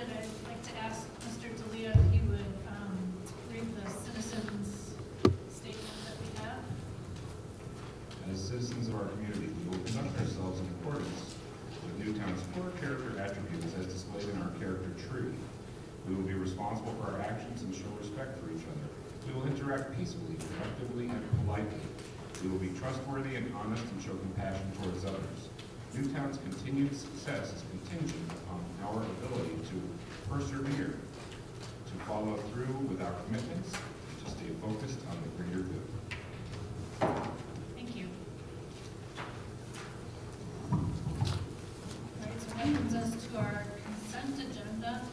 started, I'd like to ask Mr. D'Elia if he would read the citizens' statement that we have. As citizens of our community, we will conduct ourselves in accordance with Newtown's core character attributes as displayed in our character tree. We will be responsible for our actions and show respect for each other. We will interact peacefully, productively, and politely. We will be trustworthy and honest and show compassion towards others. Newtown's continued success is contingent upon our ability to persevere, to follow through with our commitments, and to stay focused on the greater good. Thank you. All right, so that brings us to our consent agenda.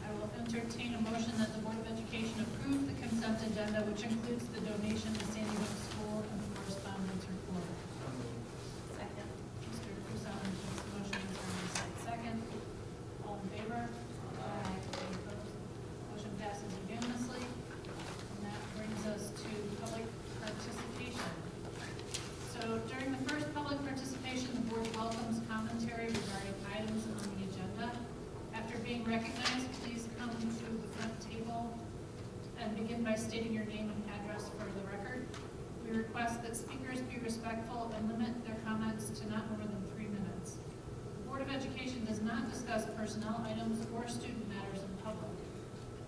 I will entertain a motion that the Board of Education approve the consent agenda, which includes the donation to Sandy Hook School and correspondence report. Second. Mr. Cruzan makes the motion, Ms. Hermes second. All in favor? Aye. Any opposed? Motion passes unanimously. And that brings us to public participation. So during the first public participation, the board welcomes commentary regarding items on the agenda. After being recognized, please come to the front table and begin by stating your name and address for the record. We request that speakers be respectful and limit their comments to not more than 3 minutes. The Board of Education does not discuss personnel items or student matters in public.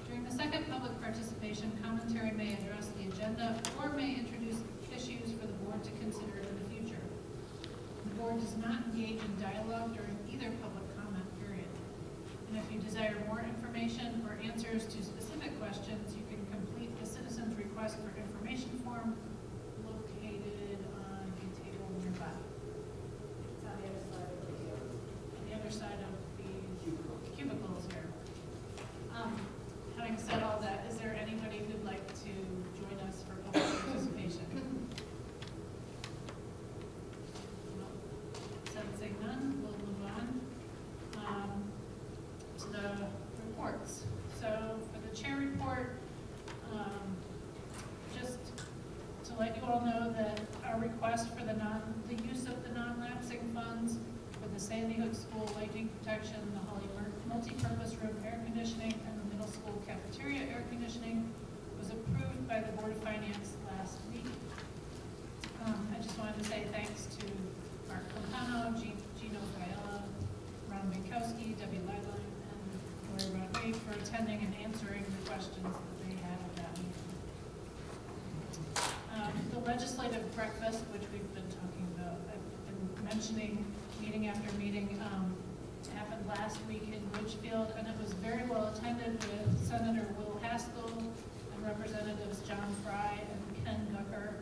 During the second public participation, commentary may address the agenda or may introduce issues for the board to consider in the future. The board does not engage in dialogue during either public comment period. And if you desire more information or answers to specific questions, you can complete the citizen's request for information form located on a table nearby. It's on the other side of the other side of the cubicles here. Having said all that, is there anybody who'd like to join us for public participation? No. Sensing none, we'll move on to the reports. So for the chair report, just to let you all know that our request for the use of the non-lapsing funds for the Sandy Hook School lightning protection, the Holly multi-purpose room air conditioning, and the middle school cafeteria air conditioning was approved by the Board of Finance last week. I just wanted to say thanks to Mark Campano, Gino Fiella, Ron Minkowski, Debbie Lightline, and Lori Rodney for attending and answering the questions that they had at that meeting. The legislative breakfast, which we've been talking about, I've been mentioning meeting after meeting, happened last week in Ridgefield, and it was very well attended with Senator Will Haskell and Representatives John Fry and Ken Gucker,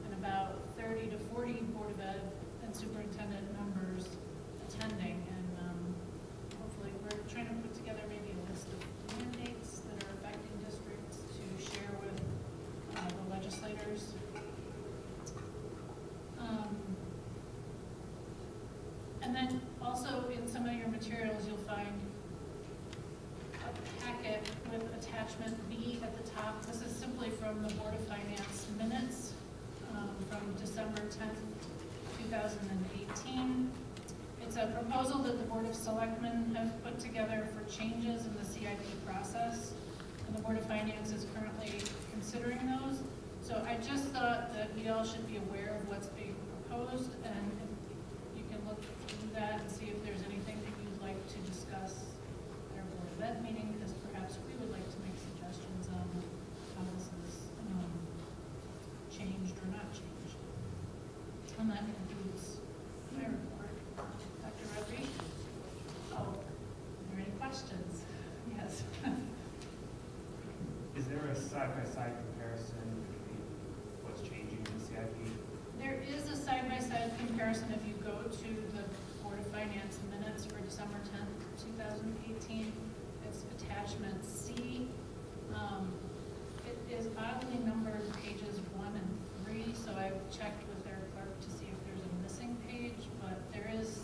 and about 30 to 40 Board of Ed and superintendent members attending. And hopefully we're trying to put together maybe a list of mandates that are affecting districts to share with the legislators. And then also in some of your materials, you'll find a packet with attachment B at the top. This is simply from the Board of Finance minutes from December 10th, 2018. It's a proposal that the Board of Selectmen have put together for changes in the CIP process, and the Board of Finance is currently considering those. So I just thought that we all should be aware of what's being proposed, and you can look through that and see if there's anything that you'd like to discuss at our Board of Ed meeting, because perhaps we would like to make suggestions on how this is changed or not changed. And that concludes my report. Dr. Rodriguez? Oh, are there any questions? Yes. Is there a side-by-side comparison between what's changing in the CIP? There is a side-by-side comparison if you go to the Board of Finance minutes for December 10th, 2018. It's attachment C. It is oddly numbered pages 1 and 3, so I've checked with their clerk to see if there's a missing page, but there is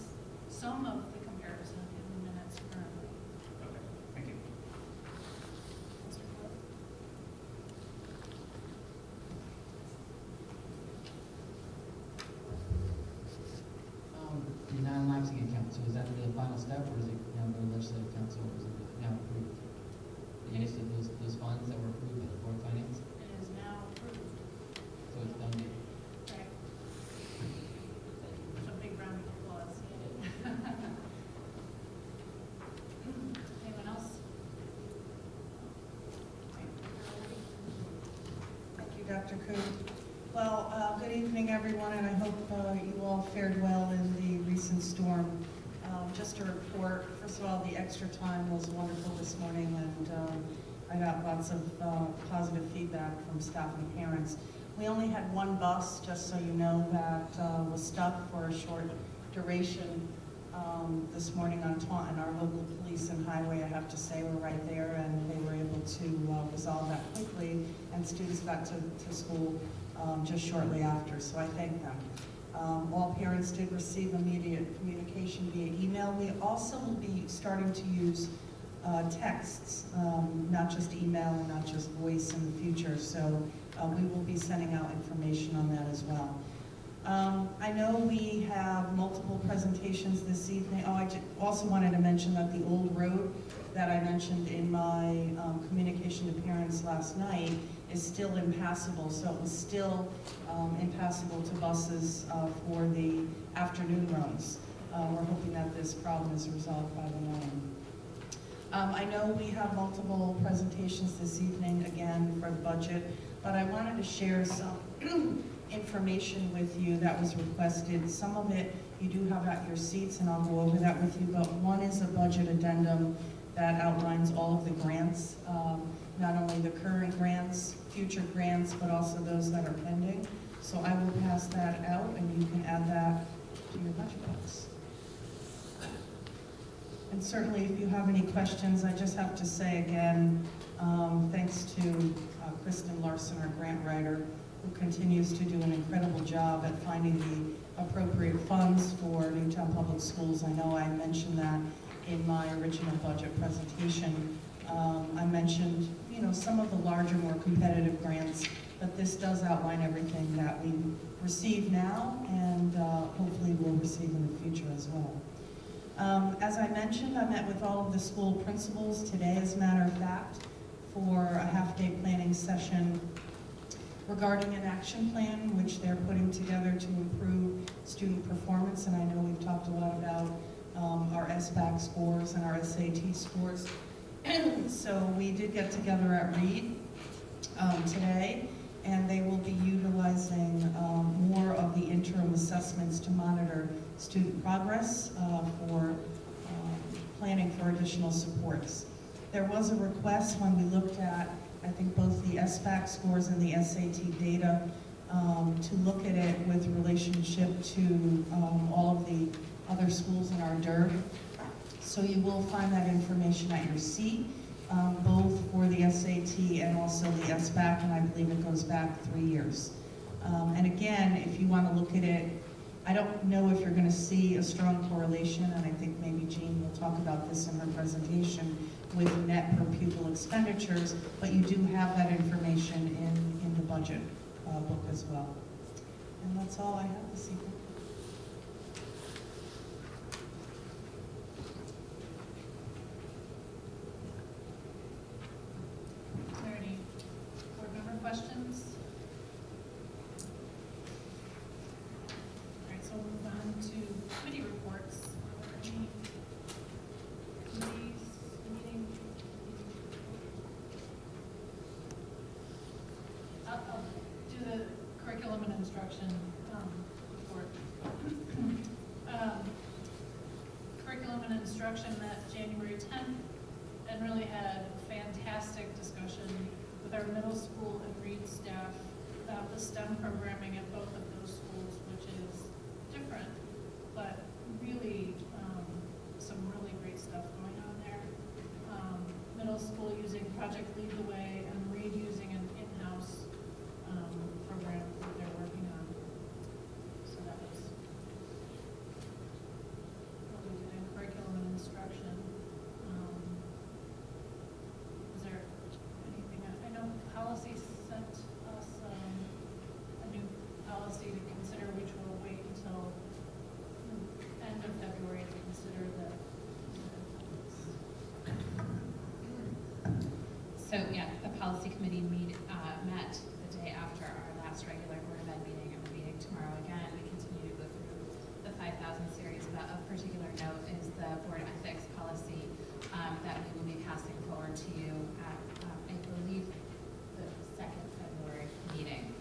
some of the comparison in the minutes currently. Okay, thank you. Mr. Flip? The non-lapsing account, so is that the final step, or is it now the legislative council, or is it now Dr. Koo. Well, good evening, everyone, and I hope you all fared well in the recent storm. Just a report. First of all, the extra time was wonderful this morning, and I got lots of positive feedback from staff and parents. We only had one bus, just so you know, that was stuck for a short duration this morning on Taunton. Our local police and highway, I have to say, were right there, and they were able to resolve that quickly, and students got to school just shortly after, so I thank them. All parents did receive immediate communication via email. We also will be starting to use texts, not just email and not just voice in the future, so we will be sending out information on that as well. I know we have multiple presentations this evening. Oh, I also wanted to mention that the old road that I mentioned in my communication to parents last night is still impassable, so it was still impassable to buses for the afternoon runs. We're hoping that this problem is resolved by the morning. I know we have multiple presentations this evening, again, for the budget, but I wanted to share some information with you that was requested. Some of it you do have at your seats, and I'll go over that with you, but one is a budget addendum that outlines all of the grants, not only the current grants, future grants, but also those that are pending. So I will pass that out, and you can add that to your budget books. And certainly, if you have any questions, I just have to say again, thanks to Kristen Larson, our grant writer, who continues to do an incredible job at finding the appropriate funds for Newtown Public Schools. I know I mentioned that in my original budget presentation. I mentioned, you know, some of the larger, more competitive grants, but this does outline everything that we receive now and hopefully will receive in the future as well. As I mentioned, I met with all of the school principals today, as a matter of fact, for a half-day planning session regarding an action plan which they're putting together to improve student performance. And I know we've talked a lot about our SBAC scores and our SAT scores. So we did get together at Reed today, and they will be utilizing more of the interim assessments to monitor student progress for planning for additional supports. There was a request when we looked at, I think, both the SBAC scores and the SAT data to look at it with relationship to all of the other schools in our DERB. So you will find that information at your seat, both for the SAT and also the SBAC, and I believe it goes back 3 years. And again, if you want to look at it, I don't know if you're going to see a strong correlation, and I think maybe Jean will talk about this in her presentation, with net per pupil expenditures, but you do have that information in the budget book as well. And that's all I have this evening. Is there any board member questions? All right, so we'll move on to committee reports. Are there any committees meeting? I'll do the curriculum and instruction report. Curriculum and instruction met January 10th and really had a fantastic discussion with our middle school and Reed staff about the STEM programming at both of those schools, which is different, but really some really great stuff going on there. Middle school using Project Lead the Way and Reed using an in-house program that they're working on. So that was what we did in curriculum and instruction. Is there anything, I know policy sent us a new policy to consider, which we'll wait until end of February to consider the. So yeah, the policy committee met the day after our last regular Board of Ed meeting, and we're meeting tomorrow again. We continue to go through the 5,000 series, but of particular note is the board ethics policy that we will be passing forward to you at, I believe, the second February meeting.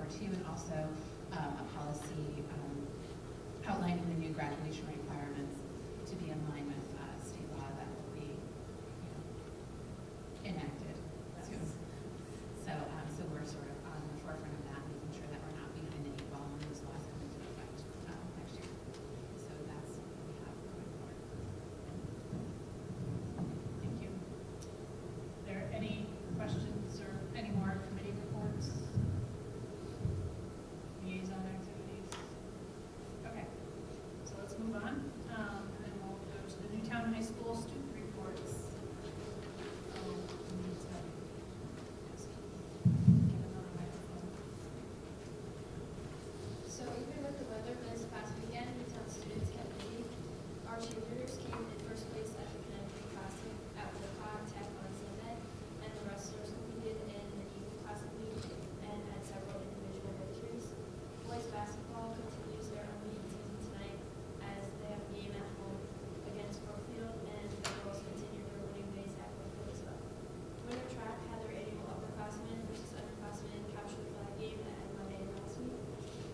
2, and also a policy outlining the new graduation requirements to be in line with state law that will be enacted soon. So we're sort of on the forefront of that, making sure that we're not behind the 8 ball when those laws come into effect next year. So that's what we have going forward. Thank you. Are there any questions or any more committee reports? Liaison activities? Okay, so let's move on. And then we'll go to the Newtown High School student reports. So we need to just get another microphone. So even with the weather this past weekend, Newtown students kept busy. Our cheerleaders came in first place at the Connecticut Classic at Wilcott Tech on Sunday, and the wrestlers competed in the Eagle Classic League and had several individual victories. Boys basketball continues their unbeaten season tonight as they have a game at home against Brookfield, and the girls continue their winning ways at Brookfield as well. Winter track had their annual upperclassmen versus underclassmen capture the flag game that had Monday last week,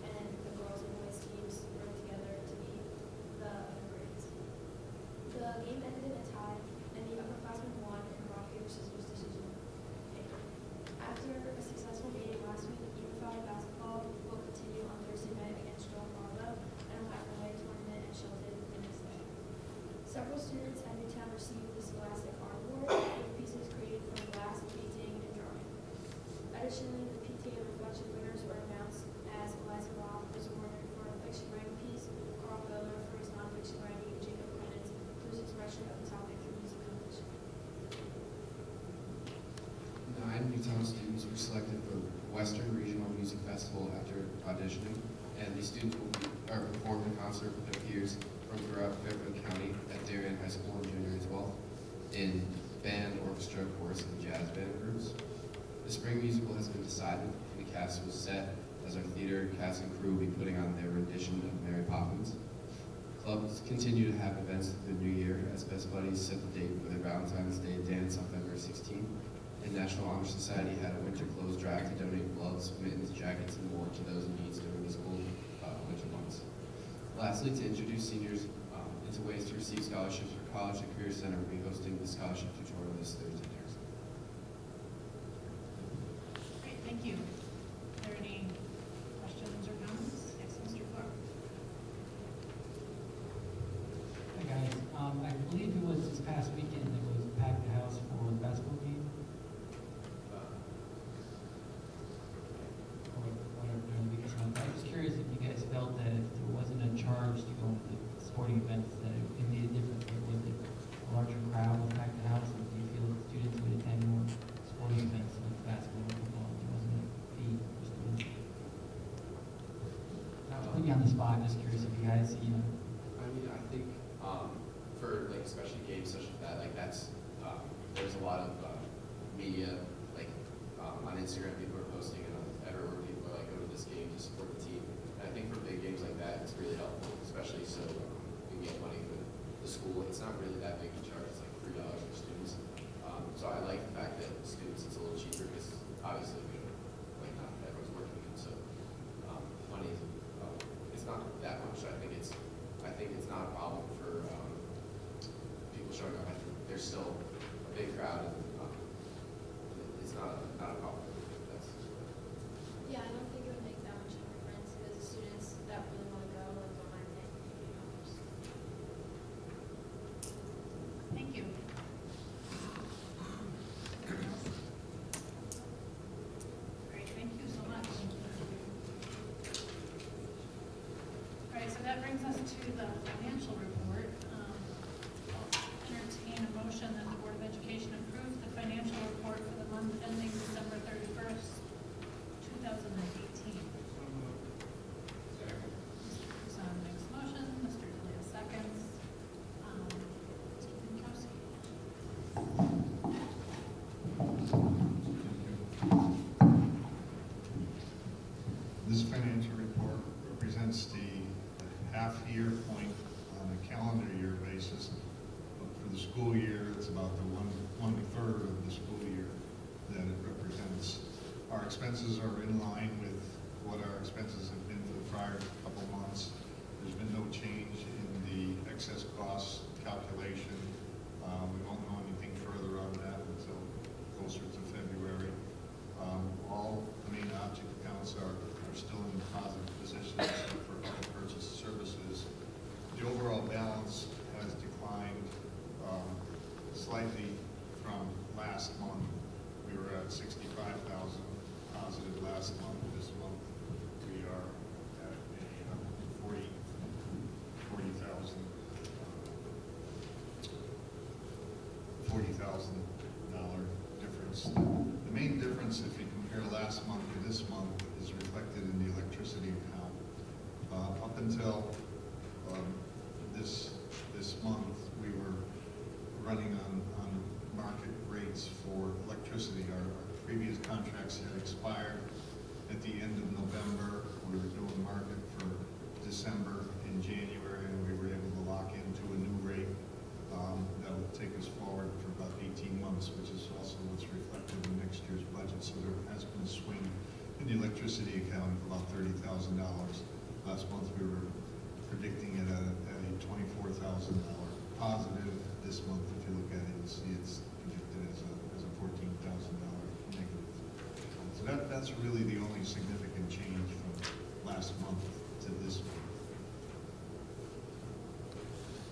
and the girls and boys teams worked together to beat the other grades. The game ended in a tie, and the upperclassmen won in a rock, paper, scissors decision. After a successful game last week, unified basketball will continue on Thursday night against Joel Fargo, and will have a away tournament at Shelton the next day. Several students at Newtown received the Scholastic Art Award with pieces created from glass, painting, and drawing. Additionally, the PTA reflection winners were announced as Eliza Roth was awarded for a fiction writing piece, Carl Miller for his nonfiction writing, and Jacob Clemens for his expression of the topic through music competition. 9 Newtown students were selected for Western Regional Music Festival after auditioning, and these students will perform in concert with their peers from throughout Fairfield County at Darien High School on January 12th in band, orchestra, chorus, and jazz band groups. The spring musical has been decided, and the cast was set as our theater cast and crew will be putting on their rendition of Mary Poppins. Clubs continue to have events through the new year as Best Buddies set the date for their Valentine's Day dance on February 16th. And National Honor Society had a winter clothes drive to donate gloves, mittens, jackets, and more to those in need during the school winter months. Lastly, to introduce seniors into ways to receive scholarships for College and Career Center will be hosting the scholarship tutorial this Thursday. Great, thank you. Are there any questions or comments? Yes, Mr. Clark. Hi guys, I believe it was this past weekend that was packed the house for the basketball game. Or whatever during the weekend. I was curious if you guys felt that if there wasn't a charge to go to the sporting events that it made a difference. Was it a larger crowd would pack the house, or do you feel that students would attend more sporting events like basketball and football if there wasn't a fee for students? Not to put you on the spot, just curious if you guys, I mean, I think for like especially games such as that, like that's there's a lot of media like on Instagram people are posting and everywhere people are like go to this game to support the team. And I think for big games like that, it's really helpful, especially so you get money for the school. It's not really that big a charge; it's like $3 for students. So I like the fact that students it's a little cheaper because obviously like not everyone's working, and so money is it's not that much. I think it's not a problem for people showing up. I think there's still a big crowd, and it's not a problem. Yeah, I don't think it would make that much of a difference because the students that really want to go like don't mind paying $50. Thank you. Great, thank you so much. All right, so that brings us to the financial report. I'll entertain a motion that the Board of Education approve the financial report for the month ending December 31st, 2018. Mr. Kusan makes a motion, Mr. Delia seconds. Mr. Pinkowski. This financial report represents the half-year point on a calendar year basis. But for the school year, it's about the one-third of the school year that it represents. Our expenses are in line with what our expenses have been for the prior couple months. There's been no change in the excess costs calculation. We won't know anything further on that until closer to February. All the main object accounts are still in positive positions except for other purchase services. The overall balance has declined slightly from last month. We were at 65,000 positive last month. This month we are at a $40,000 difference. The main difference, if you compare last month to this month, is reflected in the electricity account. Up until this month, we were running on market rates for electricity. Our previous contracts had expired at the end of November. We were doing market for December and January, and we were able to lock into a new rate that will take us forward for about 18 months, which is also what's reflected in next year's budget. So there has been a swing in the electricity account of about $30,000. Last month we were predicting it at a $24,000 positive. This month, if you look at it, you'll see it's predicted as a $14,000 negative. So that's really the only significant change from last month to this month.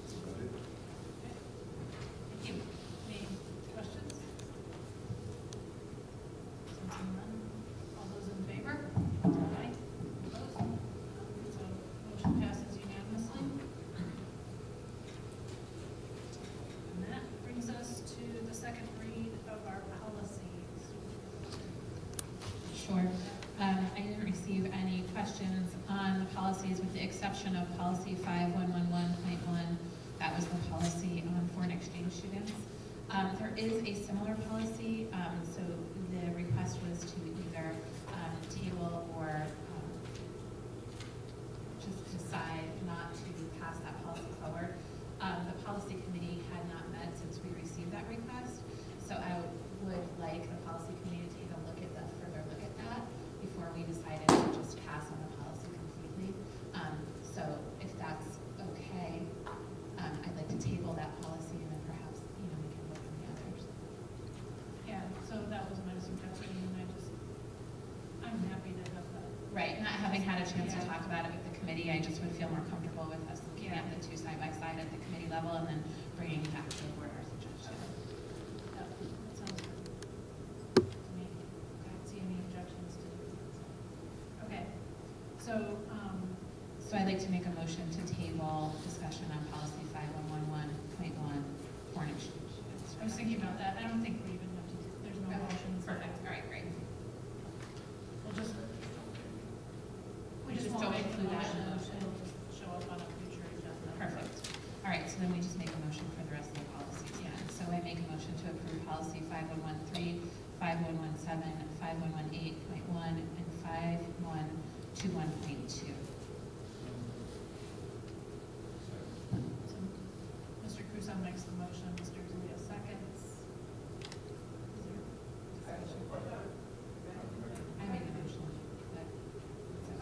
That's about it. Thank you. Any questions? Sensing none. All those in favor? Aye. Opposed? So motion passes unanimously. And that brings us to the second read of our policies. Sure. I didn't receive any questions on the policies with the exception of policy 5111.1. That was the policy on foreign exchange students. There is a similar policy, so the request was to either table or just decide not to pass that policy forward. The policy committee had not met since we received that request, so I would like the policy committee to take a further look at that before we decided to just pass on the policy completely. So if that's okay, I'd like to table that policy and then perhaps, we can look at the others. Yeah, so that was my suggestion, and I'm happy to have that. Right, not having had a chance to Yeah. talk about it with the committee, I just would feel more comfortable with us looking at the two side by side at the committee level and then bringing back to the board our suggestion. That sounds good to me. I don't see any objections to it. Okay, so, So I'd like to make a motion to table discussion on policy 5111.1, foreign exchange students. I was thinking about that. I don't think we even have to, there's no motions. Perfect, all right, great. We'll just, we Just just won't don't make the include that motion. in the motion. It'll just show up on a future agenda. Perfect. All right, so then we just make a motion for the rest of the policies then. So I make a motion to approve policy 5113, 5117, 5118.1, and 5121.2. So, Mr. Crusoe makes the motion, Mr. Zulia seconds. Is there discussion? I made a motion.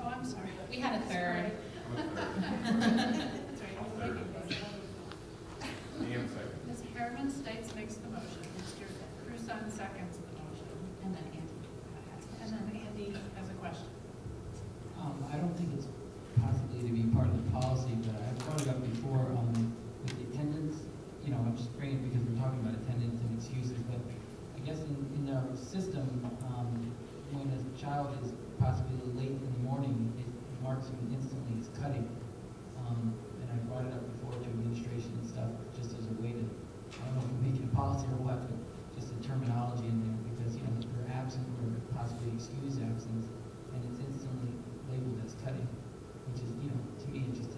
Oh, I'm sorry. We had a third. That's right, I'm making this. Ian second. Ms. Harriman States makes the motion, Mr. Crusoe seconds the motion, And then Andy. and then Andy has a question. I don't think it's possibly to be part of the policy, but I've brought it up before, with the attendance. I'm just bringing it because we're talking about attendance and excuses, but I guess in our system, when a child is possibly late in the morning, it marks them instantly as cutting. And I brought it up before to administration and stuff, just as a way to, I don't know if we're making a policy or what, but just the terminology in there, because, they're absent or possibly excused absence, and it's instantly labeled as cutting, which is, to me, just a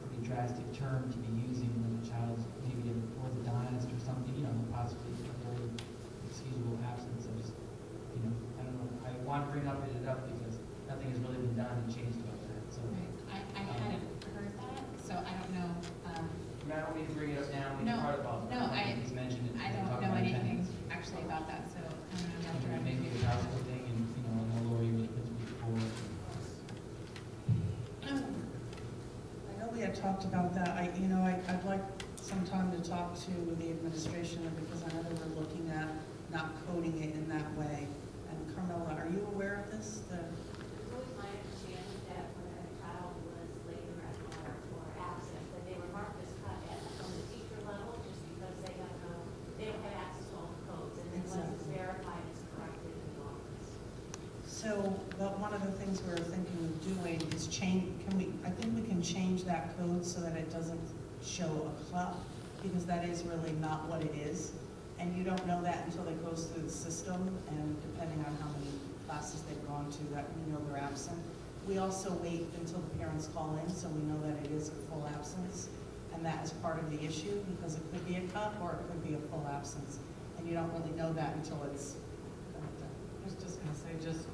pretty drastic term to be using when a child's maybe an orthodontist or something, possibly a very excusable absence. I just, I don't know, I want to bring it up because nothing has really been done and changed about that, so. I hadn't heard that, so I don't know. I don't mean to bring it up now, No, part of all. no, He's mentioned it. I don't talk know about anything attendance. actually about that, so I don't know. Maybe a powerful thing, and, I know Lori really puts me forward, talked about that. I'd like some time to talk to the administration because I know that we're looking at not coding it in that way. And Carmela, are you aware of this? It's always my understanding that when a child was late or absent, that they were marked as cut from the teacher level just because they don't have access to all the codes. And then once it's verified, it's corrected in the office. So, but one of the things we're thinking of doing is I think we can change that code so that it doesn't show a club, because that is really not what it is. And you don't know that until it goes through the system, and depending on how many classes they've gone to, that we know they're absent. We also wait until the parents call in, so we know that it is a full absence, and that is part of the issue, because it could be a cup or it could be a full absence, and you don't really know that until it's done. I was just gonna say, just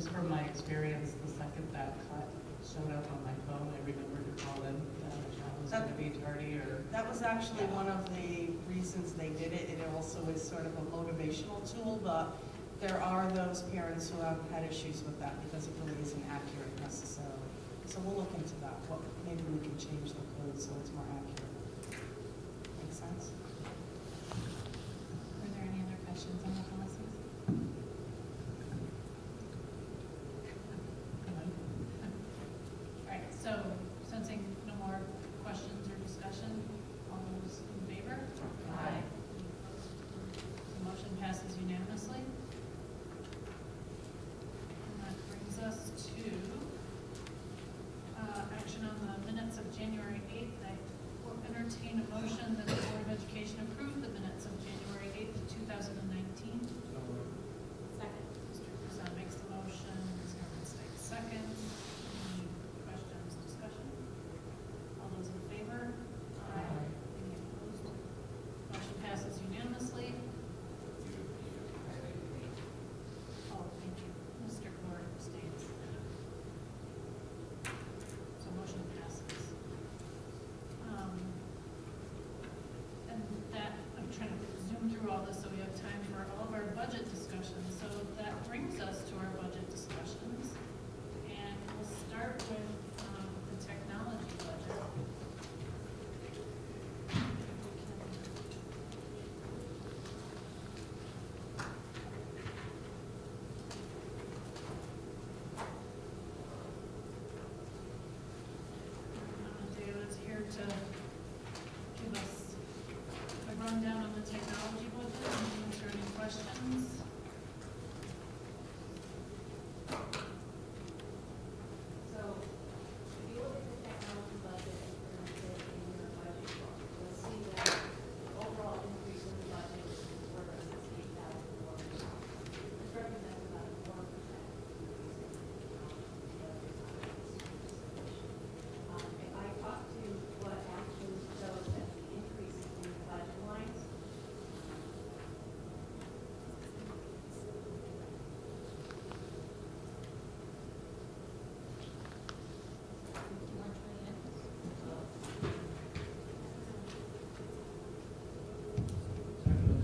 from my experience, the second that cut showed up on my phone, I remembered to call in that a child was gonna be tardy or. That was actually one of the reasons they did it. It also is sort of a motivational tool, but there are those parents who have had issues with that because it really isn't accurate necessarily. So we'll look into that. Maybe we can change the code so it's more accurate. Make sense? Were there any other questions on the policies? All right, so sensing no more questions or discussion, all those in favor? Aye. The motion passes unanimously. And that brings us to action on the minutes of January 8th. I will entertain a motion that the Board of Education approve the minutes of January 8th, 2019. Second. Mr. Cruzan makes the motion, Ms. Herman seconds. Any questions, discussion? All those in favor? Aye. Any opposed? Motion passes unanimously. Oh, thank you. Mr. Clark abstains. So motion passes. And that, I'm trying to zoom through all this so we have time for all of our budget discussions. So that brings us to our budget discussions. And we'll start with the technology budget. David's here to give us a rundown on the technology budget and answer any questions. So if you look at the technology budget presented in your budget book, you'll see that the overall increase in the budget is $468,000. This represents about a 4% increase in if I talk to what actually shows that the increase in the budget lines,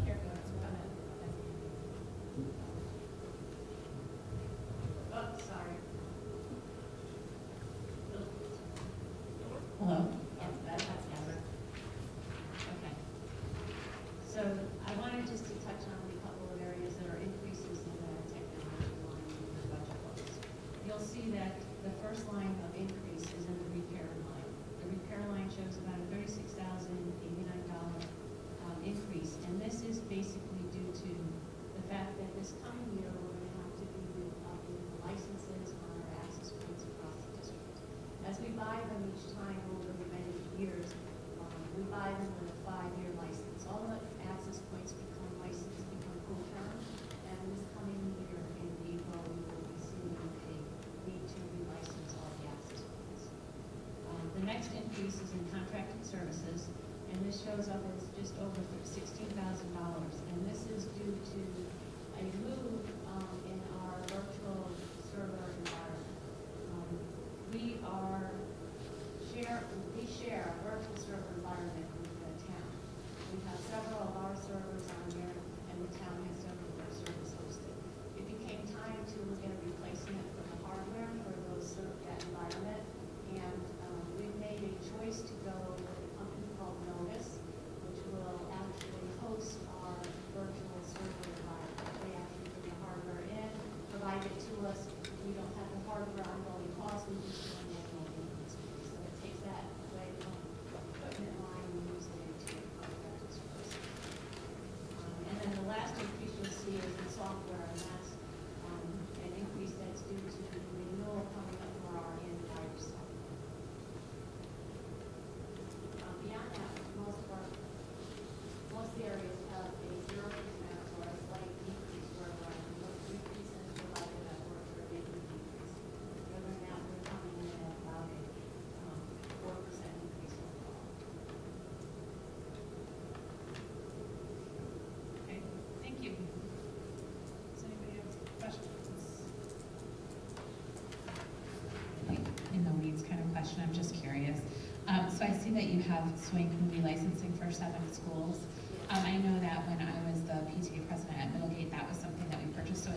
Here goes. Go ahead. oh, sorry. Hello? Yes, that's Amber. Okay. So I wanted just to touch on a couple of areas that are increases in the technology line in the budget books. You'll see that the first line of increase is in the repair line. The repair line shows about a $36,089 increase, and this is basically due to the fact that this coming year we're going to have to be upping the licenses on our access points across the district. As we buy them each time over the many years, we buy them with a 5-year license. All the access points become licensed, become full term, and this coming year in April, we will be seeing a need to relicense all the access points. The next increase is in contracted services, and this shows up as just over $16,000, and this is due to a move in our virtual server environment. We share a virtual server environment with the town. We have several of our servers on there, and the town has several of their servers hosted. It became time to look at a replacement for the hardware for that environment, and provide it to us, we don't have the hardware ongoing costs, we just do an annual maintenance fee. So it takes that away from equipment line and using it to contractors first. And then the last increase you'll see is in software, and that's an increase that's due to the renewal coming up for our in-fire software. Beyond that, most of the areas have a 0% or a slight decrease where we're at. Most decreases provided at work for a big decrease. Other than that, we're coming in at about a 4% increase overall. Okay, thank you. Does anybody have questions? In the weeds kind of question, I'm just curious. So I see that you have swing movie licensing for 7 schools. I know that when I was the PTA president at Middlegate, that was something that we purchased. So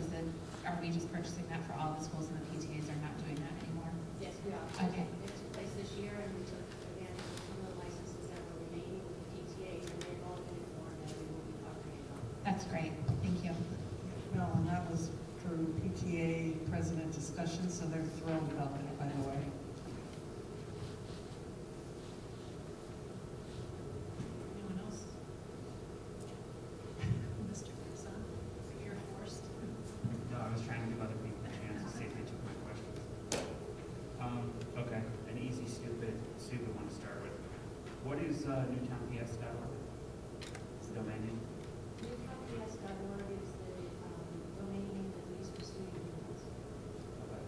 are we just purchasing that for all the schools and the PTAs are not doing that anymore? Yes, we are. Okay. It took place this year, and we took advantage of some of the licenses that were remaining with the PTAs, and they've all been informed that we will be covering it all. That's great. Thank you. No, and that was for PTA president discussion, so they're thrilled about that, by the way. Anyone else? Mr. Gibson, you're forced. No, I was trying to give other people a chance to see if they took my questions. Okay, an easy, stupid one to start with. What is newtownps.org? It's the domain name? NewtownPS.org is the domain name that we use for student emails. Okay.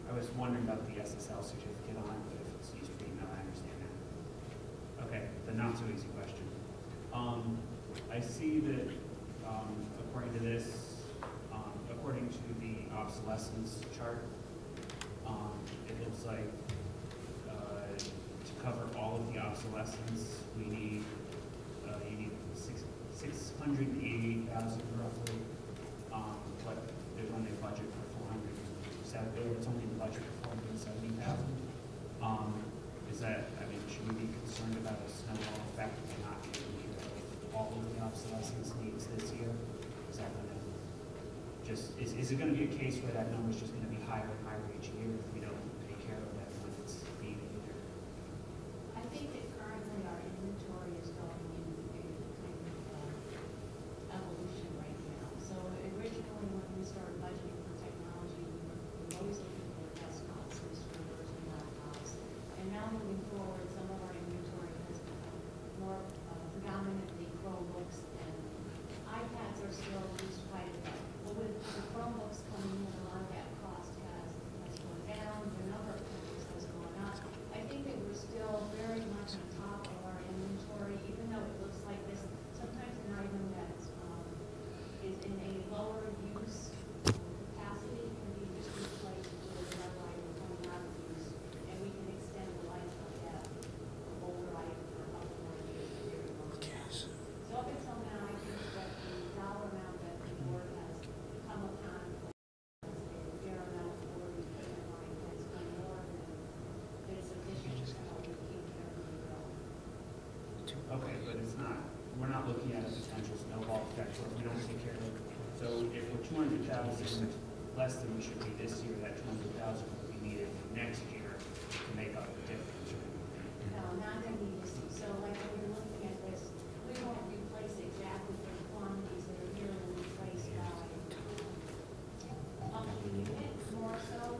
I was wondering about the SSL certificate on it, but if it's used for email, I understand that. Okay, the not so easy question. I see that according to this, according to the obsolescence chart, it looks like to cover all of the obsolescence, we need you need 688,000 roughly. But there's only a budget for 470. It's only a budget for 470,000. Is that? I mean, should we be concerned about a snowball effect if we're not able to meet all of the obsolescence needs this year? Is that going to just? Is it going to be a case where that number is just going to be higher and higher each year if we don't take care of that when it's needed? I think that currently our inventory is going in a kind of evolution right now. So originally when we started budgeting for technology, we were always looking for desktops and servers and laptops. And now moving forward, some of our inventory has become more predominantly Chromebooks, and iPads are still used quite a bit. But with the Chromebooks coming in, a lot of that cost has gone down, the number of companies has gone up. I think that we're still very much on top of our inventory, even though it looks like this, sometimes an item that is in a lower use capacity can be just replaced with another item coming out of use, and we can extend the life of that older item for a couple more years or very long. So up until now, I think that the dollar amount that the board has come upon is a fair amount for the equipment line that's been more than sufficient to help keep everything going. Okay, but it's not, we're not looking at a potential snowball effect where we don't take care of it. So if we're 200,000 less than we should be this year, that 200,000 will be needed next year to make up the difference. No, not immediacy. So like when you're looking at this, we won't replace exactly the quantities that are here and replaced by monthly units more so.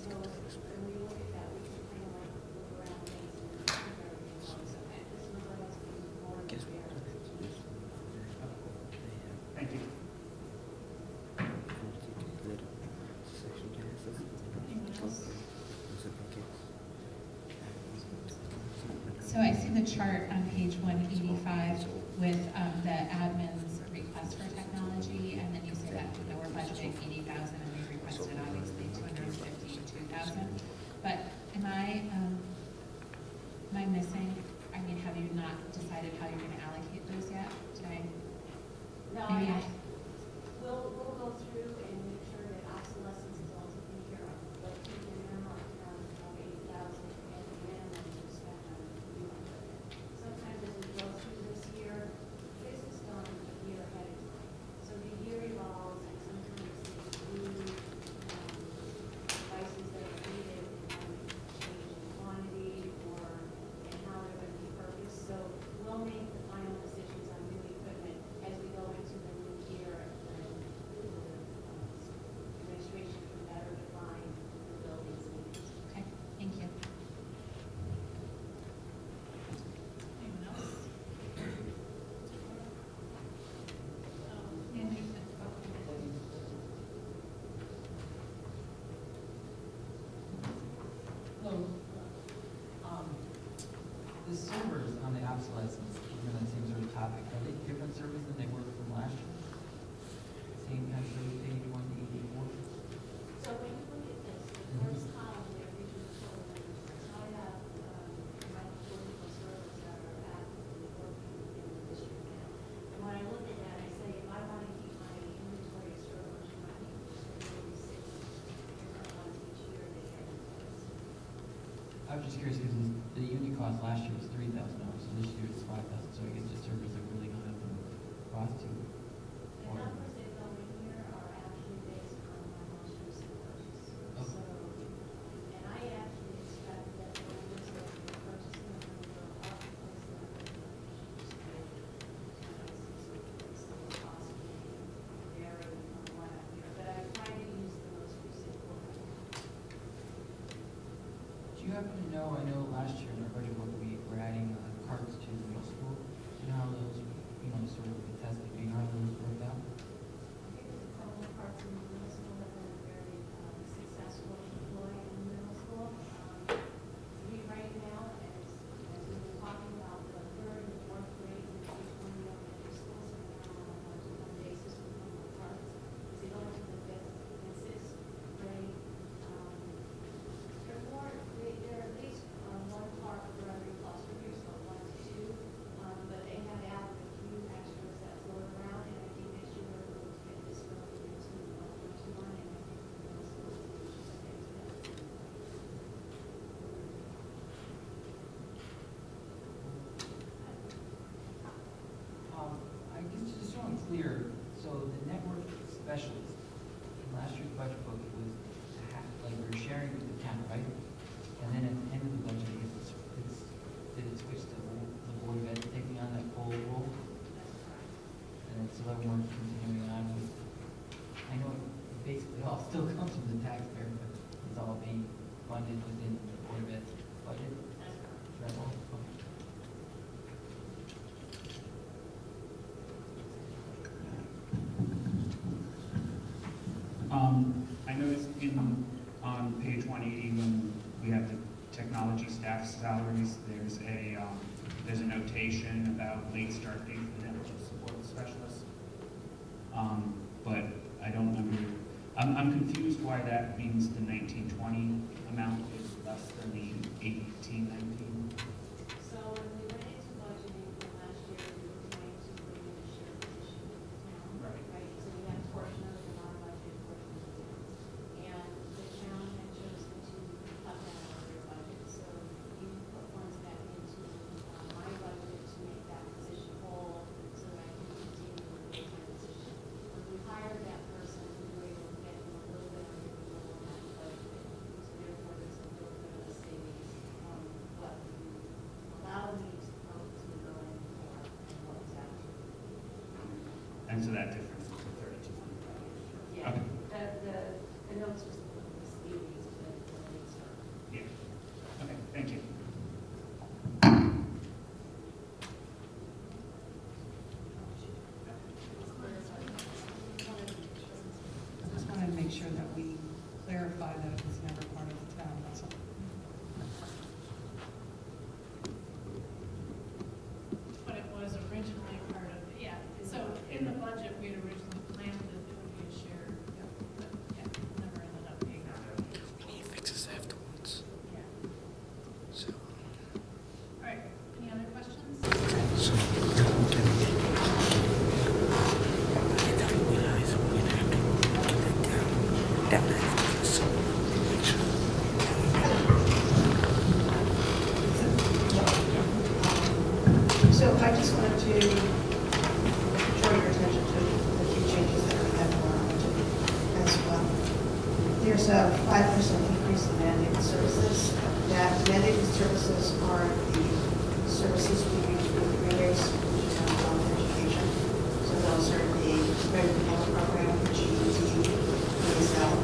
So when we look at that, we can kind of like look around things and keep everything going. So this number has been more than fair. Thank you. Anyone else? So I see the chart on page 185 with the admin's request for technology, and then you say that we're budgeting 80,000 and we requested obviously 252,000. But am I missing? I mean, have you not decided how you're going to allocate those yet? Did I? No, Maybe we'll go through and make sure that obsolescence is all taken care of. But keeping them on terms of 80,000 and the minimum to spend on new equipment. Sometimes as we go through this year, this is done a year ahead of time. So the year evolves, and sometimes the I'm just curious because the unit cost last year was $3,000, so this year it's $5,000. So I guess the servers have really gone up in cost too. The numbers they go in here are actually based on my most recent purchase. Oh. So, and I actually expect that the numbers that we're purchasing are going to go up because the cost may vary from what I hear, but I try to use the most recent quote. Do you happen to know, I know last year in our budget book, we were adding carts to the middle school. Do you know how those, sort of the test, do you know how those worked out? I think there's a couple of parts in the middle school that have been very successful deployed in the middle school. We right now, as we've been talking about the third and fourth grade in each one of the elementary schools, and now on a one-to-one basis with one of the parts, is they go into the fifth and sixth grade. There are at least one part for every cluster here, so 1 to 2. But they have added a few extras that float around, and I think this year we're going to get this going into 1.21, and I think the middle school should stay together. I guess just so I'm clear, so the network specialist, in last year's budget book, it was like we were sharing with the town, right? And then at the end of the budget, did it switch to the Board of Ed taking on that full role? And then so that we're continuing on with, I know it basically all still comes from the taxpayer, but it's all being funded within the Board of Ed's budget? That's all? Okay. I noticed on page 180, when we have the technology staff salaries, there's a notation about late start date for the network support specialist. But I don't I'm confused why that means the 1920 amount is less than the 1819. So when we went into budgeting for last year, we were trying to bring in a shared position with the town. Right. So we had a portion of it in our budget, a portion of the town. And the town had chosen to cut that out of their budget. So we put funds back into my budget to make that position whole so that I can continue with the full-time position. When we hired that person, we were able to get him a little bit under the middle of that budget. So therefore, there's a little bit of a savings from what we allowed me to go in for and what was actually. And so that difference is the 3200. Yeah, Okay. the notes just misleading, but the rates are. Yeah. Okay, thank you. Just wanted to make sure that we clarify that it was never part of the town, that's all. But it was originally part of, yeah, so in the budget, we had originally planned that it would be a shared, but yeah, never ended up being. He fixes afterwards. Yeah. So, All right, any other questions? so I don't realize we're gonna have to get that down. So, make sure. So I just wanted to draw your attention to the few changes that we have in our budget as well. There's a 5% increase in mandated services. That mandated services are the services we use with graders, which is on education. So those are the credit health program, GED, ESL,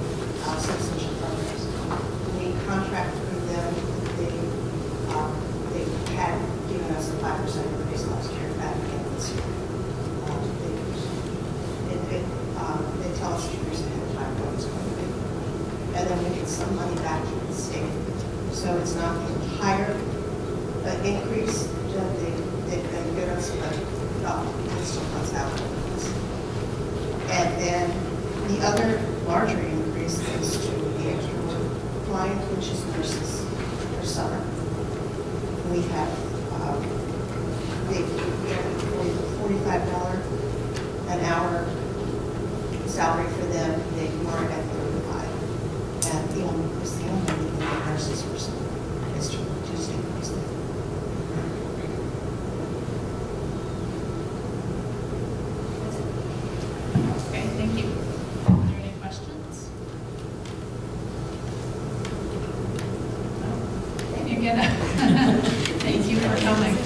citizenship programs. We contract through them. They had given us a 5% increase last year back again this year. They tell us 2 years ahead of time what it's going to be. And then we get some money back from the state. So it's not the entire increase that they've been good us, but it still comes out. And then the other larger increase is to the extra work client, which is nurses for summer. We have $45 an hour salary for them. They are at 35, and it's the only thing that nurses for summer. is to just increase that. Okay, thank you. Are there any questions? No? You get it. Thank you for coming.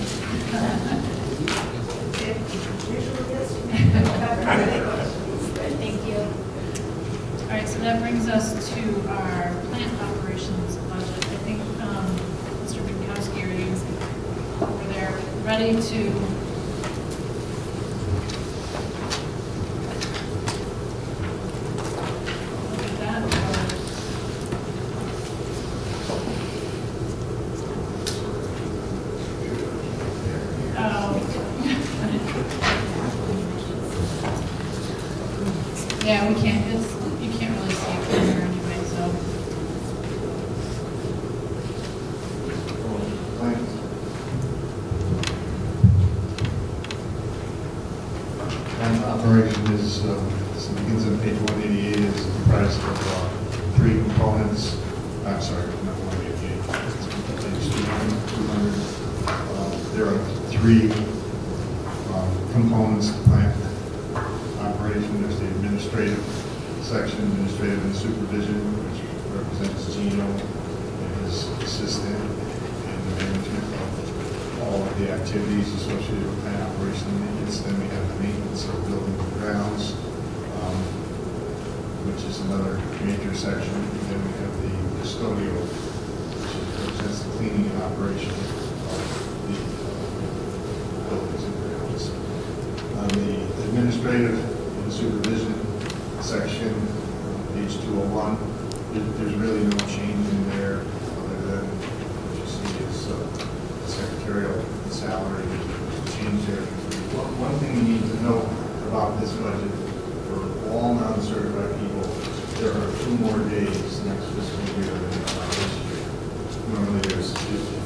Thank you. All right, so that brings us to our plant operations budget. I think, Mr. Binkowski, are you over there ready to? Look at that, or? Oh. Yeah, we can't, you can't really see it from here anyway, so. And operation is, begins on page 188, is comprised of three components. I'm sorry, not 188, page 200. There are three components to plant operation. There's the administrative section, administrative and supervision, which represents Gino and his assistant, and the management of all of the activities associated with plant operation and maintenance. Then we have the maintenance of building and grounds, which is another major section. And then we have the custodial, which represents the cleaning and operation of the buildings and grounds. On the administrative and supervision section, page 201, there's really no change in there other than what you see is secretarial salary. There's a change there. One thing you need to know about this budget, for all non-certified people, there are 2 more days next fiscal year than this year. Normally it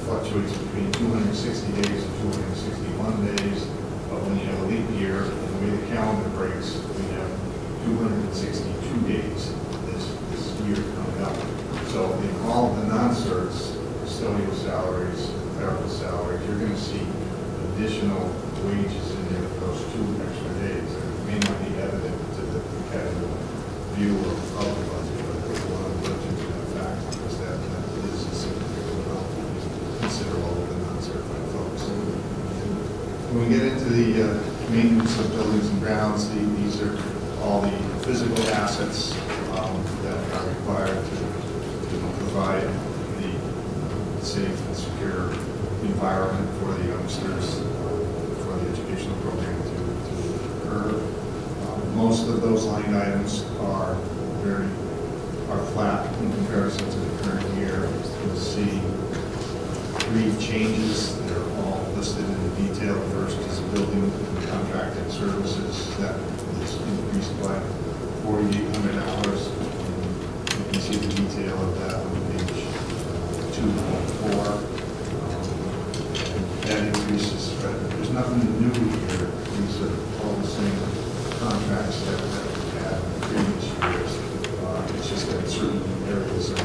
fluctuates between 260 days and 261 days, but when you have a leap year, and the way the calendar breaks, we have 262 days this year coming up. So in all of the non-certs, custodial salaries, clerical salaries, you're going to see additional wages in there for those 2 extra days. It may not be evident to the casual view of the budget, but it's one of the budget facts because that is a significant amount considerable of the non-certified folks. When we get into the maintenance of buildings and grounds, these are all the physical assets that are required to provide the safe and secure environment for the youngsters, for the educational program to occur. Most of those line items are flat in comparison to the current year. You'll see 3 changes. They're all listed in detail. The first is building and contracted services. That is increased by $4,800. You can see the detail of that on page 2.4. That increases, there's nothing new here. These are all the same contracts that we had in previous years. It's just that certain areas of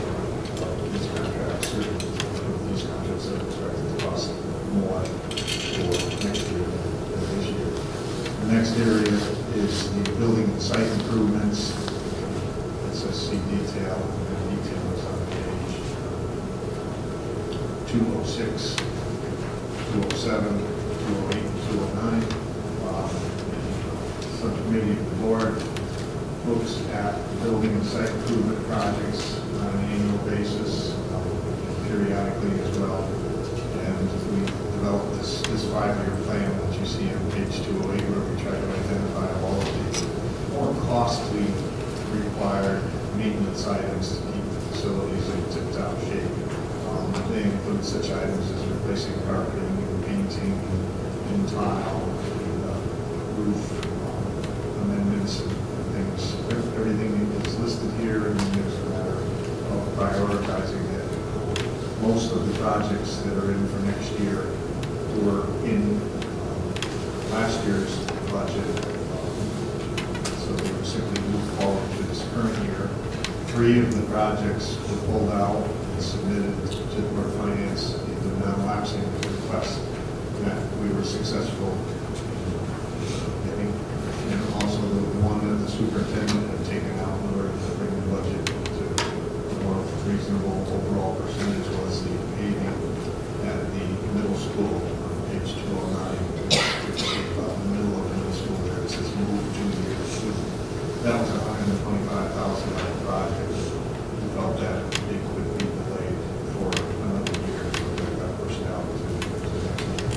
these contracts, these contracts are expected to cost more for next year than this year. The next area is the building and site improvements. It says see detail, and the detail is on page 206, 207, 208, and 209. The subcommittee of the board looks at building and site improvement projects on an annual basis, periodically as well. And we developed this 5-year plan that you see on page 208, where we try to identify all of the more costly required maintenance items to keep the facilities in tip-top shape. They include such items as replacing carpeting, and painting, and tile, and roof amendments and things. Everything is listed here, and there's a matter of prioritizing it. Most of the projects that are in for next year were in last year's budget, so they were simply moved forward to this current year. 3 of the projects were pulled out, submitted to the Board of Finance in the non-lapsing request that we were successful in getting. And also the one that the superintendent had taken out in order to bring the budget to a more reasonable overall percentage was the paving at the middle school on page 209. About the middle of the middle school there, it says move junior two. That was a $125,000 project. We felt that it could be delayed for another year, so that got pushed out to next year.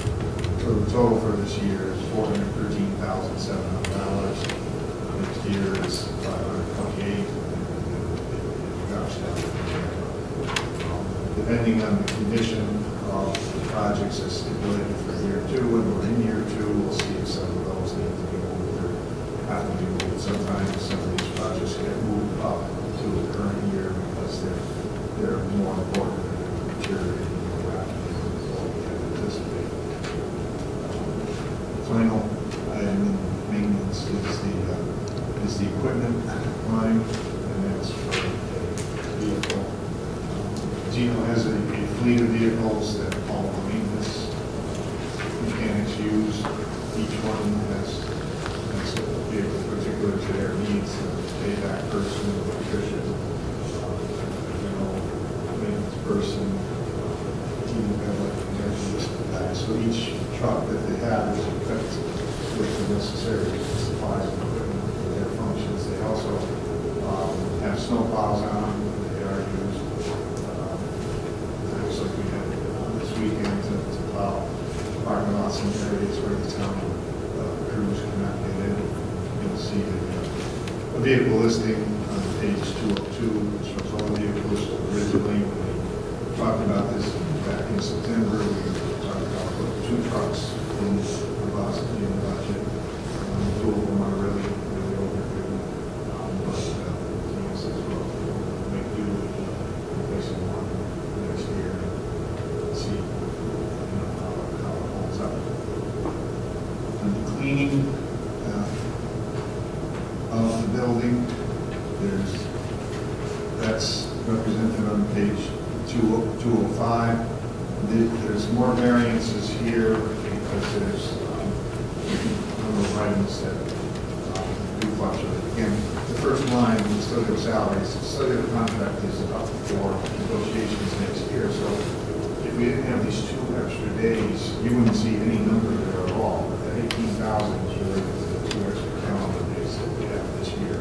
So the total for this year is $413,700. Next year is $528,000, and it drops down from there. Depending on the condition of the projects as stipulated for year two, when we're in year two, we'll see if some of those need to be moved or have to be moved. Sometimes some of these projects get moved up to the current year because they're more important and deteriorating more rapidly than what we had anticipated. Final item in maintenance is the equipment line, and that's for a vehicle. Gino has a fleet of vehicles that all the maintenance mechanics use. Each one has a vehicle particular to their needs, a payback person, electrician, maintenance person, team guy. So each truck that they have is equipped with the necessary supplies and equipment for their functions. They also have snow plows on them. They are used. Like we had this weekend to plow parking lots in areas where the town crews cannot get in. You'll see a vehicle listing on page 202, which shows all the vehicles. Originally, when we talked about this back in September, we talked about putting 2 trucks in the budget. 2 of them are really overdue. But the says, well, we'll make do with replacing one next year. See how it holds up. And the cleaning of the building, that's represented on page 205. There's more variances here because there's a number of items that do fluctuate. Again, the first line, the custodial salaries, the custodial contract is up for negotiations next year. So if we didn't have these 2 extra days, you wouldn't see any number there at all. But that 18,000 is related to the 2 extra calendar days that we have this year.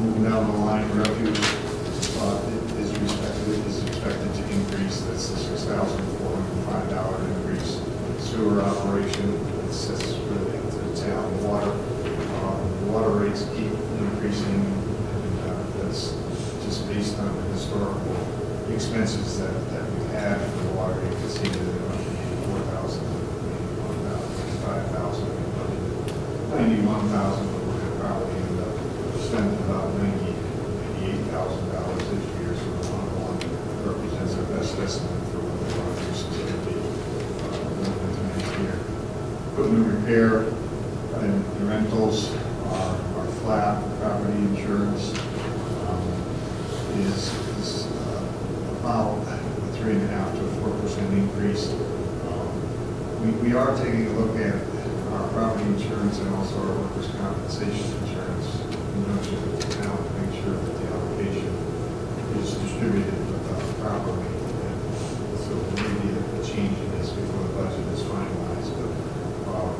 Moving down the line, refuge is expected to increase. That's the $6,405 increase. Sewer operation, that's really to the town. Water, water rates keep increasing, and that's just based on the historical expenses that we've had for the water. You can see that it went from 84,000 to 85,000. 91,000, but we're going to probably end up spending about $98,000 this year. So the 101 represents our best estimate for what the project is going to be going into next year. Equipment repair and the rentals are flat. Property insurance is about a 3.5% to 4% increase. We are taking a look at our property insurance and also our workers' compensation insurance in conjunction with the town to make sure that the allocation is distributed properly. And so maybe a change in this before the budget is finalized. But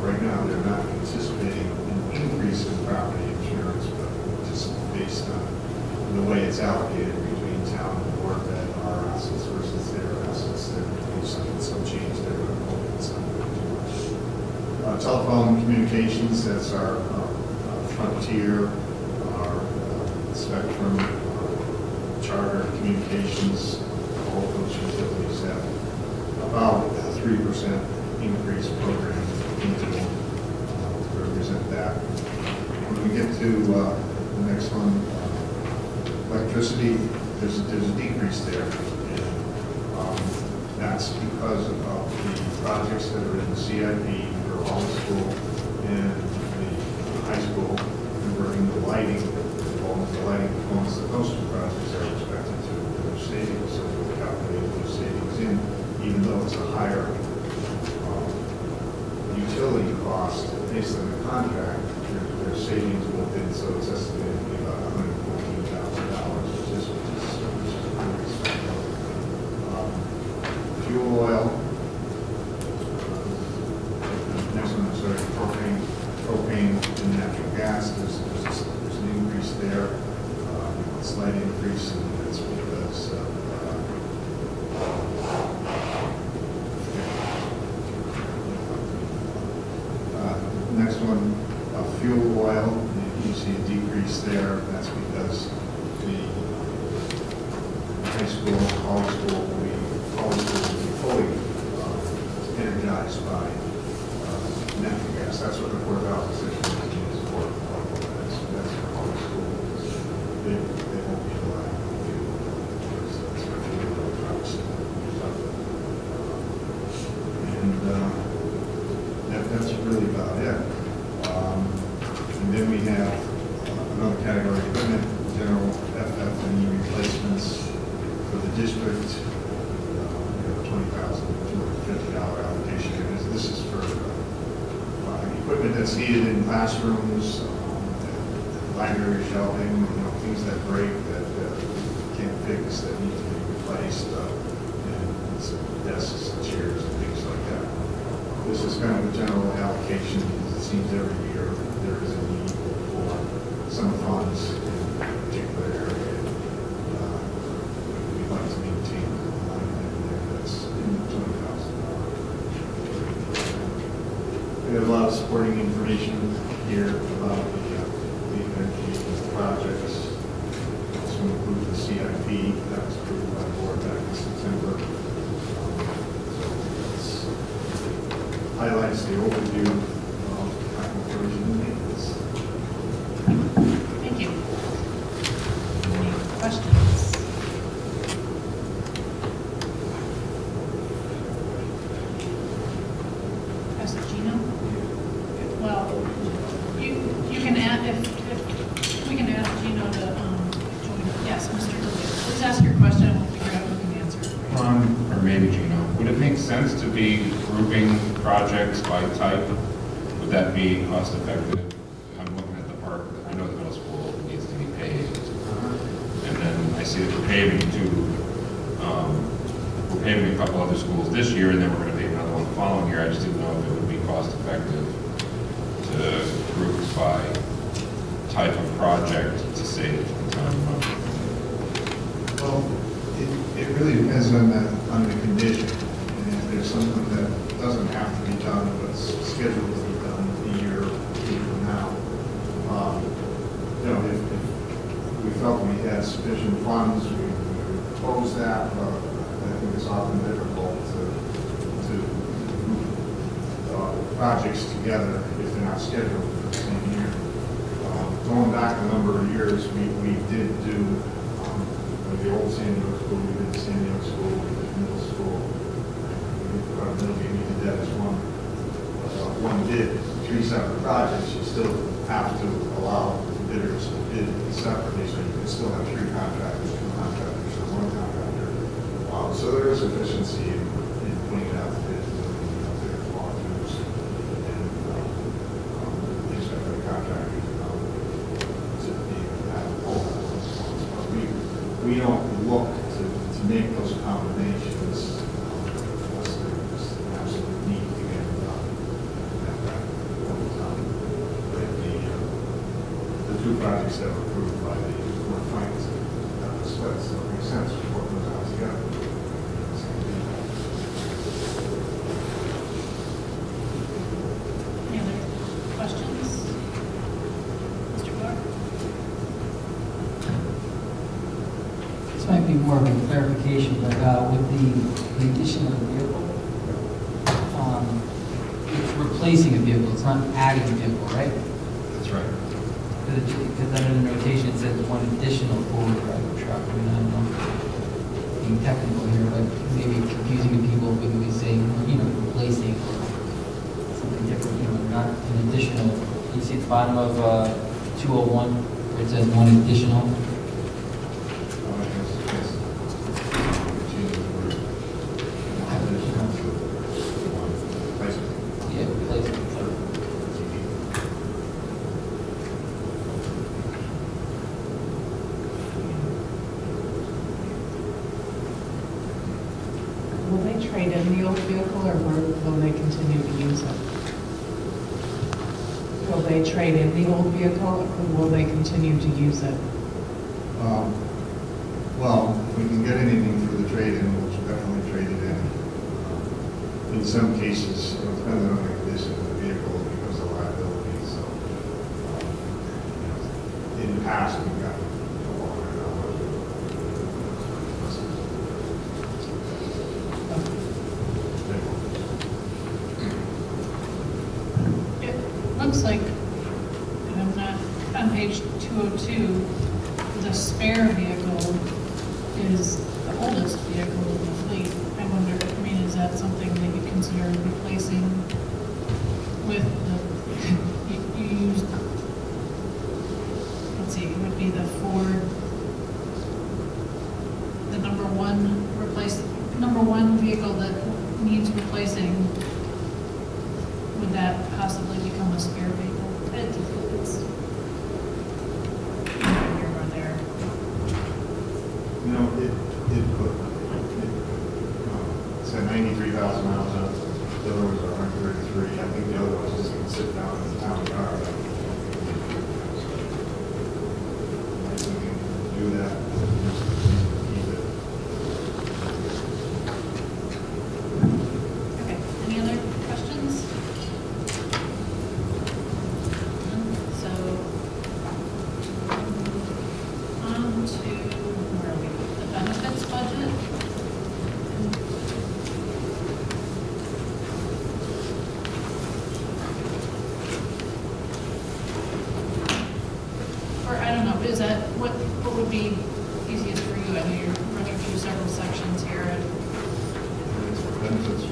right now, they're not anticipating an increase in property insurance, but just based on the way it's allocated between town and board, that our assets versus their assets, there will be some change there, but I'm hoping it's not going to be too much. Telephone communications, that's our Frontier, our Spectrum, Charter Communications. All of those utilities have about a 3% increase program into them to represent that. When we get to the next one, electricity, there's a decrease there. And that's because of the projects that are in the CIP for all the school and the high school, converting the lighting, all of the lighting components, that those 2 projects are expected to stay it's a higher utility cost based on the contract. There's savings built in, so it's estimated to be about $114,000, which is unexpected. Fuel oil. Next one, I'm sorry, propane and natural gas. There's an increase there, a slight increase, and that's because next one, fuel oil. You see a decrease there. That's because the high school, college school will be fully energized by natural gas. That's what the Board of Health position is for. That's for college school. They won't be allowed to do that's for fuel trucks and stuff. And that's really about it. And then we have another category, equipment, general FF&E replacements for the district. We have a $20,250 allocation. This is for equipment that's needed in classrooms, library shelving, things that break that can't fix, that need to be replaced, and desks, chairs, and things like that. This is kind of a general allocation. It seems every year there is a need for some funds in a particular area. We'd like to maintain the line that's in $20,000. We have a lot of supporting information here about the energy projects. Also include the CIP that was approved by the board back in September. So highlights the overview of capital provision and maintenance. Thank you. Any questions? Pastor Gino? Well, you can add, if we can ask Gino to join. Yes, Mr. Lewis. Please ask your question and we'll figure out who can answer it. Or maybe Gino, would it make sense to be grouping projects by type? Would that be cost effective? I'm looking at the park, I know the middle school needs to be paved. And then I see that we're paving we're paving a couple other schools this year, and then we're gonna pave another one the following year. I just didn't know if it would be cost effective to group by type of project to save time and money. Well, it really depends on the condition. And if there's something that doesn't have to be done, but it's scheduled to be done a year or two from now, if we felt we had sufficient funds, we would close that. I think it's often difficult to group projects together if they're not scheduled for the same year. Going back a number of years, we did do the old San Diego School, we did San Diego School, we did middle school. We did that as one bid, 3 separate projects. You still have to allow bidders to bid separately, so you can still have 3 contractors, 2 contractors, or 1 contractor. So there is efficiency in putting it out to bid, putting out there walkthroughs, and expect the contractors to be have all that response. But we don't look to make those combinations unless there's an absolute need to get it done at that point in time. The 2 projects that were approved by the Board of Finance have the split, so it makes sense to work those out together. Any other questions? Mr. Clark? This might be more of a clarification, but with the addition of a vehicle, it's replacing a vehicle, it's not adding a vehicle, right? That's right. Because under the notation, it says one additional forward driver truck. I mean, I don't know, being technical here, but maybe confusing the people when we say, replacing or something different, not an additional. You see at the bottom of 201, where it says one additional. trade in the old vehicle, or will they continue to use it? Will they trade in the old vehicle, or will they continue to use it? Well, if we can get anything for the trade-in, we'll definitely trade it in. In some cases, depending on the condition of the vehicle, it becomes a liability, so. In the past, we've got a longer It looks like, and I'm not, on page 202, the spare vehicle is the oldest vehicle in the fleet. I wonder, I mean, is that something that you consider replacing with the, you used, let's see, it would be the Ford, the number one vehicle that needs replacing. Would that possibly become a spare vehicle? It's here or there. You know, it could. It's at 93,000 miles out. The other ones are 133. I think the other ones just can sit down in the town car. I think we can do that. Keep it. Okay, any other questions? So, on to, where are we, the benefits budget? Or, I don't know, is that, what would be easiest for you? I know you're running through several sections here, and, Benefits.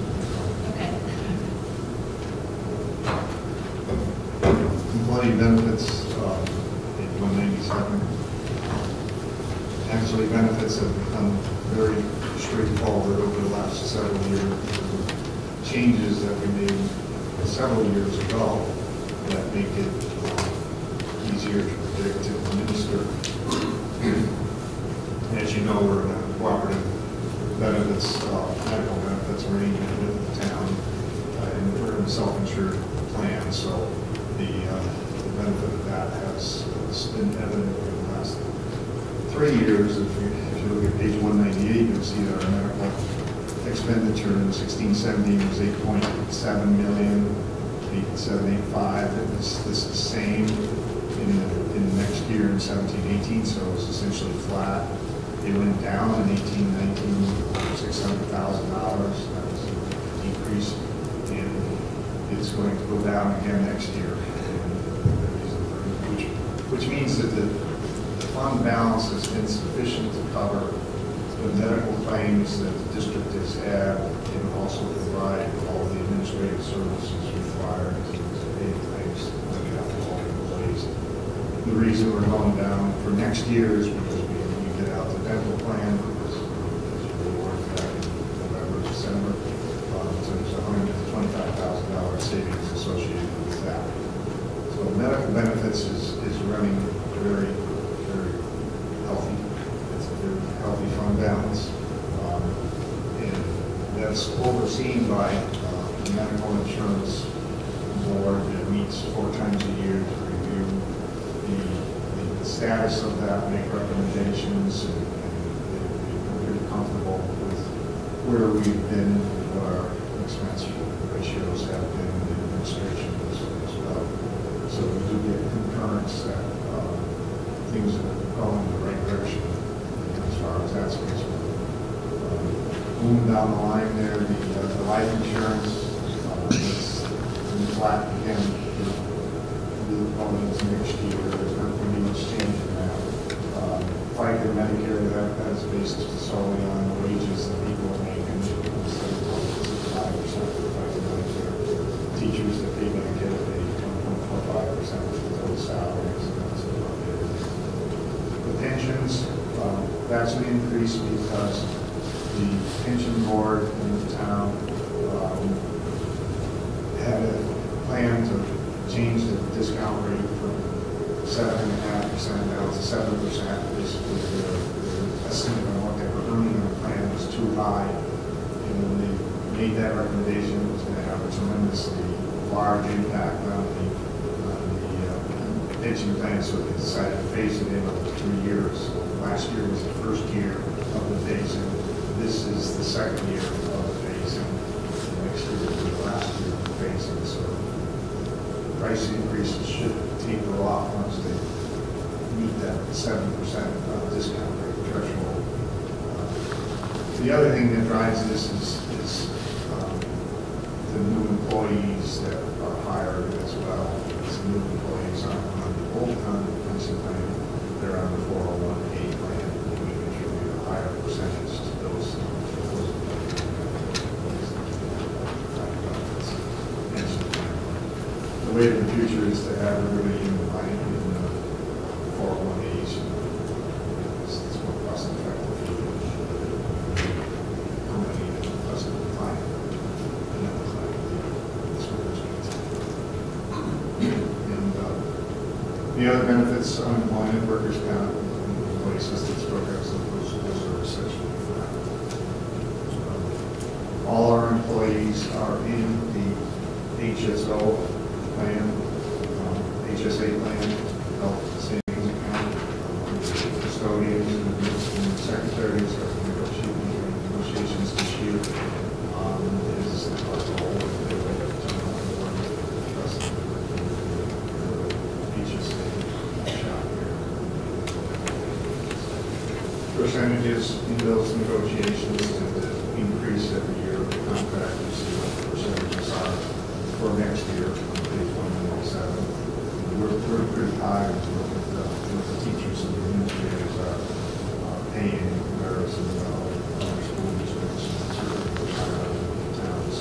okay. Employee benefits, in 197. Actually, benefits have become very straightforward over the last several years. Changes that we made several years ago that make it easier to predict and administer. As you know, we're in a cooperative benefits, medical benefits arrangement with the town, and we're in a self-insured plan, so the benefit of that has been evident in the last 3 years. If you look at page 198, you'll see that our medical expenditure in 16-17 was 8.7 million, 8.785. This is the same in the next year in 17-18, so it's essentially flat. It went down in 18-19, $600,000. That was a decrease, and it's going to go down again next year. Which means that the fund balance has been sufficient to cover the medical claims that the district has had, and also provide all the administrative services required to pay claims on behalf of all employees. The reason we're going down for next year is because we get out the dental plan, because as you were back in November, December, so there's $125,000 savings associated with that. So medical benefits is running very, very healthy. It's a very healthy fund balance. And that's overseen by the medical insurance board that meets 4 times a year to review the status of that, make recommendations, and we're very comfortable with where we've been, what our expense ratios have been in the administration as well. So we do get concurrence that things are going in the right direction as far as that's concerned. Moving down the line there, the life insurance, it's been flat again. We'll probably into next year. There's not going to be much change in that. FICA and Medicare, that's based solely on the wages that people are making. So 5% for FICA and Medicare. Teachers that pay Medicare pay 1.45% of those salaries. The pensions, that's an increase because the pension board in the town had a plan to change the discount rate from 7.5% down to 7%. Basically, their estimate on what they were earning on the plan was too high, and when they made that recommendation, it was going to have a tremendously large impact on the pension plan, so they decided to phase it in over 3 years. So last year was the first year of the phase-in. This is the second year of the phase-in. Next year will be the last year of the phase-in. So price increases should taper off once they meet that 7% discount rate threshold. The other thing that drives this is the new employees that are hired as well. These new employees aren't on the old pension plan, they're on the 401k plan. We contribute a higher percentage to those pension plan. The way of the future is to have everybody in the 401ks. It's more cost effective. The other benefits, unemployment, workers' comp, employee assistance programs, those are essentially flat. All our employees are in the HSO plan, HSA plan, health savings account, custodians and secretaries are negotiations this year. Is our goal that they will trust HSA shop here. Percentages in those negotiations tend to increase every year. The contract, you see what the percentages are for next year on page 197. We're pretty high with the teachers and the administrators are paying in comparison to other school districts. Certainly higher than the town's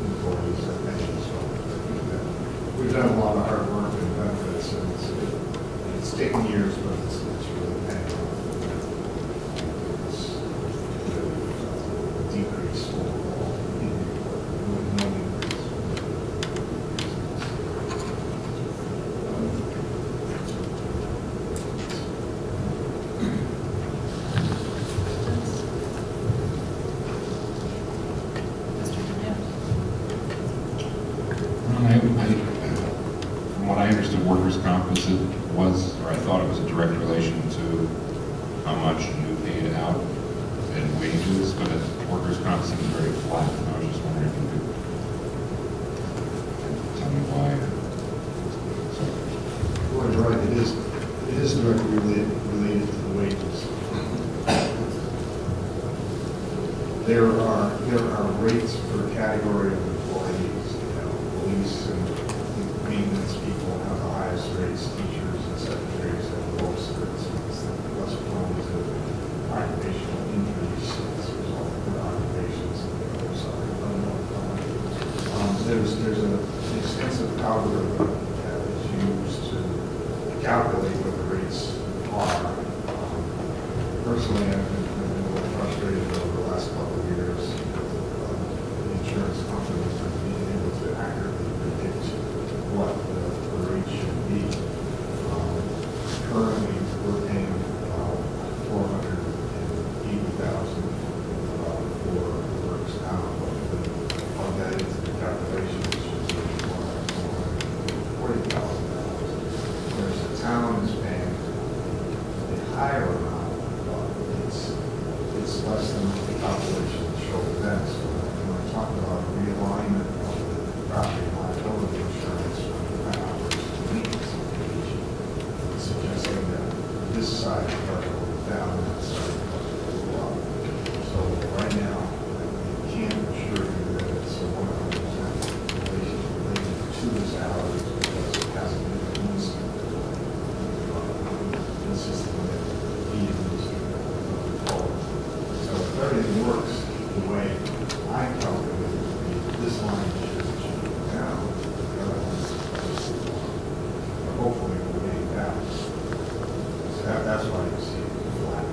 employees at pensions. So we've done a lot of hard work and benefits, and it's taken years, but it's really paying off. It's a decrease overall in the with no increase. From what I understood, workers' comp was, or I thought it was a direct relation to how much you paid out in wages, but workers' comp seems very flat. And I was just wondering if you could tell me why. Well, you're right, it is directly related to the wages. There are rates for a category of employees, police and maintenance people have the highest rates, teachers and secretaries have the lowest rates, less prone to occupational injuries as a result of their occupations. There's an extensive algorithm that is used to calculate what the rates are. Personally, I've been a little frustrated over the last couple of years. The insurance companies are being able to accurately predict what the rate should be. Currently, we're paying $480,000 for workers' comp. Plug that into the calculation, which is $440,000. Whereas the town is paying a higher amount, but it's less than what the calculation showed then. So when I talk about realignment of the property liability insurance from the hours to maintenance obligation, it's suggesting that this side of the budget will go down and that side of the budget will go up. So right now, I can't assure you that it's a 100% relation related to the salaries because it hasn't been released. This is the way the industry forward. So if everything works the way I calculated it, this line should go down, the other one should go up. But hopefully it will be down. So that's why you see it flat.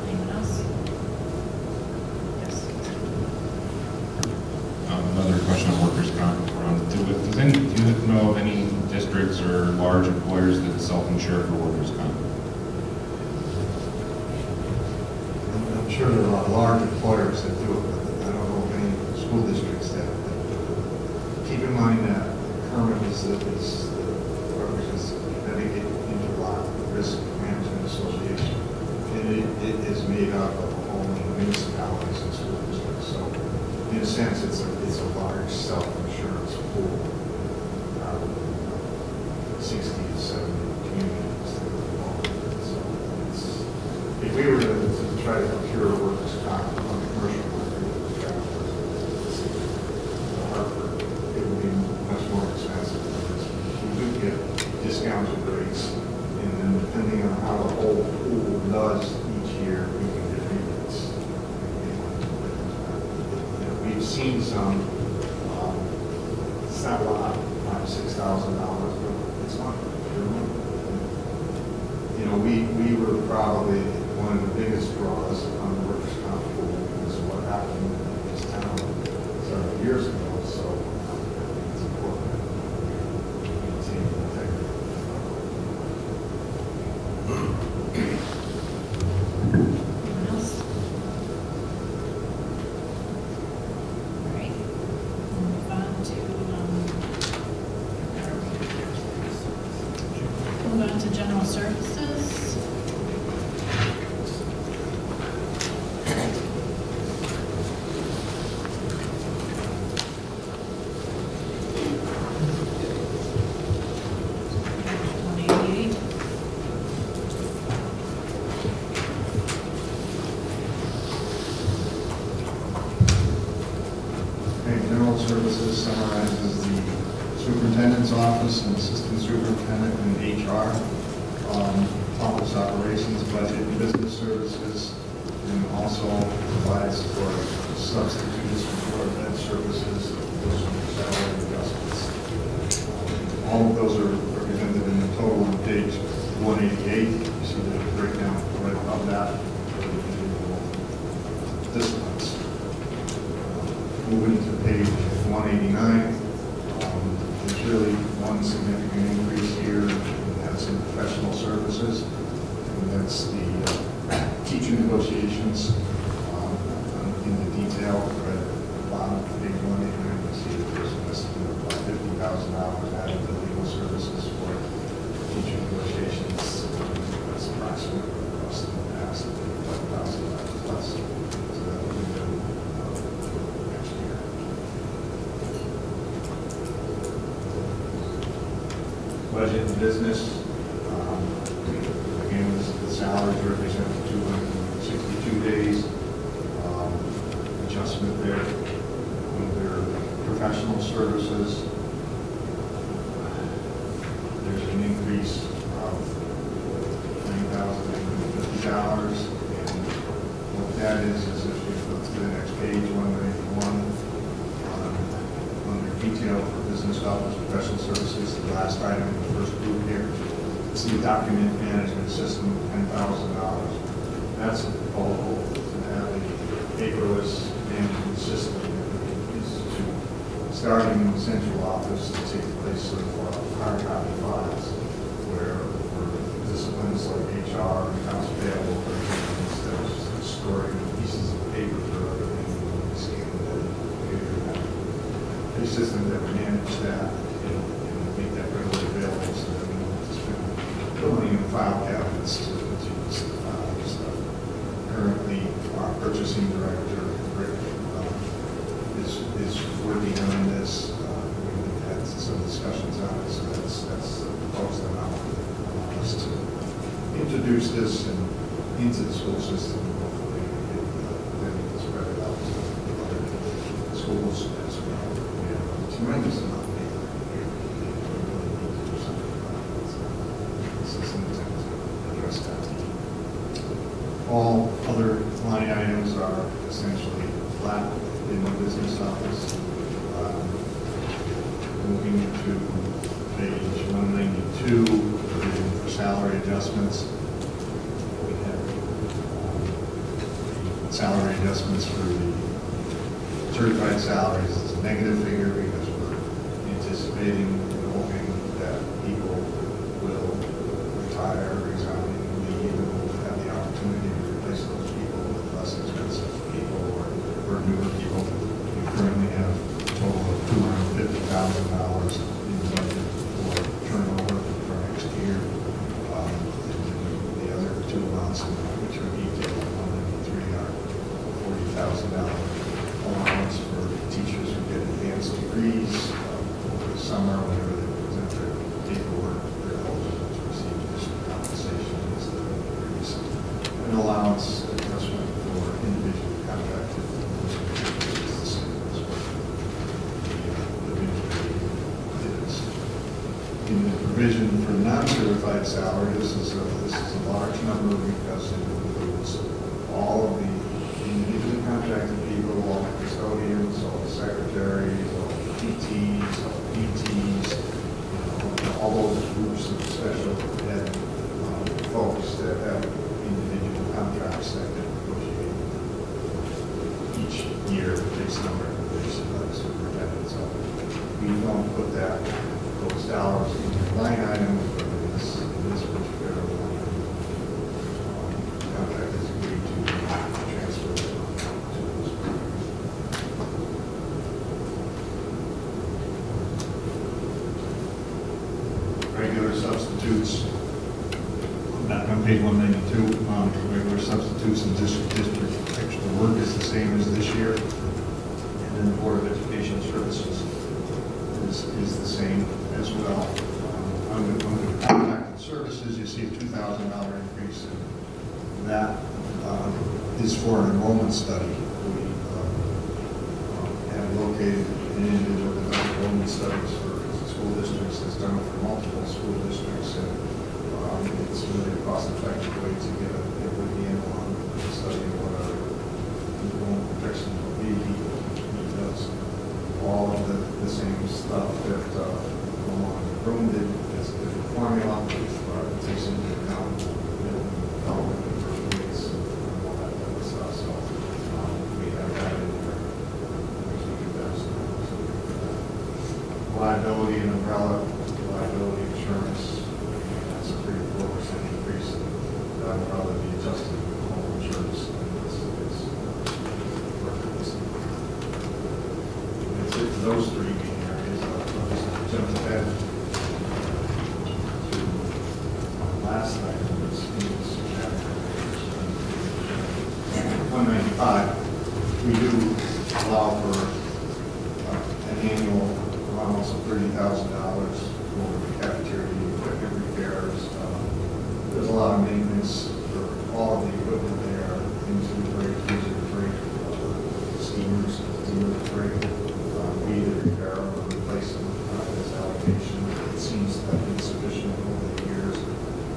Anyone else? Yes. Another question on workers' comp. Do you know of any districts or large employers that self-insure for workers' comp? I'm sure there are large employers that do it, but I don't know of any school districts that do it. Keep in mind that Kermit is the Connecticut Interlock Risk Management Association, and it is made up of only municipalities and school districts. So, in a sense, it's a large self-insurance pool. 60 to 70 communities that are involved in it. So if we were to try to procure workers' comp on the commercial market, Hartford, it would be much more expensive because we do get discounted rates, and then depending on how the whole pool does each year, we can get rebates. We've seen some, it's not a lot, $5,000 to $6,000, but it's not. You know, we were probably one of the biggest draws on the workers' comp pool because of what happened in this town several years ago. So it's important that we maintain the integrity. Anyone else? All right, we'll move on to, general services. General services summarizes the superintendent's office and assistant superintendent and HR, office operations, budget, and business services, and also provides for substitutes for event services, those are salary adjustments. All of those are represented in the total on page 188. You see the breakdown right above that for the individual disciplines. Moving to page 189, there's really one significant increase here, and that's in professional services, and that's the teacher negotiations. In the detail, right at the bottom of page 189, you see that there's an estimate of about $50,000 added to legal services for teacher negotiations. That's approximately what it cost in the past, $5,000 plus. So that will be done next year. Budget and business, again, the salaries represent 262 days. Adjustment there. Under professional services, there's an increase of $9,050. And what that is if you look to the next page, 191, under detail for business office professional services, the last item in the first group here, it's the document management system, $10,000. That's a proposal to have a paperless management system in the institute, starting in the central office to take the place of hard copy files, where for disciplines like HR and accounts payable, for example, instead of just storing pieces of paper for everything, we scan that a system that would manage that and make that readily available so that we don't have to spend building in file cabinets to use the file and stuff. Currently, our purchasing director, Rick, is working on this. We've had some discussions on it, so that's the proposed amount for us to introduce this into the school system. Hopefully, then spread it out to other schools as well. We have a tremendous amount of paper here. We really need to do something about it. So this is an attempt to address that. All other line items are essentially flat in the business office. Moving to page 192, provision for salary adjustments. We have salary adjustments for the certified salaries is a negative figure because we're anticipating and hoping that that people will retire, resign, leave, and we'll have the opportunity to replace those people with less expensive people or newer people. We currently have a total of $250,000 in the budget for turnover for next year. The other two amounts, which are detailed in 193, are $40,000 allowance for teachers who get advanced degrees over the summer, whenever they present their paperwork, they're eligible to receive additional compensation instead of degrees. An allowance adjustment for individual contracted is the same as what the bid is. In the provision for non-certified salary, this is a large number because it includes all of the individually contracted people, all the custodians, all the secretaries, all the PTs, all the PTs, all those groups of special ed folks that have individual contracts that get negotiated each year based on recommendation by the superintendent. So we don't put those dollars in the line item, but in this particular line contract is agreed to transfer it to those programs. Regular substitutes, back on page 192, regular substitutes in district, the work is the same as this year. And then the Board of Education Services is the same as well. Under contracted services, you see a $2,000 increase, and that is for an enrollment study. We have located an individual developed enrollment studies for school districts. It's done for multiple school districts, and it's really a cost-effective way to get a good handle on studying what our enrollment projection will be. He does all of the same stuff that Room did. It's a different formula, which takes into account development and birth rates and all that type of stuff. So we have that in there. Liability and umbrella, liability insurance, that's a 3 to 4% increase. That will probably be adjusted with home insurance. It's those 3 main areas. I'll just jump ahead to last item. It's 195. We do allow for an annual allowance of $30,000 for the cafeteria equipment repairs. There's a lot of maintenance for all of the equipment there, things we break, freezer break, steamers break. We either repair or replace them as allocation. It seems to have been sufficient over the years.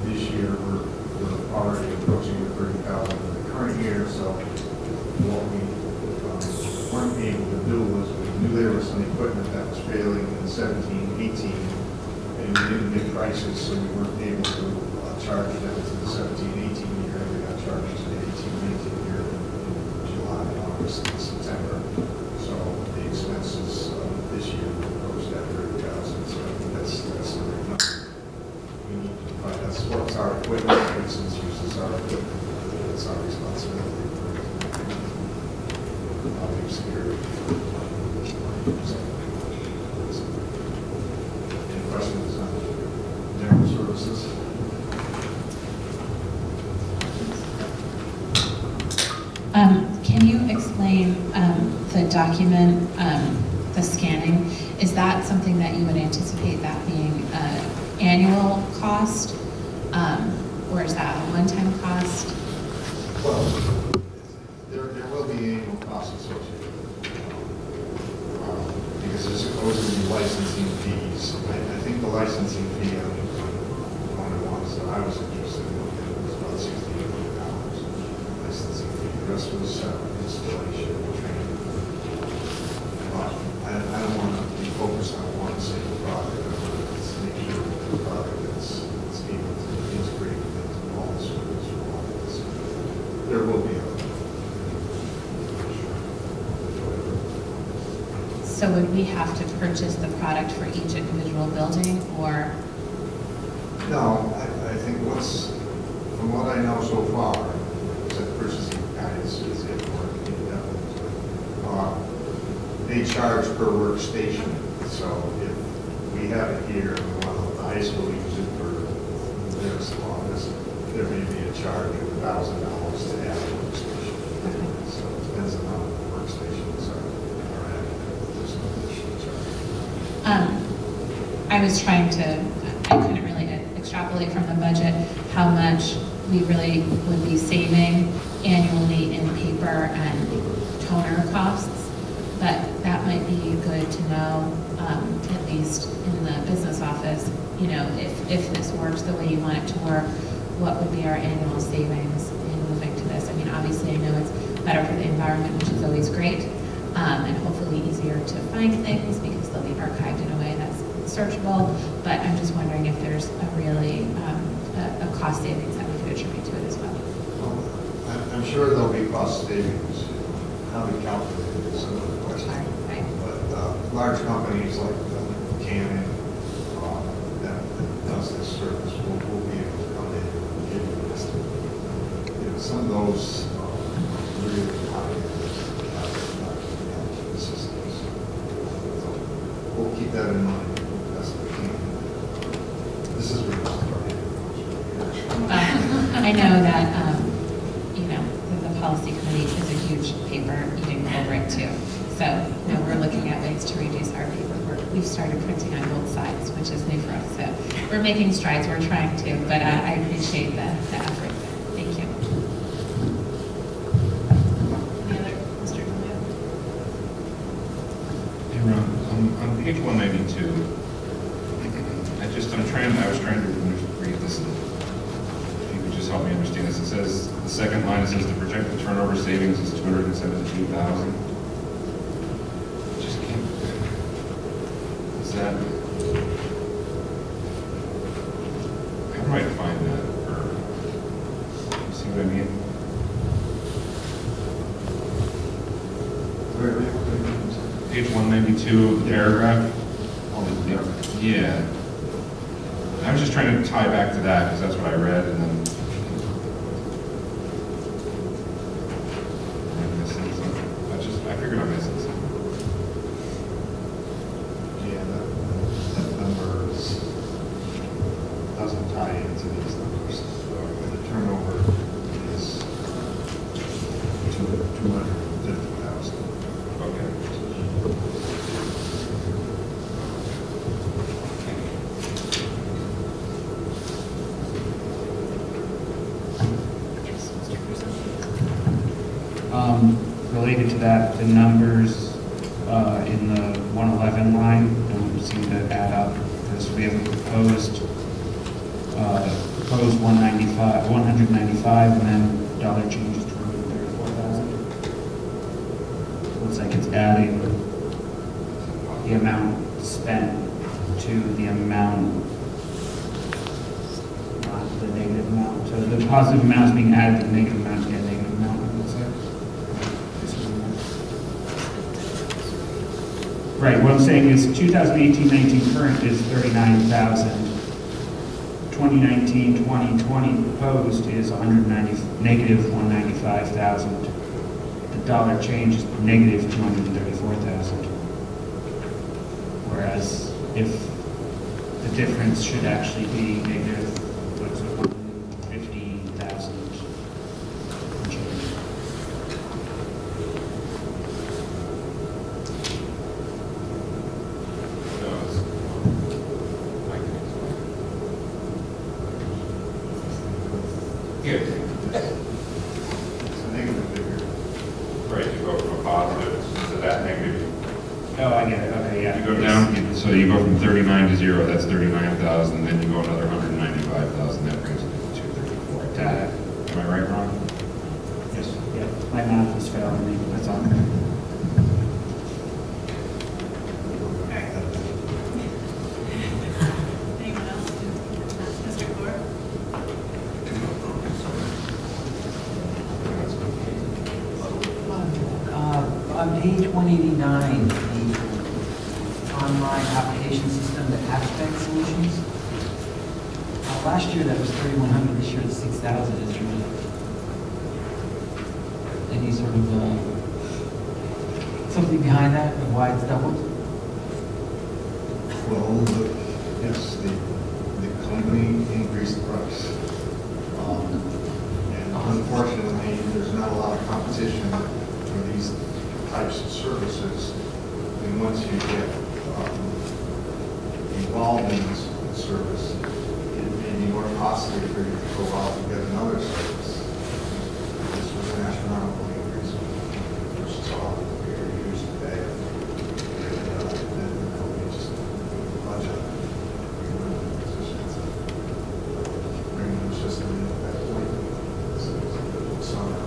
This year, we're already approaching the $30,000 for the current year, so what we weren't able to do was we knew there was some equipment that was failing in 17, 18, and we didn't get prices, so we weren't able to charge them to the 17, 18 year. We got charged to the 18, 19 year in July, August, and September. So the expenses this year approached that 30,000. So I think that's the right number. We need to provide that supports our equipment, for instance, uses our equipment. It's our responsibility for public security. Any questions on general services? Can you explain the document, the scanning? Is that something that you would anticipate that being an annual cost? Or is that a one-time cost? Well, there will be annual costs associated with it. Because there's supposed to be licensing fees. I think the licensing fee on one of the ones that I was interested in looking at was about $1,600 licensing fee. The rest was installation, training. I don't want to be focused on one single product. I want to make sure the product that's able to integrate into all the schools for all of this. There will be a So So would we have to purchase the product for each individual building, or? No, I think from what I know so far, is that purchasing guidance is it working. They charge per workstation, so if we have it here and one of the high school uses it for their office, there may be a charge of $1,000 to add a workstation. So it depends on how the workstations are at. There's no additional charge. I was trying to, I couldn't really extrapolate from the budget how much we really would be saving annually in paper and toner costs, but that might be good to know, at least in the business office, you know, if this works the way you want it to work, what would be our annual savings in moving to this? I mean, obviously, I know it's better for the environment, which is always great, and hopefully easier to find things because they'll be archived in a way that's searchable, but I'm just wondering if there's a really, a cost savings that we could attribute to it as well. Well, I'm sure there'll be cost savings. How we calculate it is another question. Right. But large companies like Canon that does this service will be able to come in and give you an estimate. You know, some of those really high systems. So we'll keep that in mind. This is really I know that, you know, the policy committee is a huge paper eating culprit too. So, you know, we're looking at ways to reduce our paperwork. We've started printing on both sides, which is new for us. So we're making strides, we're trying to, but I appreciate the effort. Thank you. Any other, Mr. DeLeo? Hey, Ron, on page 192, I was trying to read this, and if you could just help me understand this. It says, the second line, it says the projected turnover savings is $272,000. Just can't, is that, how do I find that, or, you see what I mean? Page 192, the paragraph. Yeah. I was just trying to tie back to that because that's what I read, and then I'm missing something. I figured I'm missing something. Yeah, that number doesn't tie into these numbers. So the turnover is 250,000. Okay. Related to that, the numbers in the 111 line don't seem to add up because we have a proposed 195, and then dollar changes to 134,000. Looks like it's adding the amount spent to the amount, not the negative amount. So the positive amount is being added to the negative amount to get a negative amount, it looks like. Right, what I'm saying is 2018-19 current is 39,000. 2019-2020 proposed is negative 195,000. The dollar change is negative 234,000. Whereas if the difference should actually be negative, what's it, 150,000 and change. Yeah, It's a negative figure. right, you go from a positive to that negative. Oh, I get it, okay, yeah. You go down, so you go from 39 to 0, that's 39,000, then you go another 195,000, that brings it to 234. Got it. Am I right, Ron? Yes, yeah, my math is failing me, that's all. Anyone else? Mr. Gore? On page 189, the online application system, the Aspect Solutions. Last year that was 3,100, this year it's 6,000. Is there any sort of something behind that, of why it's doubled? Well, yes, the company increased the price. And unfortunately, there's not a lot of competition for these types of services. And once you get involved in this service, it may be more costly for you to go out and get another service. This was an astronomical increase versus all that we are used today. And the company just budget positions. Bringing the system in at that point. This is the summer.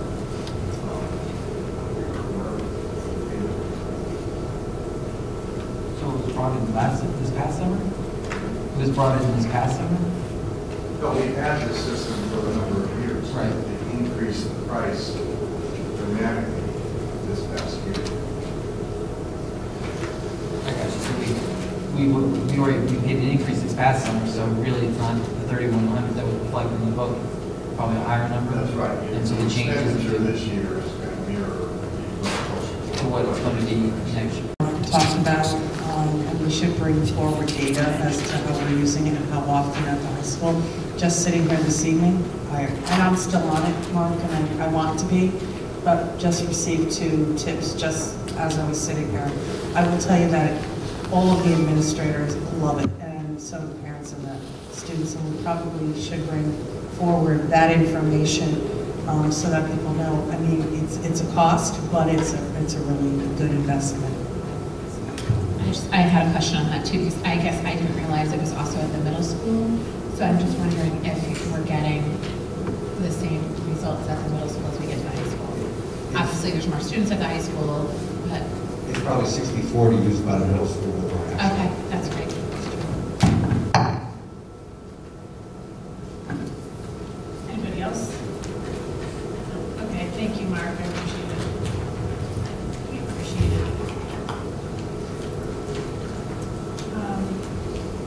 So it was brought in this past summer? It was brought in this past summer? No, we've had this system for a number of years. Right. They increased the price dramatically this past year. I got you. So we paid an increase this past summer, so really it's not the 3,100 that was reflected in the book. Probably a higher number. That's right. And so the changes expenditure this year is going to mirror the closer to what it's going to be next year. Talk about, and we should bring forward data as to how we're using it and how often at the high school. Just sitting here this evening, and I'm still on it, Mark, and I want to be, but just received 2 tips just as I was sitting here. I will tell you that all of the administrators love it, and so do the parents and the students, and we probably should bring forward that information so that people know. I mean, it's a cost, but it's a really good investment. I had a question on that too, because I guess I didn't realize it was also at the middle school. So I'm just wondering if we're getting the same results at the middle school as we get to high school. Obviously, there's more students at the high school, but. It's probably 60-40 used by the middle school. Okay, that's great. Anybody else? Okay, thank you, Mark, I appreciate it. We appreciate it.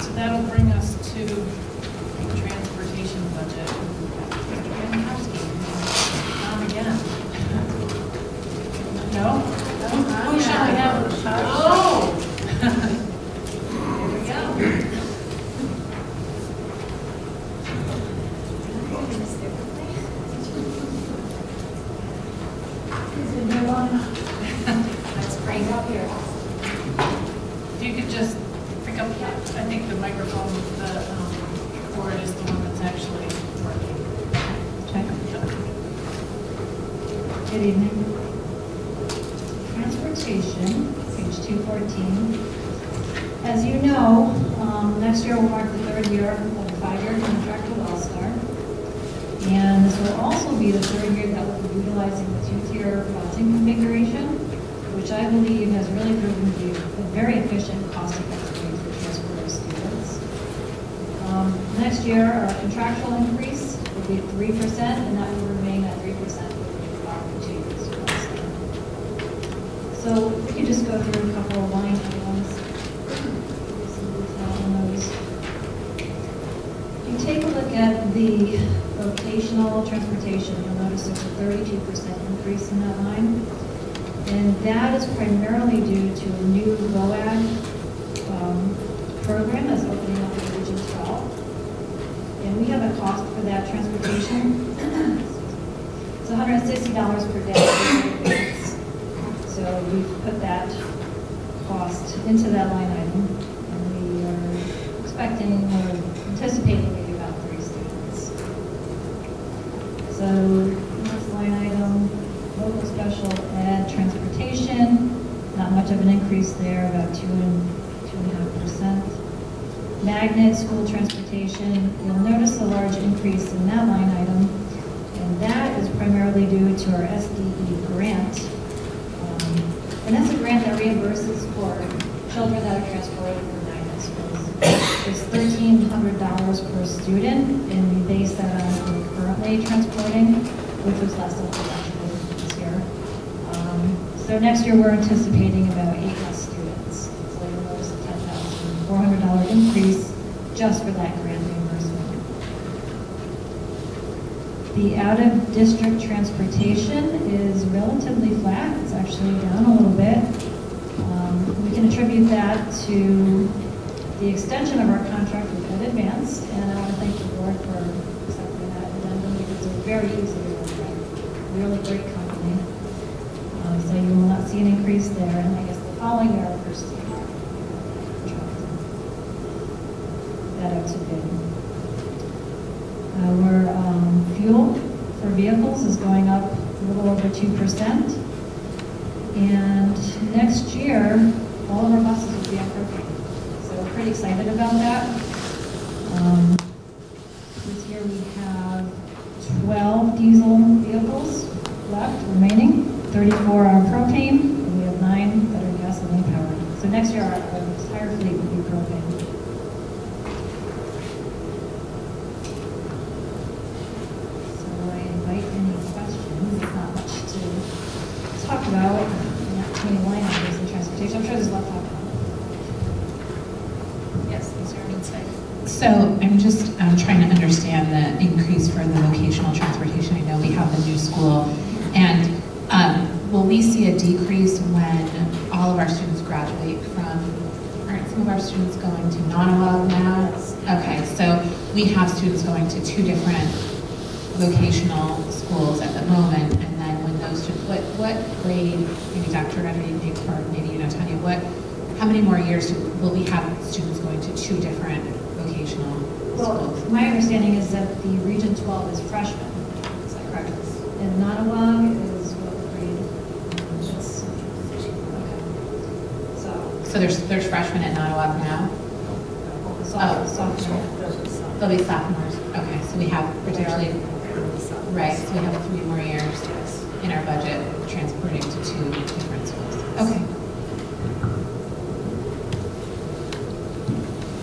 So that'll bring us to the transportation budget. Mr. Jankowski, on again. No? Who shall I have? Oh! Here we go. That's great. If you could just pick up, I think the microphone with the cord is the one that's actually working. Check. Good evening. Transportation, page 214. As you know, next year will mark the 3rd year of a 5-year contract with All-Star. And this will also be the 3rd year that we'll be utilizing the 2-tier busing configuration, which I believe has really proven to be a very efficient, cost-effective way to transport our students. Next year, our contractual increase will be at 3%, and that will remain at 3% for the 2 years. So we could just go through a couple of line items. If you take a look at the vocational transportation, you'll notice there's a 32% increase in that line. And that is primarily due to a new VOAG program that's opening up in Region 12. And we have a cost for that transportation. It's $160 per day. So we've put that cost into that line item. And we are expecting or anticipating maybe about 3 students. So next line item, local special ed transportation, not much of an increase there, about 2.5%. Magnet school transportation, you'll notice a large increase in that line item, and that is primarily due to our SDE grant. And that's a grant that reimburses for children that are transported from magnet schools. It's $1,300 per student, and we base that on what we're currently transporting, which was less than actually this year. So next year we're anticipating about 8 less students. So you'll notice a increase just for that grant reimbursement. The out-of-district transportation is relatively flat. It's actually down a little bit. We can attribute that to the extension of our contract with Ed Advance, and I want to thank the board for accepting that addendum because they're very easy to work with. Really great company. So you will not see an increase there, and I guess the following year, our first year. That up to bid. Our fuel for vehicles is going up a little over 2%. And next year, all of our buses will be on propane. So we're pretty excited about that. This year we have 12 diesel vehicles left remaining, 34 are propane, and we have 9 that are gasoline powered. So next year our entire fleet will be propane. So I invite any questions. There's not much to talk about. Not too many line items in transportation. I'm sure there's a lot to talk about. Yes, these are inside. So I'm just trying to understand the increase for the vocational transportation. I know we have the new school, and will we see a decrease when all of our students graduate from, aren't some of our students going to Nonawag now? Okay, so we have students going to 2 different vocational schools at the moment, and then when those students, what grade, maybe Dr. Reddy, or maybe you know, Tanya, how many more years will we have students going to 2 different vocational Well, schools? my understanding is that the Region 12 is freshmen. Is that correct? And Nonawag is what grade? So there's freshmen at Nonawag now? Sophomore. They'll be sophomores. Okay, so we have potentially, right, so we have 3 more years in our budget transporting to 2 different schools. Okay.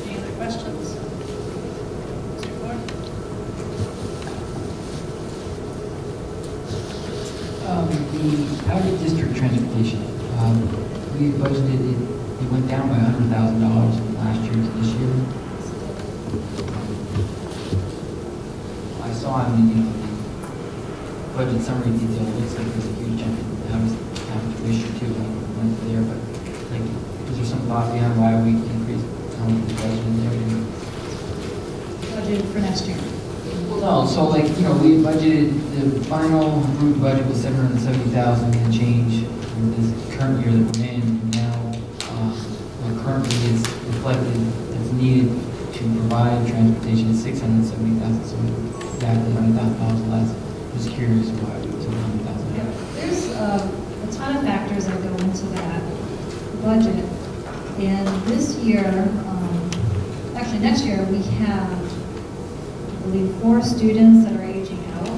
Any other questions? Mr. Ford? The out-of-district transportation, we budgeted it went down by $100,000 from last year to this year. I saw in the budget summary detail, it looks like there's a huge jump in tuition too. I don't know if it went there, but like, is there some thought behind why we increased how much the budget in there? Budget for next year. Well, no, so like, we budgeted, the final approved budget was $770,000 and change for this current year that we're in. Now, what currently is reflected that's needed to provide transportation is $670,000, so exactly $100,000 less. Just curious why we took $100,000. There's a ton of factors that go into that budget. And this year, actually next year, we have, I believe, 4 students that are aging out.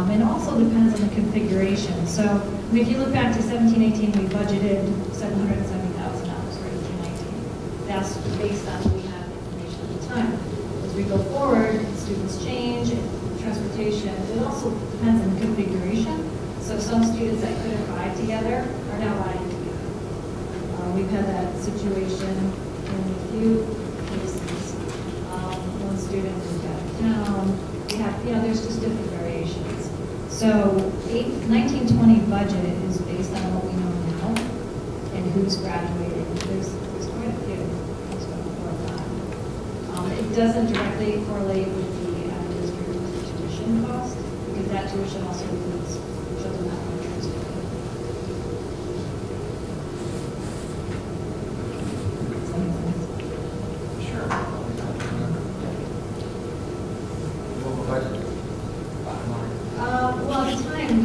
And it also depends on the configuration. So if you look back to 17-18, we budgeted $770,000 for 18-19. That's based on what we had information at the time. As we go forward, students change, transportation, it also depends on the configuration. So some students that couldn't ride together are now riding together. We've had that situation in a few cases. One student moved out of town. We have, there's just different variations. So 19-20 budget is based on what we know now and who's graduating. There's quite a few. It doesn't directly correlate with the out-of-district tuition cost because that tuition also includes children that are transported. Sure. Well, at the time,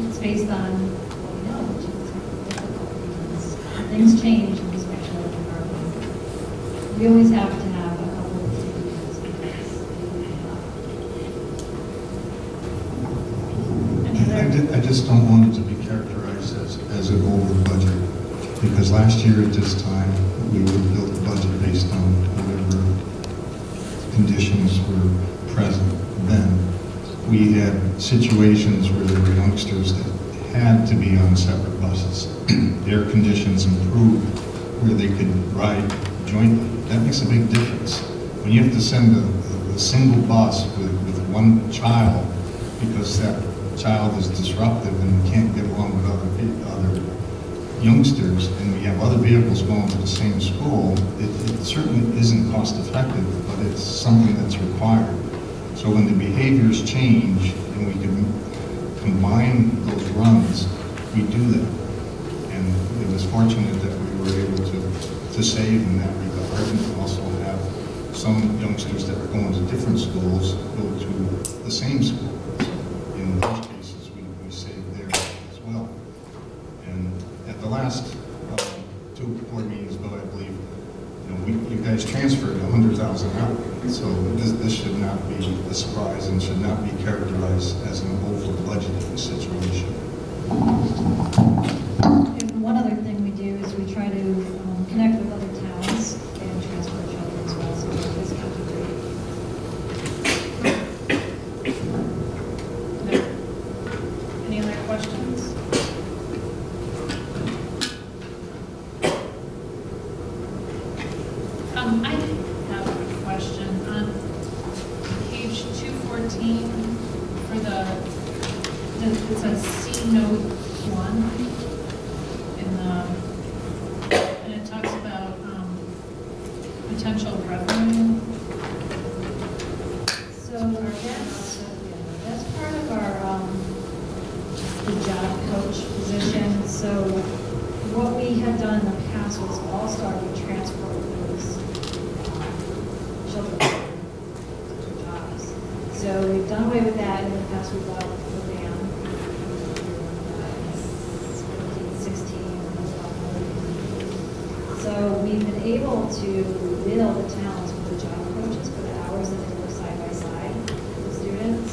it's based on what we know, which is difficult because things change in this special department. We always have to have a couple of students because I just don't want it to be characterized as an over budget, because last year at this time, we would have built a budget based on whatever conditions were present then. We had situations where there were youngsters that had to be on separate buses. Their conditions improved where they could ride jointly. That makes a big difference. When you have to send a single bus with one child because that child is disruptive and can't get along with other youngsters, and we have other vehicles going to the same school, it certainly isn't cost effective, but it's something that's required. So when the behaviors change and we can combine those runs, we do that. And it was fortunate that we were able to save in that regard, and also have some youngsters that are going to different schools go to the same school. In those cases, we saved there as well. And at the last two board meetings ago, I believe, you guys transferred $100,000 out. So this should not be a surprise and should not be characterized as an over budgeting situation. And one other thing we do is we try to connect with other towns and transfer children as well, so we have this country. Any other questions? I have a question on page 214 for it says C note 1 and it talks about potential revenue. So that's part of our the job coach position. So what we had done in the past was all-star we transferred those children to jobs. So we've done away with that. In the past, we bought the van, 16. So we've been able to bill the towns for the job coaches for the hours that they work side by side with students.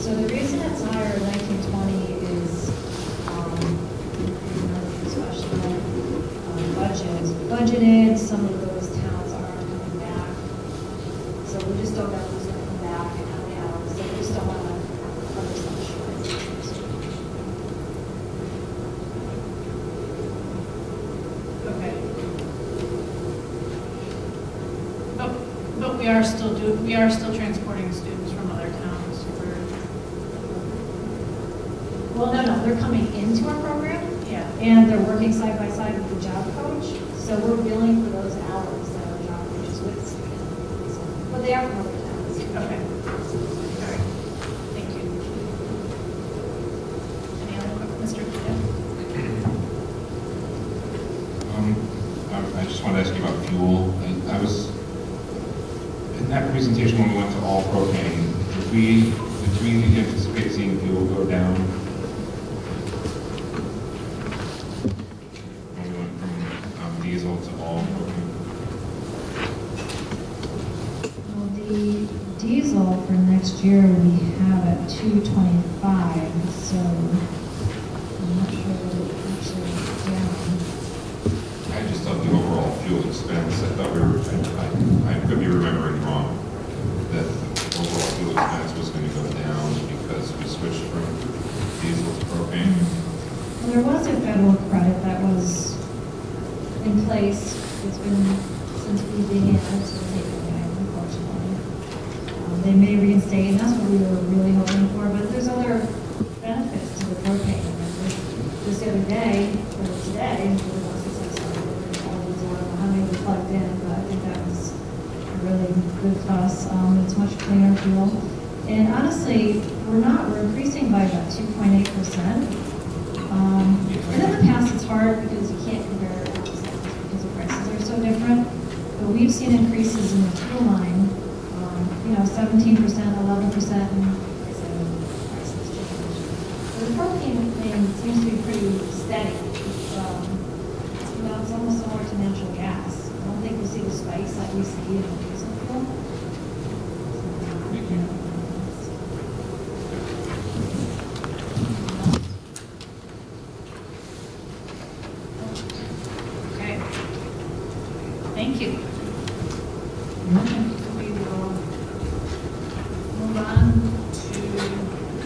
So the reason it's higher in 1920 is special budgeted. Some of those towns aren't coming back. So we just don't know who's going to come back and how many hours. So we just don't want to cut ourselves short. Okay. But we are still transporting students from other towns for. Well, no, they're coming into our program. Yeah. And they're working side by side with the job coach. So we're billing for those hours that our job coaches with students. But they are from other towns. Okay. All right. Thank you. Any other questions, Mr. Kita? I just wanted to ask you about fuel. I was in that presentation when we went to all propane. Did we anticipate seeing fuel go down? When we went from diesel to all propane. Well, the diesel for next year we have at 225. So I'm not sure what it actually is down. I just thought the overall fuel expense, I thought I could be remembering wrong, that the overall fuel expense was going to go down because we switched from diesel to propane. Well, there was a federal credit that was in place. It's been since we began, it's been taken away, unfortunately. They may reinstate, and that's what we were really hoping for, but there's other benefits to the propane. Just the other day, or today, how many we plugged in, but I think that was really good for us. It's much cleaner fuel. And honestly, we're increasing by about 2.8%. And in the past, it's hard because you can't compare apples to apples because the prices are so different. But we've seen increases in the fuel line, 17%, 11%, and prices change. So the propane thing seems to be pretty steady. It's almost similar to natural gas. I don't think we see the spikes that we see in diesel fuel. Thank you. Okay. Thank you. We will move on to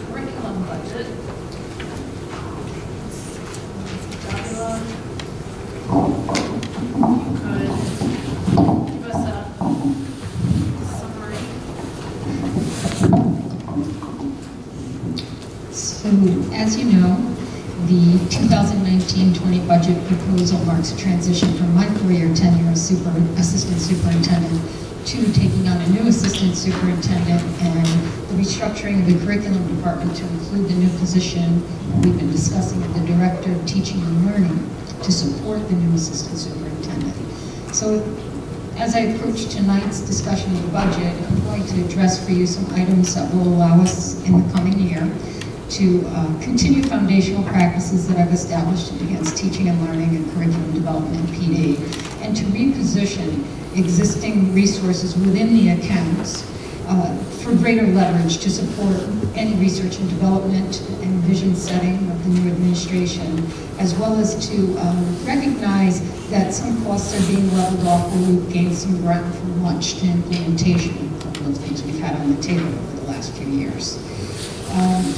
curriculum budget. Joshua, you could As you know, the 2019-20 budget proposal marks a transition from my 4-year tenure as assistant superintendent to taking on a new assistant superintendent and the restructuring of the curriculum department to include the new position we've been discussing of the director of teaching and learning to support the new assistant superintendent. So as I approach tonight's discussion of the budget, I'm going to address for you some items that will allow us in the coming year to continue foundational practices that I've established in enhanced teaching and learning and curriculum development, PD, and to reposition existing resources within the accounts for greater leverage to support any research and development and vision setting of the new administration, as well as to recognize that some costs are being leveled off where we've gained some ground from launch to implementation, a couple of things we've had on the table over the last few years.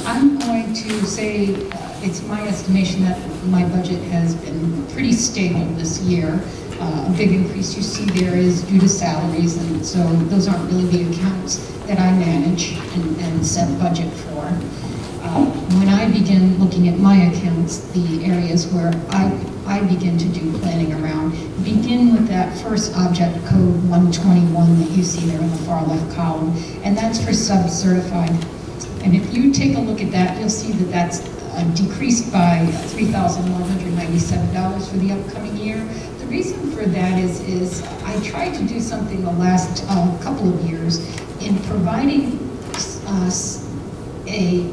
I'm going to say it's my estimation that my budget has been pretty stable this year. A big increase you see there is due to salaries, and so those aren't really the accounts that I manage and set budget for. When I begin looking at my accounts, the areas where I begin to do planning around, begin with that first object code 121 that you see there in the far left column, and that's for sub-certified. And if you take a look at that, you'll see that that's decreased by $3,197 for the upcoming year. The reason for that is I tried to do something the last couple of years in providing a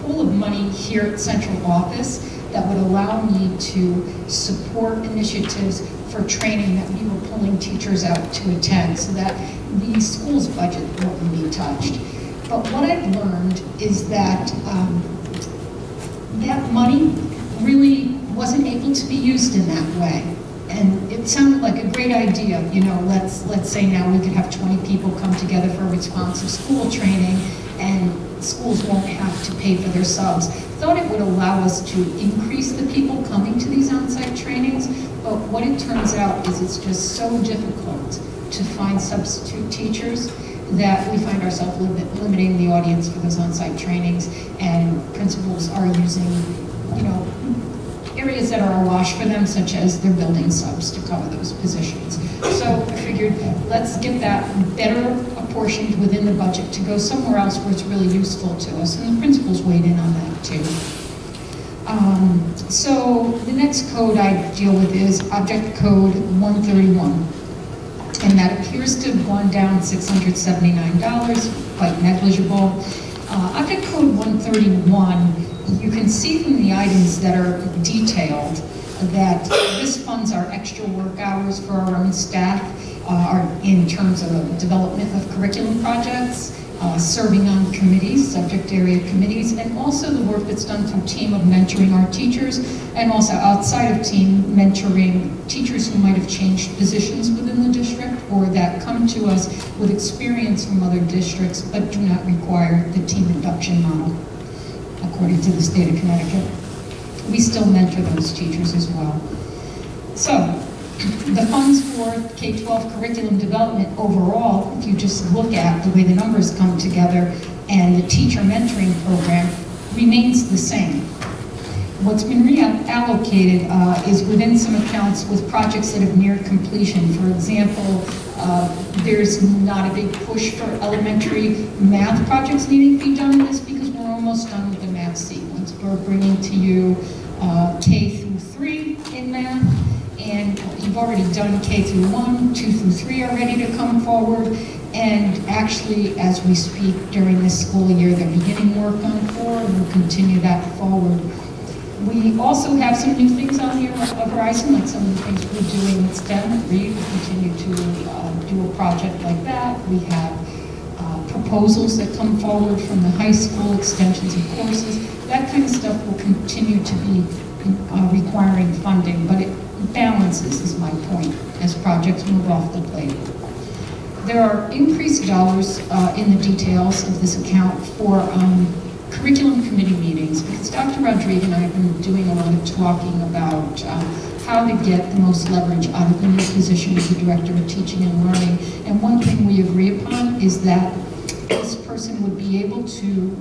pool of money here at central office that would allow me to support initiatives for training that we were pulling teachers out to attend so that the school's budget wouldn't be touched. But what I've learned is that that money really wasn't able to be used in that way. And it sounded like a great idea, you know, let's say now we could have 20 people come together for responsive school training and schools won't have to pay for their subs. Thought it would allow us to increase the people coming to these on-site trainings, but what it turns out is it's just so difficult to find substitute teachers that we find ourselves limiting the audience for those on-site trainings, and principals are using, you know, areas that are awash for them, such as their building subs to cover those positions. So I figured, let's get that better apportioned within the budget to go somewhere else where it's really useful to us, and the principals weighed in on that too. So the next code I deal with is Object Code 131. And that appears to have gone down $679, quite negligible. Object Code 131, you can see from the items that are detailed that this funds our extra work hours for our own staff in terms of development of curriculum projects, serving on committees, subject area committees, and also the work that's done through team of mentoring our teachers, and also outside of team mentoring teachers who might have changed positions within the district or that come to us with experience from other districts but do not require the team induction model, according to the state of Connecticut. We still mentor those teachers as well. So, the funds for K-12 curriculum development overall, if you just look at the way the numbers come together and the teacher mentoring program, remains the same. What's been reallocated is within some accounts with projects that have neared completion. For example, there's not a big push for elementary math projects needing to be done in this because we're almost done with the math sequence. We're bringing to you K through 3 in math, and you've already done K through 1, 2 through 3 are ready to come forward, and actually, as we speak during this school year, they're beginning work on 4, and we'll continue that forward. We also have some new things on the horizon, like some of the things we're doing with STEM at Reed. We continue to do a project like that. We have proposals that come forward from the high school, extensions of courses. That kind of stuff will continue to be requiring funding, but it balances, is my point, as projects move off the plate. There are increased dollars in the details of this account for curriculum committee meetings, because Dr. Rodriguez and I have been doing a lot of talking about how to get the most leverage out of the new position as the Director of Teaching and Learning. And one thing we agree upon is that this person would be able to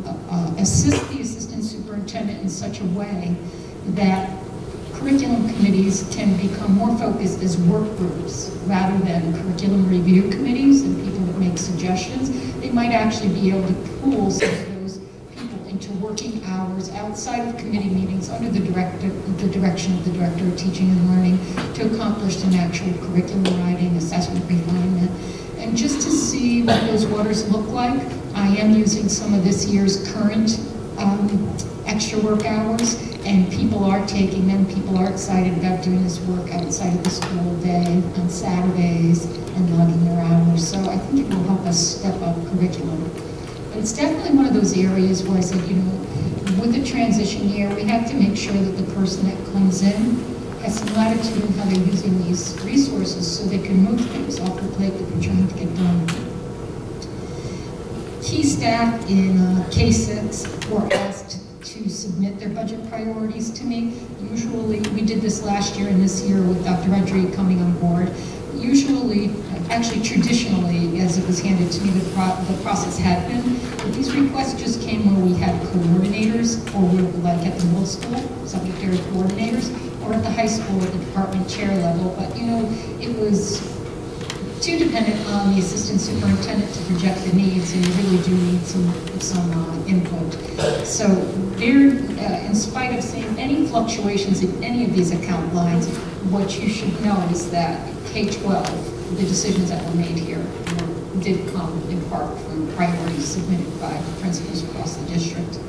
assist the Assistant Superintendent superintendent in such a way that curriculum committees can become more focused as work groups rather than curriculum review committees and people that make suggestions. They might actually be able to pool some of those people into working hours outside of committee meetings under the direction of the director of teaching and learning to accomplish an actual curriculum writing, assessment refinement. And just to see what those waters look like, I am using some of this year's current extra work hours, and people are taking them. People are excited about doing this work outside of the school day, on Saturdays, and logging their hours. So I think it will help us step up curriculum. But it's definitely one of those areas where I said, you know, with the transition year, we have to make sure that the person that comes in has some latitude in how they're using these resources so they can move things off the plate that they're trying to get done. Key staff in K-6 were asked to submit their budget priorities to me. Usually, we did this last year and this year with Dr. Rodriguez coming on board. Usually, actually traditionally, as it was handed to me, the process had been, but these requests just came where we had coordinators, or we were like at the middle school, subject area coordinators, or at the high school at the department chair level. But you know, it was too dependent on the assistant superintendent to project the needs, and you really do need some input. So there, in spite of seeing any fluctuations in any of these account lines, what you should know is that K-12, the decisions that were made here did come in part from priorities submitted by principals across the district.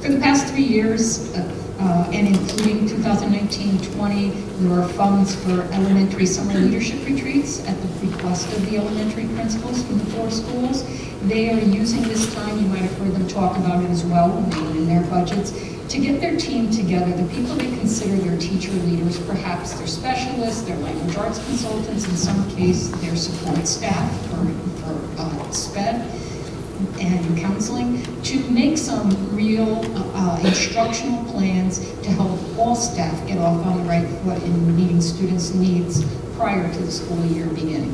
For the past 3 years, and including 2019-20, there are funds for elementary summer leadership retreats at the request of the elementary principals from the 4 schools. They are using this time, you might have heard them talk about it as well when they were in their budgets, to get their team together, the people they consider their teacher leaders, perhaps their specialists, their language arts consultants, in some case their support staff for SPED and counseling, to make some real instructional plans to help all staff get off on the right foot in meeting students' needs prior to the school year beginning.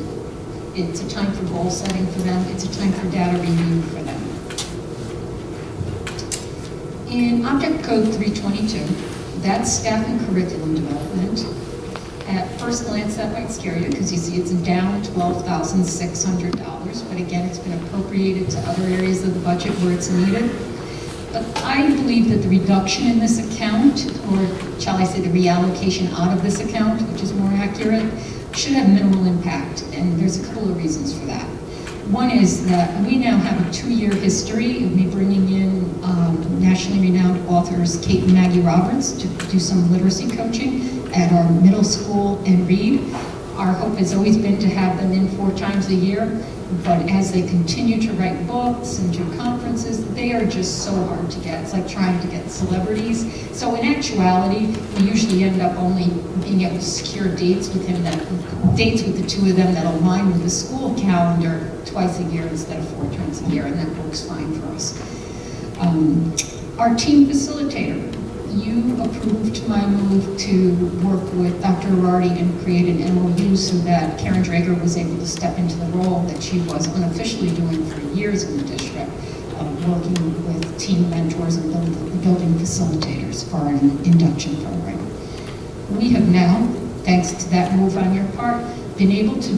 It's a time for goal setting for them. It's a time for data review for them. In Object Code 322, that's staff and curriculum development. At first glance, that might scare you because you see it's down $12,600, but again, it's been appropriated to other areas of the budget where it's needed. But I believe that the reduction in this account, or shall I say the reallocation out of this account, which is more accurate, should have minimal impact, and there's a couple of reasons for that. One is that we now have a 2-year history of me bringing in nationally renowned authors Kate and Maggie Roberts to do some literacy coaching at our middle school and Reed. Our hope has always been to have them in 4 times a year, but as they continue to write books and do conferences, they are just so hard to get. It's like trying to get celebrities. So in actuality, we usually end up only being able to secure dates with the 2 of them that align with the school calendar twice a year instead of 4 times a year, and that works fine for us. Our team facilitator, you approved my move to work with Dr. Arardi and create an MOU so that Karen Drager was able to step into the role that she was unofficially doing for years in the district, working with team mentors and building facilitators for our induction program. We have now, thanks to that move on your part, been able to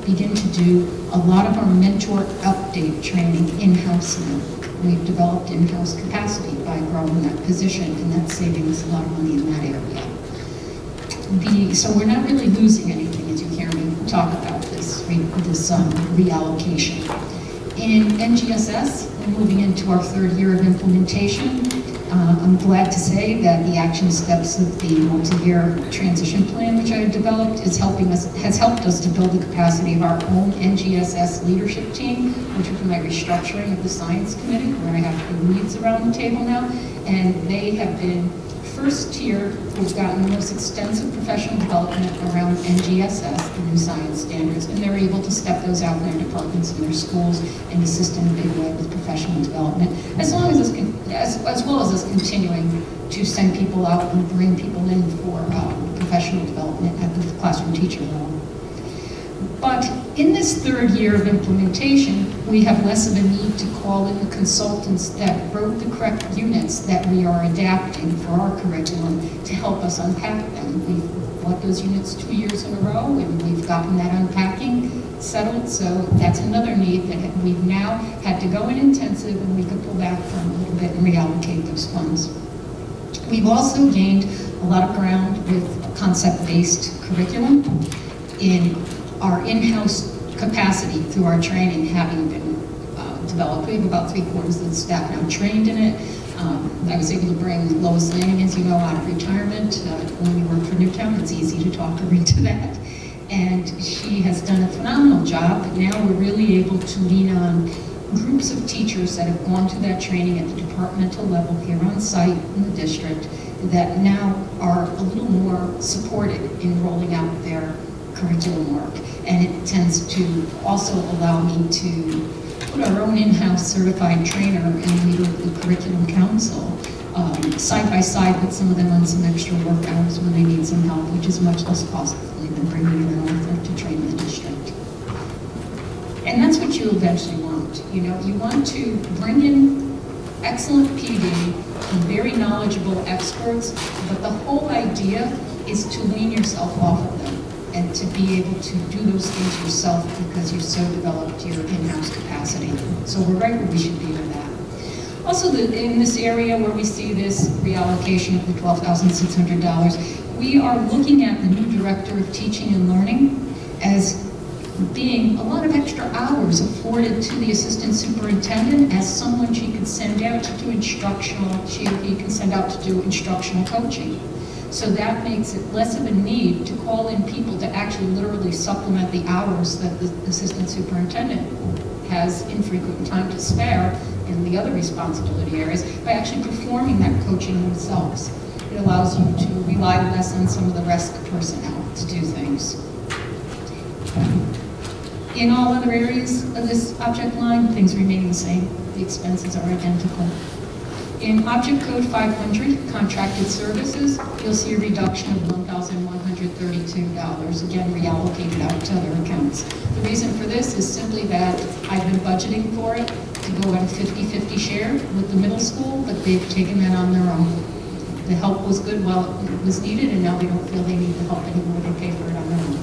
begin to do a lot of our mentor update training in-house now. We've developed in-house capacity by growing that position, and that's saving us a lot of money in that area. So we're not really losing anything as you hear me talk about this reallocation. In NGSS, we're moving into our 3rd year of implementation. I'm glad to say that the action steps of the multi-year transition plan, which I have developed, has helped us to build the capacity of our own NGSS leadership team, which was my restructuring of the science committee, where I have the leads around the table now, and they have been first tier. We've gotten the most extensive professional development around NGSS, the new science standards, and they're able to step those out in their departments and their schools and assist in a big way with professional development, as well as us continuing to send people out and bring people in for professional development at the classroom teacher level. But in this third year of implementation, we have less of a need to call in the consultants that wrote the correct units that we are adapting for our curriculum to help us unpack them. We've bought those units 2 years in a row, and we've gotten that unpacking settled, so that's another need that we've now had to go in intensive, and we could pull back from a little bit and reallocate those funds. We've also gained a lot of ground with concept-based curriculum in our in-house capacity through our training having been developed. We have about 3/4 of the staff now trained in it. I was able to bring Lois Lanning, as you know, out of retirement. When we worked for Newtown, it's easy to talk her into that. And she has done a phenomenal job, but now we're really able to lean on groups of teachers that have gone to that training at the departmental level here on site in the district that now are a little more supported in rolling out their curriculum work. And it tends to also allow me to put our own in-house certified trainer and leader of the curriculum council side by side with some of them on some extra work hours when they need some help, which is much less costly than bringing in an author to train the district. And that's what you eventually want. You know, you want to bring in excellent PD and very knowledgeable experts, but the whole idea is to wean yourself off of them and to be able to do those things yourself because you've so developed your in-house capacity. So we're right where we should be with that. Also, in this area where we see this reallocation of the $12,600, we are looking at the new director of teaching and learning as being a lot of extra hours afforded to the assistant superintendent as someone she could send out to do instructional, she or he can send out to do instructional coaching. So that makes it less of a need to call in people to actually literally supplement the hours that the assistant superintendent has infrequent time to spare in the other responsibility areas by actually performing that coaching themselves. It allows you to rely less on some of the rest of the personnel to do things. In all other areas of this object line, things remain the same. The expenses are identical. In Object Code 500, contracted services, you'll see a reduction of $1,132, again reallocated out to other accounts. The reason for this is simply that I've been budgeting for it to go at a 50-50 share with the middle school, but they've taken that on their own. The help was good while it was needed, and now they don't feel they need the help anymore. They pay for it on their own.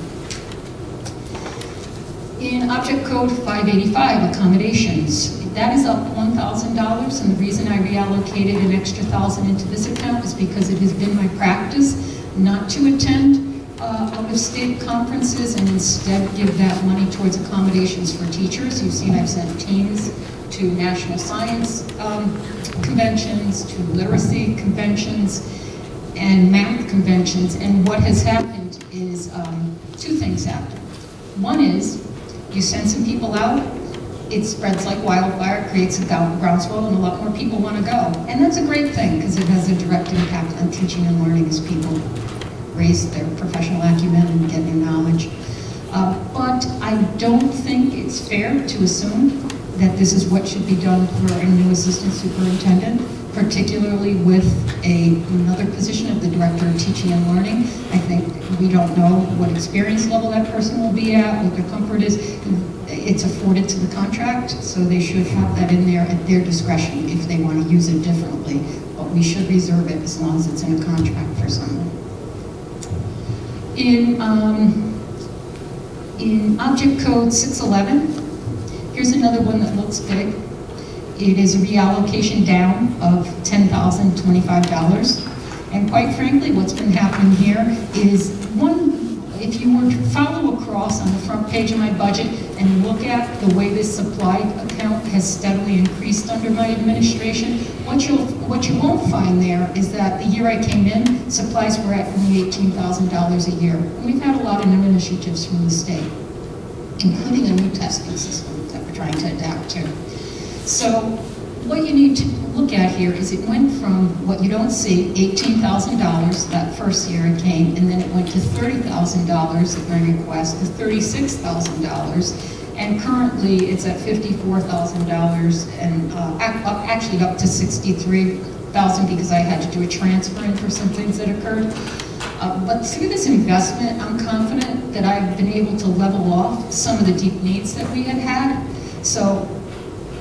In Object Code 585, accommodations, that is up $1,000, and the reason I reallocated an extra $1,000 into this account is because it has been my practice not to attend out-of-state conferences and instead give that money towards accommodations for teachers. You've seen I've sent teams to national science conventions, to literacy conventions, and math conventions, and what has happened is two things happen. One is, you send some people out, it spreads like wildfire, creates a groundswell, and a lot more people want to go. And that's a great thing, because it has a direct impact on teaching and learning as people raise their professional acumen and get new knowledge. But I don't think it's fair to assume that this is what should be done for a new assistant superintendent, particularly with another position of the director of teaching and learning. I think we don't know what experience level that person will be at, what their comfort is. It's afforded to the contract, so they should have that in there at their discretion if they want to use it differently. But we should reserve it as long as it's in a contract for someone. In Object Code 611, here's another one that looks big. It is a reallocation down of $10,025. And quite frankly, what's been happening here is if you were to follow across on the front page of my budget and look at the way this supply account has steadily increased under my administration, what you won't find there is that the year I came in, supplies were at only $18,000 a year. And we've had a lot of new initiatives from the state, including a new testing system that we're trying to adapt to. So what you need to look at here is it went from what you don't see, $18,000 that first year it came, and then it went to $30,000 at my request, to $36,000, and currently it's at $54,000, and actually up to $63,000 because I had to do a transfer in for some things that occurred. But through this investment, I'm confident that I've been able to level off some of the deep needs that we had. So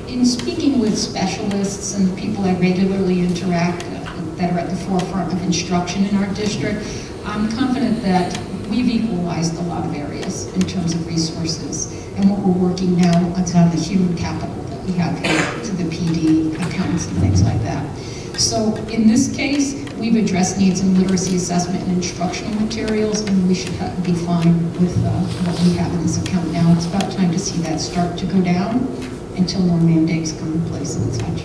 in speaking with specialists and the people I regularly interact with that are at the forefront of instruction in our district, I'm confident that we've equalized a lot of areas in terms of resources. And what we're working now is on the human capital that we have here, to the PD accounts and things like that. So in this case, we've addressed needs in literacy assessment and instructional materials, and we should be fine with what we have in this account now. It's about time to see that start to go down until more mandates come in place and such.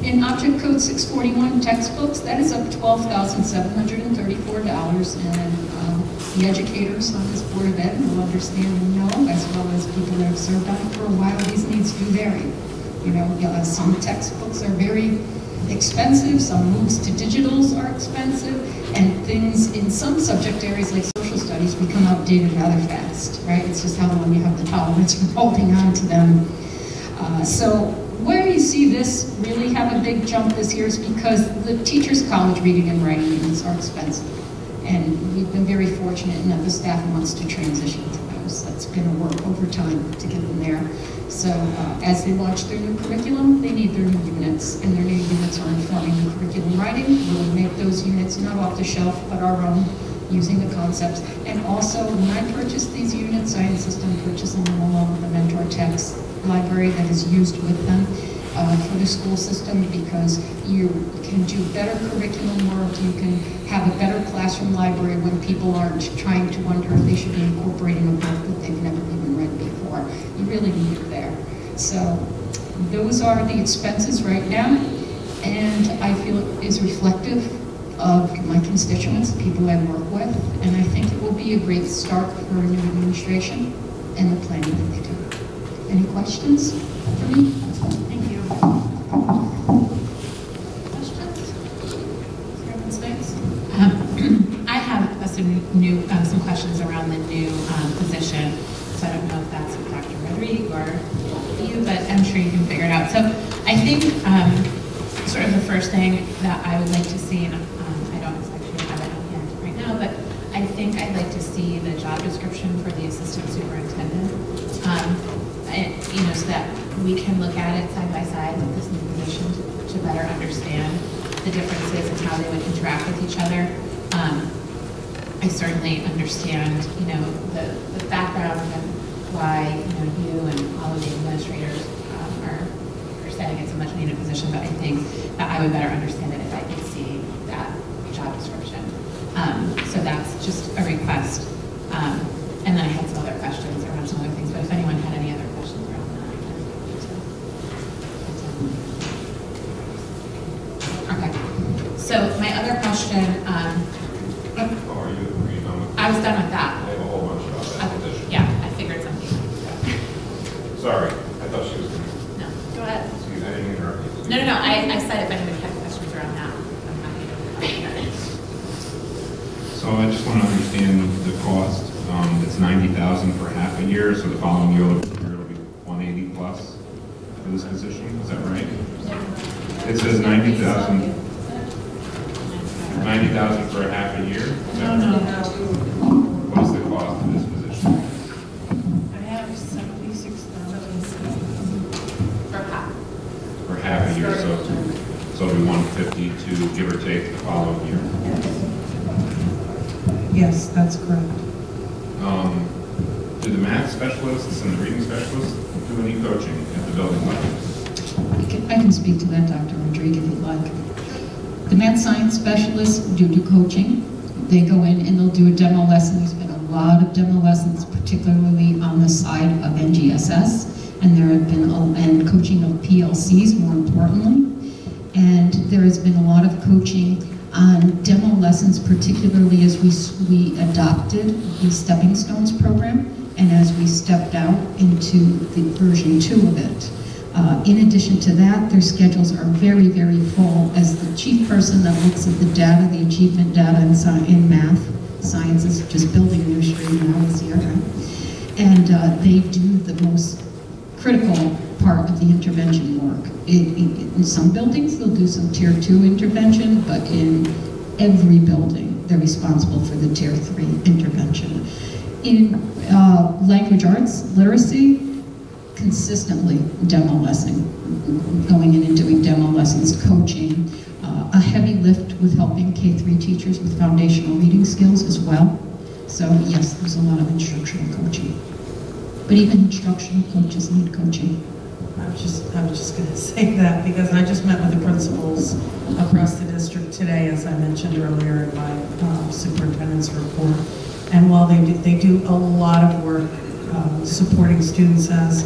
In Object Code 641 textbooks, that is up $12,734, and the educators on this Board of Ed will understand and know, as well as people that have served on it for a while, these needs do vary. You know, some textbooks are very expensive, some moves to digitals are expensive, and things in some subject areas like social studies become outdated rather fast, right? It's just how long you have the tolerance for holding on to them. So where you see this really have a big jump this year is because the Teachers College reading and writing units are expensive. And we've been very fortunate in that the staff wants to transition to those. That's going to work over time to get them there. So as they launch their new curriculum, they need their new units, and their new units are informing the curriculum writing. We'll make those units not off the shelf, but our own, using the concepts. And also, when I purchase these units, I insist on purchasing them along with the mentor text library that is used with them for the school system, because you can do better curriculum work, you can have a better classroom library when people aren't trying to wonder if they should be incorporating a book that they've never even read before. You really need it there. So those are the expenses right now, and I feel it is reflective of my constituents, people I work with, and I think it will be a great start for a new administration and the planning that they do. Any questions for me? Thank you. Questions? Reverend Spinks? I have some questions around the new position, so I don't know if that's with Dr. Rodriguez or you, but I'm sure you can figure it out. So I think sort of the first thing that I would like to see, and I don't actually have it on hand right now, but I think I'd like to see the job description for the assistant superintendent, so that we can look at it side by side with this new position to better understand the differences and how they would interact with each other. I certainly understand, the background and why, you and all of the administrators are saying it's a much needed position, but I think that I would better understand it if I could see that job description. So that's just a request. And then I had some other questions around some other things, but if anyone had any other questions around that. Okay. So my other question, I was done with that. I have a whole bunch about that position. Yeah, I figured something. Sorry, I thought she was going to. No, go ahead. Excuse me, I didn't interrupt you. No, I said if anybody had questions around that, I'm happy to. So I just want to understand the cost. It's $90,000 for half a year, so the following year it'll be $180 plus for this position. Is that right? It says $90,000 for a half a year? No. What's the cost of this position? I have 76,000. For half a year, so it'll be $152, give or take, the following year. Yes, that's correct. Do the math specialists and the reading specialists do any coaching at the building level? I can speak to that, Dr. Rodriguez, if you'd like. The math science specialists do coaching. They go in and they'll do a demo lesson. There's been a lot of demo lessons, particularly on the side of NGSS, and there have been and coaching of PLCs, more importantly. And there has been a lot of coaching on demo lessons, particularly as we adopted the Stepping Stones program and as we stepped out into the version 2 of it. In addition to that, their schedules are very, very full. As the chief person that looks at the data, the achievement data in math, sciences, just building a new stream now this year, right? And they do the most critical part of the intervention work. In some buildings, they'll do some tier 2 intervention, but in every building, they're responsible for the Tier 3 intervention. In language arts, literacy, consistently demo lesson, going in and doing demo lessons, coaching, a heavy lift with helping K-3 teachers with foundational reading skills as well. So yes, there's a lot of instructional coaching. But even instructional coaches need coaching. I was just going to say that because I just met with the principals across the district today, as I mentioned earlier in my superintendent's report. And while they do a lot of work supporting students, as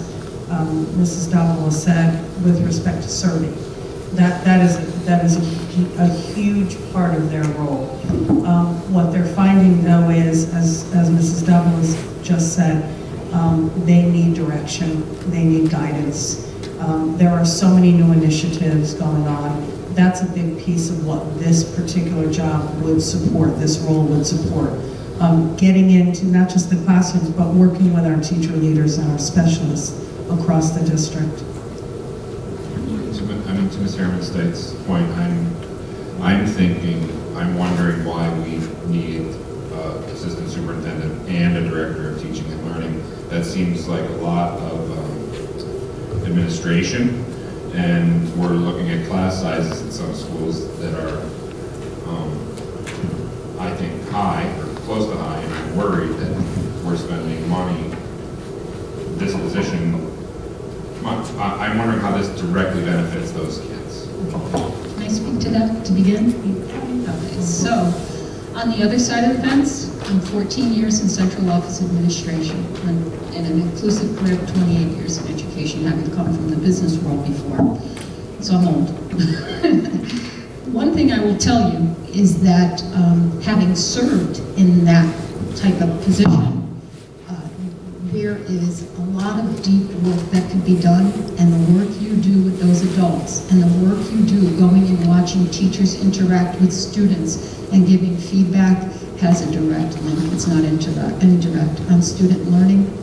Mrs. Davila said, with respect to serving, that is a huge part of their role. What they're finding, though, is, as Mrs. Davila just said, they need direction, they need guidance. There are so many new initiatives going on. That's a big piece of what this particular job would support, this role would support. Getting into not just the classrooms, but working with our teacher leaders and our specialists across the district. I mean, to Ms. Harriman-State's point, I'm wondering why we need assistant superintendent and a director of teaching and learning. That seems like a lot of administration, and we're looking at class sizes in some schools that are, I think, high or close to high, and I'm worried that we're spending money. This position, I'm wondering how this directly benefits those kids. Can I speak to that to begin? Okay, so on the other side of the fence, I'm 14 years in central office administration and an inclusive career of 28 years in education, having come from the business world before. So I'm old. One thing I will tell you is that having served in that type of position, there is a lot of deep work that can be done, and the work you do with those adults, and the work you do going and watching teachers interact with students and giving feedback has a direct link. It's not indirect on student learning.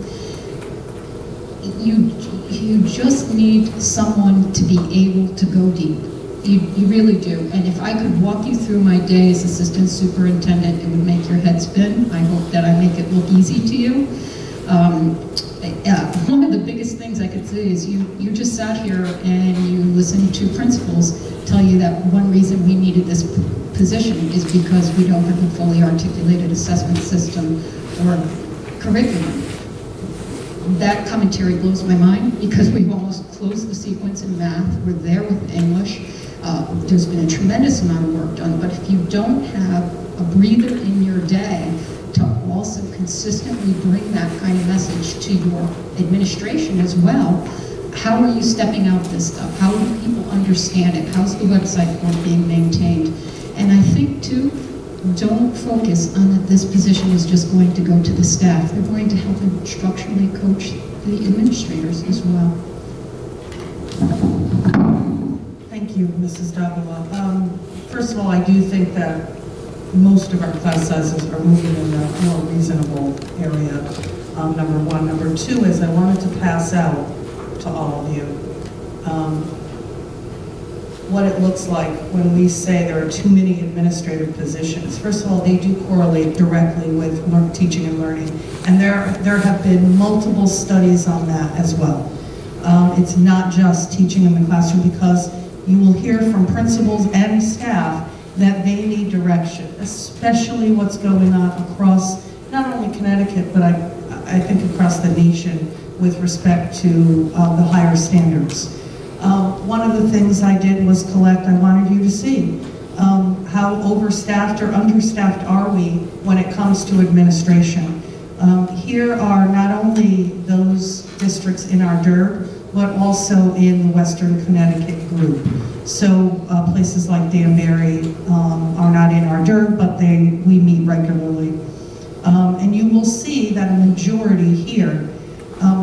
You just need someone to be able to go deep. You really do. And if I could walk you through my day as assistant superintendent, it would make your head spin. I hope that I make it look easy to you. One of the biggest things I could say is you just sat here and you listened to principals tell you that one reason we needed this position is because we don't have a fully articulated assessment system or curriculum. That commentary blows my mind because we've almost closed the sequence in math. We're there with English. There's been a tremendous amount of work done, but if you don't have a breather in your day to also consistently bring that kind of message to your administration as well, how are you stepping out this stuff? How do people understand it? How's the website being maintained? And I think too, don't focus on that this position is just going to go to the staff. They're going to help instructionally coach the administrators as well. Thank you, Mrs. Davila. First of all, I do think that most of our class sizes are moving in a more reasonable area, number one. Number two is I wanted to pass out to all of you what it looks like when we say there are too many administrative positions. First of all, they do correlate directly with teaching and learning, and there have been multiple studies on that as well. It's not just teaching in the classroom, because you will hear from principals and staff that they need direction, especially what's going on across not only Connecticut, but I think across the nation with respect to the higher standards. One of the things I did was I wanted you to see how overstaffed or understaffed are we when it comes to administration. Here are not only those districts in our DIRG, but also in the Western Connecticut group. So places like Danbury are not in our DIRG, but we meet regularly. And you will see that a majority here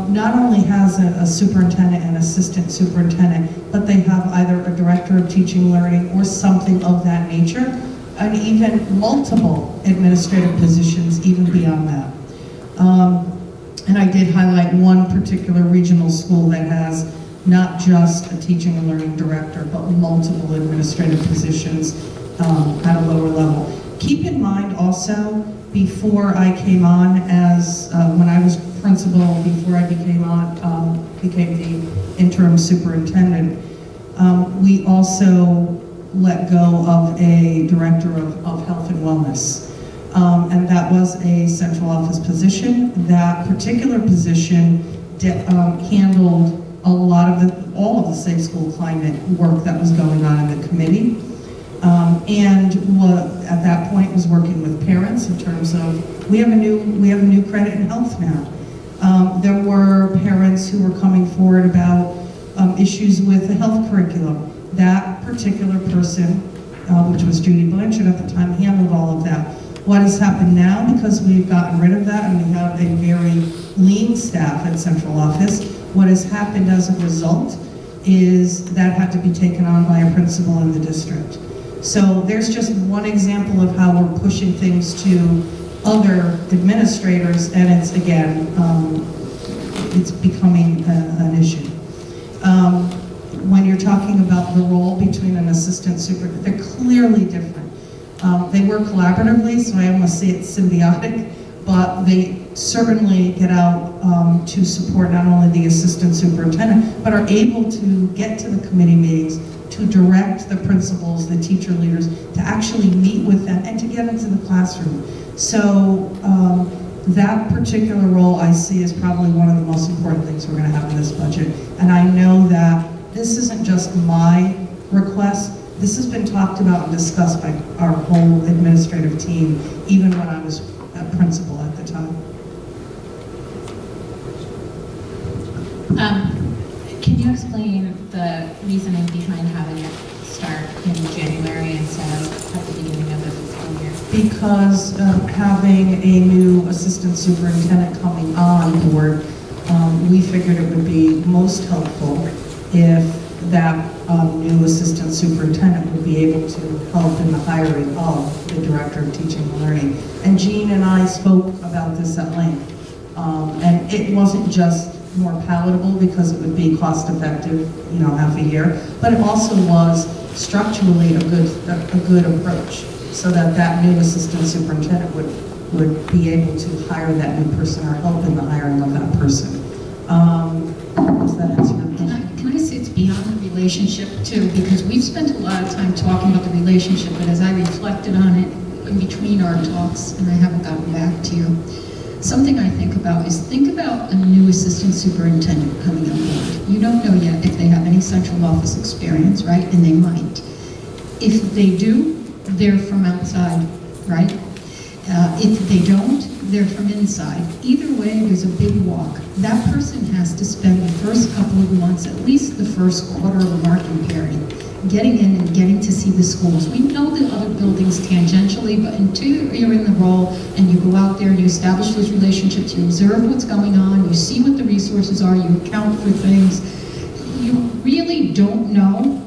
not only has a superintendent and assistant superintendent, but they have either a director of teaching learning or something of that nature, and even multiple administrative positions even beyond that. And I did highlight one particular regional school that has not just a teaching and learning director, but multiple administrative positions at a lower level. keep in mind also, before I came on as, when I was principal, before I became the interim superintendent, we also let go of a director of health and wellness. And that was a central office position. That particular position handled all of the safe school climate work that was going on in the committee. And at that point was working with parents in terms of, we have a new credit in health now. There were parents who were coming forward about issues with the health curriculum. That particular person, which was Judy Blanchard at the time, handled all of that. What has happened now, because we've gotten rid of that and we have a very lean staff at central office, what has happened as a result is that had to be taken on by a principal in the district. So there's just one example of how we're pushing things to other administrators, and it's, again, it's becoming an issue. When you're talking about the role between an assistant superintendent, they're clearly different. They work collaboratively, so I almost say it's symbiotic, but they certainly get out to support not only the assistant superintendent, but are able to get to the committee meetings, to direct the principals, the teacher leaders, to actually meet with them and to get into the classroom. So that particular role I see is probably one of the most important things we're going to have in this budget. And I know that this isn't just my request. This has been talked about and discussed by our whole administrative team, even when I was a principal at the time. Can you explain the reasoning behind having it start in January instead of at the beginning of the fiscal year? Because having a new assistant superintendent coming on board, we figured it would be most helpful if that new assistant superintendent would be able to help in the hiring of the director of teaching and learning. And Jean and I spoke about this at length. And it wasn't just more palatable because it would be cost effective, half a year, but it also was structurally a good approach, so that that new assistant superintendent would be able to hire that new person or help in the hiring of that person. Does that answer your question? Can I say it's beyond the relationship too, because we've spent a lot of time talking about the relationship, but as I reflected on it in between our talks, and I haven't gotten back to you, something I think about is, think about a new assistant superintendent coming on board. You don't know yet if they have any central office experience, right? And they might. If they do, they're from outside, right? If they don't, they're from inside. Either way, there's a big walk. That person has to spend the first couple of months, at least the first quarter of the marking period, getting in and getting to see the schools. We know the other buildings tangentially, but until you're in the role and you go out there and you establish those relationships, you observe what's going on, you see what the resources are, you account for things, you really don't know,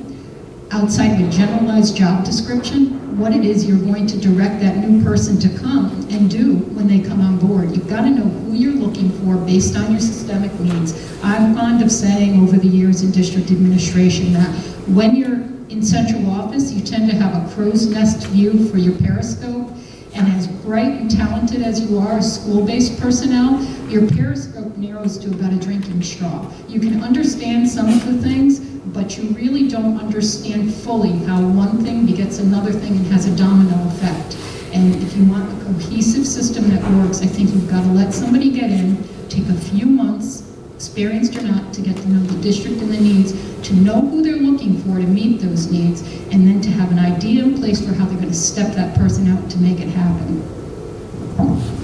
outside of a generalized job description, what it is you're going to direct that new person to come and do when they come on board. You've got to know who you're looking for based on your systemic needs. I'm fond of saying over the years in district administration that when you're in central office, you tend to have a crow's nest view for your periscope, and as bright and talented as you are as school-based personnel, your periscope narrows to about a drinking straw. You can understand some of the things, but you really don't understand fully how one thing begets another thing and has a domino effect. And if you want a cohesive system that works, I think you've got to let somebody get in, take a few months, experienced or not, to get to know the district and the needs, to know who they're looking for to meet those needs, and then to have an idea in place for how they're going to step that person out to make it happen.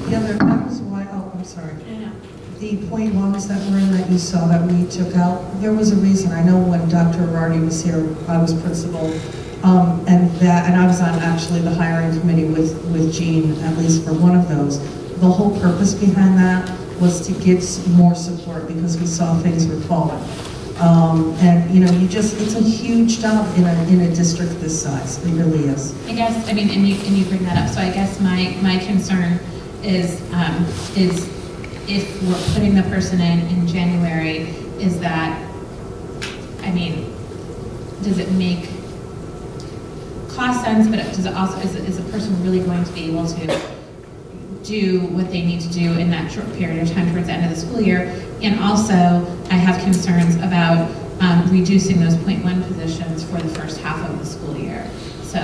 Yeah, that was why, I'm sorry. The .1s that were in that you saw that we took out, there was a reason. I know when Dr. Arardi was here, I was principal, and I was on actually the hiring committee with Jean, at least for one of those. The whole purpose behind that was to give more support because we saw things were falling. And it's a huge job in a district this size. It really is. I guess, and you bring that up. So I guess my concern is if we're putting the person in January, is that, does it make cost sense, but does it also, is the person really going to be able to do what they need to do in that short period of time towards the end of the school year? And also, I have concerns about reducing those .1 positions for the first half of the school year. So,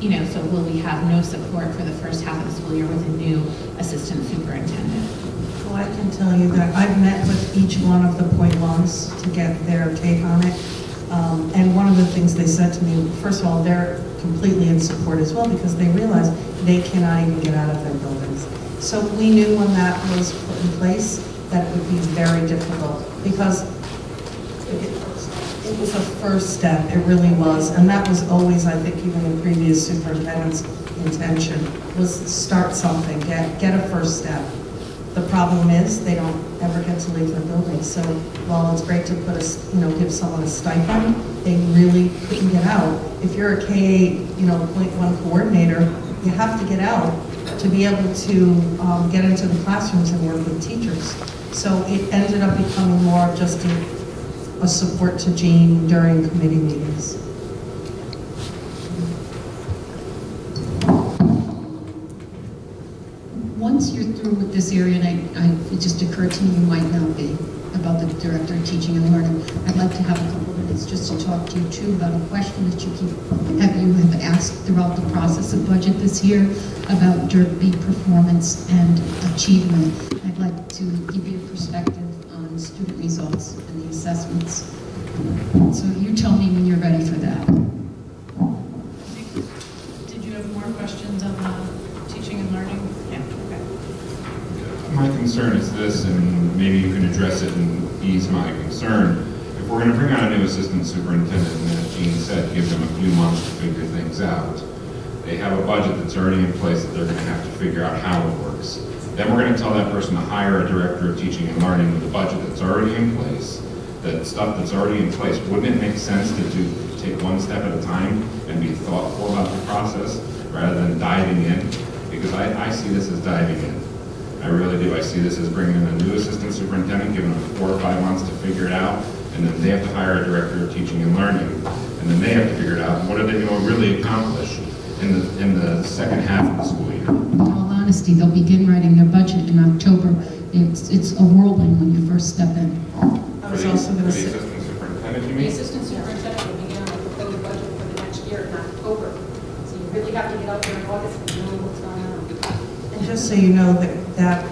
so will we have no support for the first half of the school year with a new assistant superintendent? Well, I can tell you that I've met with each one of the .1s to get their take on it. And one of the things they said to me, first of all, they're completely in support as well because they realize they cannot even get out of their buildings. So we knew when that was put in place that it would be very difficult because it was a first step, it really was. And that was always, I think, even the previous superintendent's intention, was start something, get a first step. The problem is they don't ever get to leave their building. So while it's great to put give someone a stipend, they really couldn't get out. If you're a K8, .1 coordinator, you have to get out to be able to get into the classrooms and work with teachers. So it ended up becoming more of just a support to Jean during committee meetings. Once you're through with this area, and it just occurred to me you might not be, about the director of teaching and learning, I'd like to have a couple of minutes just to talk to you too about a question that you have asked throughout the process of budget this year about Derby performance and achievement. I'd like to give you a perspective on student results and the assessments. So you tell me when you're ready for that. Did you have more questions on the teaching and learning? Yeah, okay. My concern is this, and maybe you can address it and ease my concern. If we're going to bring on a new assistant superintendent, and as Jean said, give them a few months to figure things out, they have a budget that's already in place that they're going to have to figure out how it works. Then we're going to tell that person to hire a director of teaching and learning with a budget that's already in place, that stuff that's already in place. Wouldn't it make sense to take one step at a time and be thoughtful about the process rather than diving in? Because I see this as diving in. I really do. I see this as bringing in a new assistant superintendent, giving them 4 or 5 months to figure it out, and then they have to hire a director of teaching and learning, and then they have to figure it out. What are they going to really accomplish in the second half of the school year? In all honesty, they'll begin writing their budget in October. It's a whirlwind when you first step in. I was also going to say, the assistant superintendent, you The mean? assistant superintendent will begin on the proposed budget for the next year in October. So you really have to get out there in August and know what's going on. and just so you know, that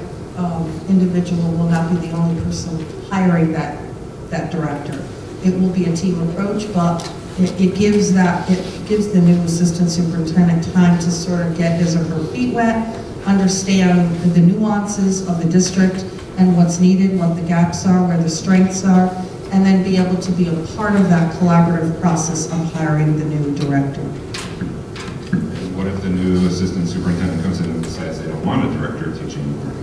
individual will not be the only person hiring that director. It will be a team approach, but it gives the new assistant superintendent time to sort of get his or her feet wet, understand the nuances of the district and what's needed, what the gaps are, where the strengths are, and then be able to be a part of that collaborative process of hiring the new director. What if the new assistant superintendent comes in and decides they don't want a director of teaching and learning?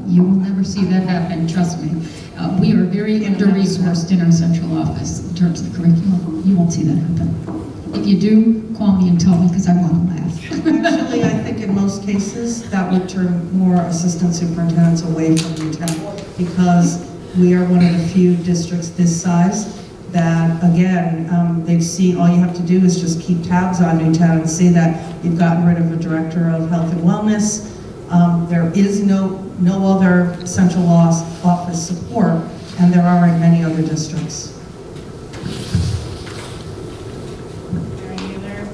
You will never see that happen, trust me. We are very under-resourced in our central office in terms of curriculum. You won't see that happen. If you do, call me and tell me because I want to laugh. Actually, I think in most cases, that would turn more assistant superintendents away from Newtown because we are one of the few districts this size that, again, they've seen, all you have to do is just keep tabs on Newtown and see that you've gotten rid of a director of health and wellness. There is no other central office support, and there are in many other districts. Are there any other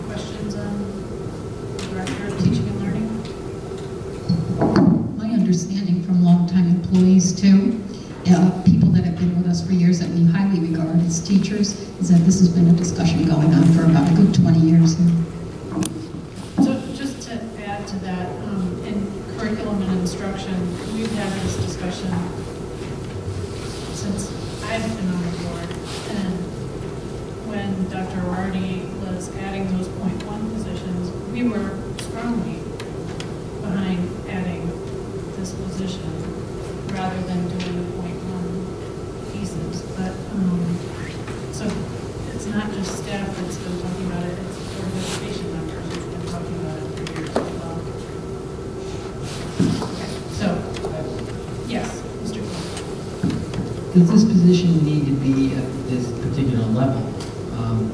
questions on the director of teaching and learning? My understanding from longtime employees too, people that have been with us for years that we highly regard as teachers, is that this has been a discussion going on for about a good 20 years now. So just to add to that, in curriculum and instruction, we've had this discussion since I've been on the board. And when Dr. Arardi was adding those .1 positions, we were strongly behind adding this position rather than doing the .1 pieces. But, so it's not just staff that's been talking about it, it's board of education members who've been talking about it for years as well. Okay, so, yes, Mr. Cole. Does this position need to be at this particular level?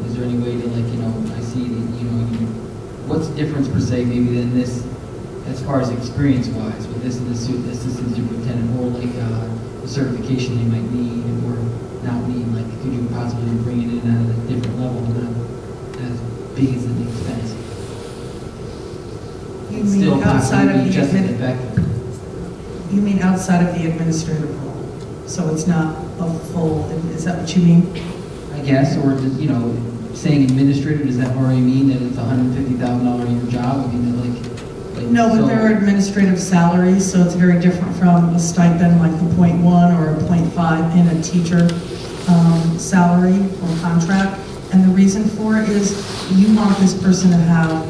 Is there any way to, like, I see that, what's the difference per se maybe than this, as far as experience-wise, with this and this assistant superintendent, or like the certification they might need or not need, like could you possibly bring it in at a different level, not as big as the expense? You It's mean still outside possibly of the just as admin- effective. You mean outside of the administrative role? So it's not a full, is that what you mean? I guess, or does, saying administrator, does that already mean that it's $150,000 a year job? I mean, No, but so- there are administrative salaries, so it's very different from a stipend like the .1 or a .5 in a teacher salary or contract. And the reason for it is you want this person to have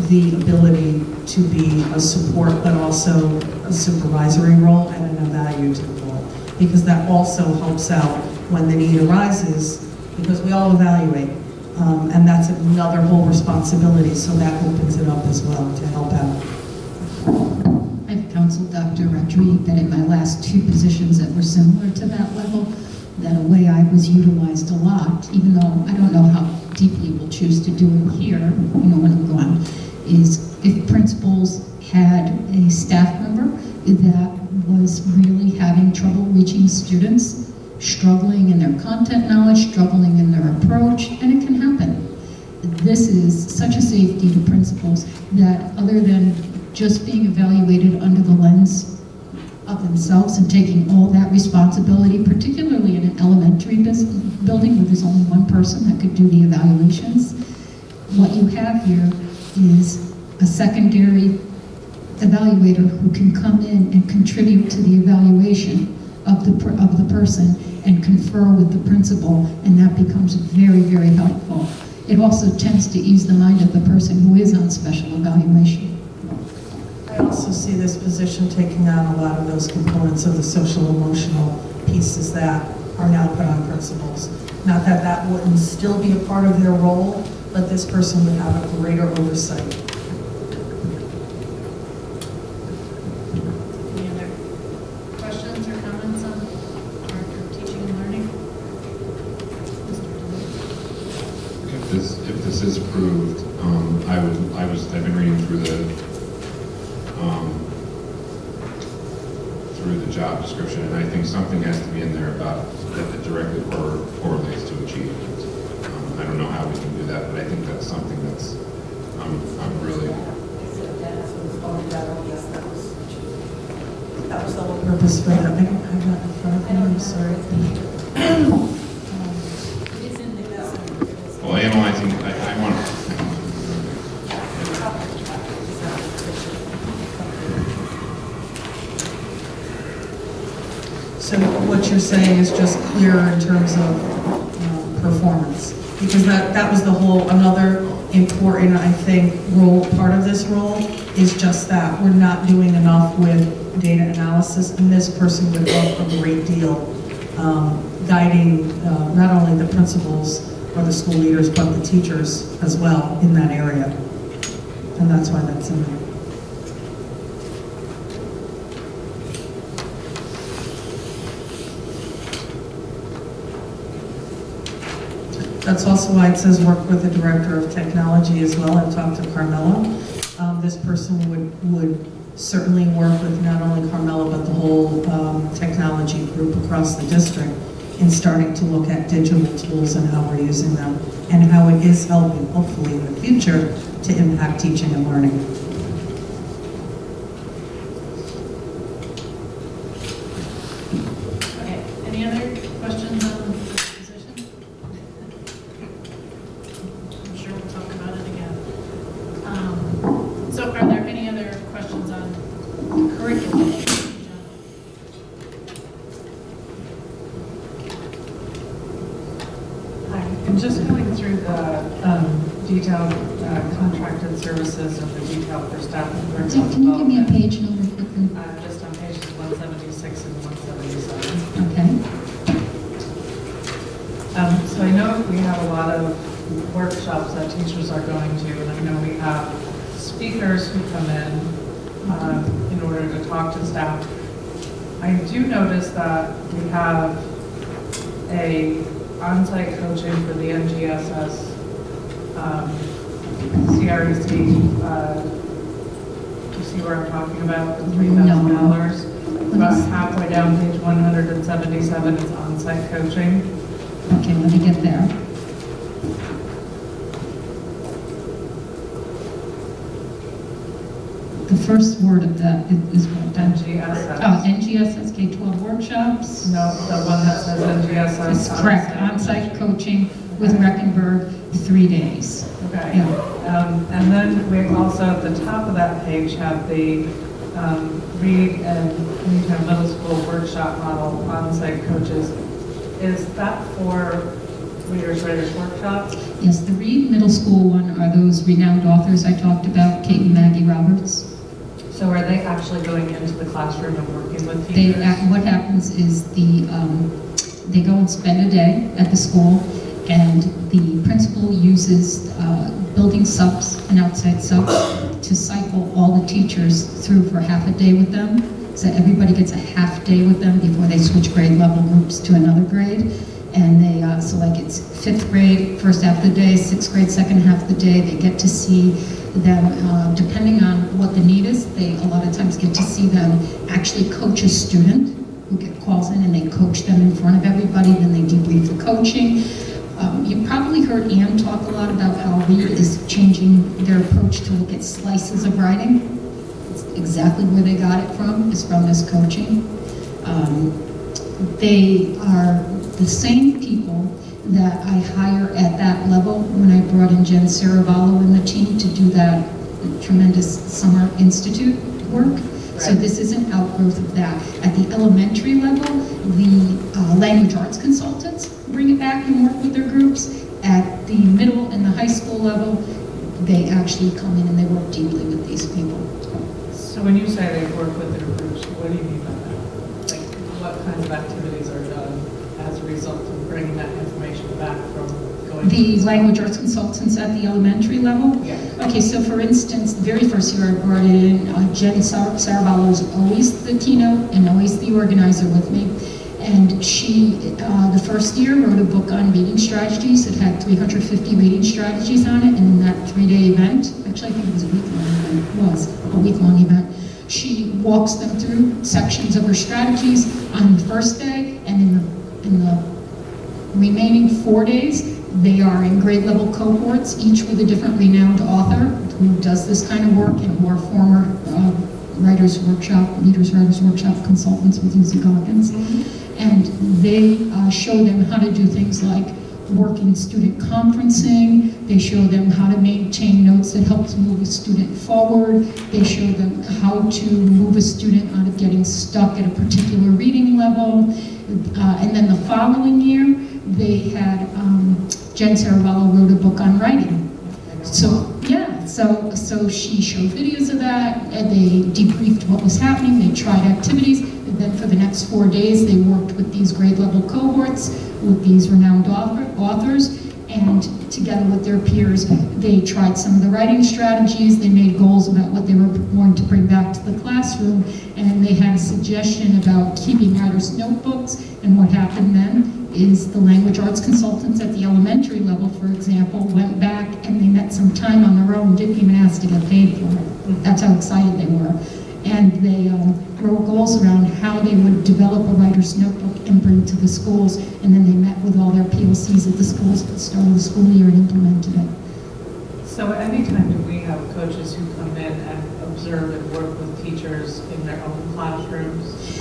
the ability to be a support, but also a supervisory role and an evaluative role, because that also helps out when the need arises, because we all evaluate. And that's another whole responsibility, so that opens it up as well to help out. I've counseled Dr. Rodriguez that in my last 2 positions that were similar to that level, that a way I was utilized a lot, even though I don't know how deeply we'll choose to do it here, when I'm gone, is if principals had a staff member that was really having trouble reaching students, struggling in their content knowledge, struggling in their approach, and it can happen. This is such a safety to principals that other than just being evaluated under the lens of themselves and taking all that responsibility, particularly in an elementary building where there's only one person that could do the evaluations, what you have here is a secondary evaluator who can come in and contribute to the evaluation of the person and confer with the principal, and that becomes very, very helpful. It also tends to ease the mind of the person who is on special evaluation. I also see this position taking on a lot of those components of the social emotional pieces that are now put on principals. Not that that wouldn't still be a part of their role, but this person would have a greater oversight. Any other questions or comments on Director of Teaching and Learning? If this is approved, I've been reading through the job description, and I think something has to be in there about that it directly correlates to achievement. I don't know how we can do that, but I think that's something that's I'm really. That was the whole purpose for that. I don't have that in front of me, I'm sorry. Well, analyzing, I want. So what you're saying is just clearer in terms of performance, because that was the whole, another important, I think, part of this role is just that. We're not doing enough with data analysis, and this person would help a great deal guiding not only the principals or the school leaders, but the teachers as well in that area. And that's why that's in there. That's also why it says work with the director of technology as well, and talk to Carmela. This person would certainly work with not only Carmela, but the whole technology group across the district in starting to look at digital tools and how we're using them, and how it is helping, hopefully in the future, to impact teaching and learning. Okay, any other questions on this position? I'm sure we'll talk about it again. So are there any other questions on curriculum? Hi, I'm just going through the detailed contracted services of the detail for staff and curriculum Can you give me a development. page number quickly? Just on pages 176 and 177. Okay. So I know we have a lot of workshops that teachers are going to, and I know we have speakers who come in order to talk to staff. I do notice that we have a on-site coaching for the NGSS CREC, you see where I'm talking about, the $3,000? About halfway down page 177 is on-site coaching. Okay, let me get there. The first word of that is what? NGSS. Oh, NGSS K-12 workshops. No, the one that says NGSS. That's correct, on-site coaching with Reckenberg, 3 days. Okay. Yeah. And then we also, at the top of that page, have the Reed and Newtown Middle School workshop model on-site coaches. Is that for readers, writers workshops? Yes, the Reed Middle School one are those renowned authors I talked about, Kate and Maggie Roberts. So are they actually going into the classroom and working with teachers? What happens is they go and spend a day at the school, and the principal uses building subs and outside subs to cycle all the teachers through for half a day with them. So everybody gets a half day with them before they switch grade level groups to another grade. And they, so like it's 5th grade, first half of the day, 6th grade, second half of the day. They get to see them, depending on what the need is, they a lot of times get to see them actually coach a student who calls in, and they coach them in front of everybody, then they debrief the coaching. You probably heard Ann talk a lot about how Reed is changing their approach to look at slices of writing. It's exactly where they got it from, is from this coaching. They are the same people that I hire at that level when I brought in Jen Saravallo and the team to do that tremendous summer institute work. Right. So this is an outgrowth of that. At the elementary level, the language arts consultants bring it back and work with their groups. At the middle and the high school level, they actually come in and they work deeply with these people. So when you say they work with their groups, what do you mean by that? Like, what kinds of activities are done as a result of bringing that information back from going the language arts consultants at the elementary level? Yeah. Okay, so for instance, the very first year I brought in Jen Saravallo was always the keynote and always the organizer with me. And she, the first year, wrote a book on reading strategies. It had 350 reading strategies on it, and in that 3-day event, actually I think it was a week-long event, it was a week-long event, she walks them through sections of her strategies on the first day, and in the remaining 4 days, they are in grade level cohorts, each with a different renowned author who does this kind of work and who are former Writers Workshop, Leaders Writers Workshop consultants with Lucy Goggins. And they show them how to do things like work in student conferencing. They show them how to maintain notes that help to move a student forward. They show them how to move a student out of getting stuck at a particular reading level. And then the following year, they had, Jen Saravallo wrote a book on writing. So, yeah, so she showed videos of that, and they debriefed what was happening, they tried activities, and then for the next 4 days, they worked with these grade level cohorts, with these renowned authors, and together with their peers, they tried some of the writing strategies, they made goals about what they were going to bring back to the classroom, and they had a suggestion about keeping writers' notebooks, and what happened then is the language arts consultants at the elementary level, for example, went back and they met some time on their own, didn't even ask to get paid for it. That's how excited they were. And they wrote goals around how they would develop a writer's notebook and bring it to the schools, and then they met with all their PLCs at the schools at the start of the school year and implemented it. So anytime that we have coaches who come in and observe and work with teachers in their own classrooms,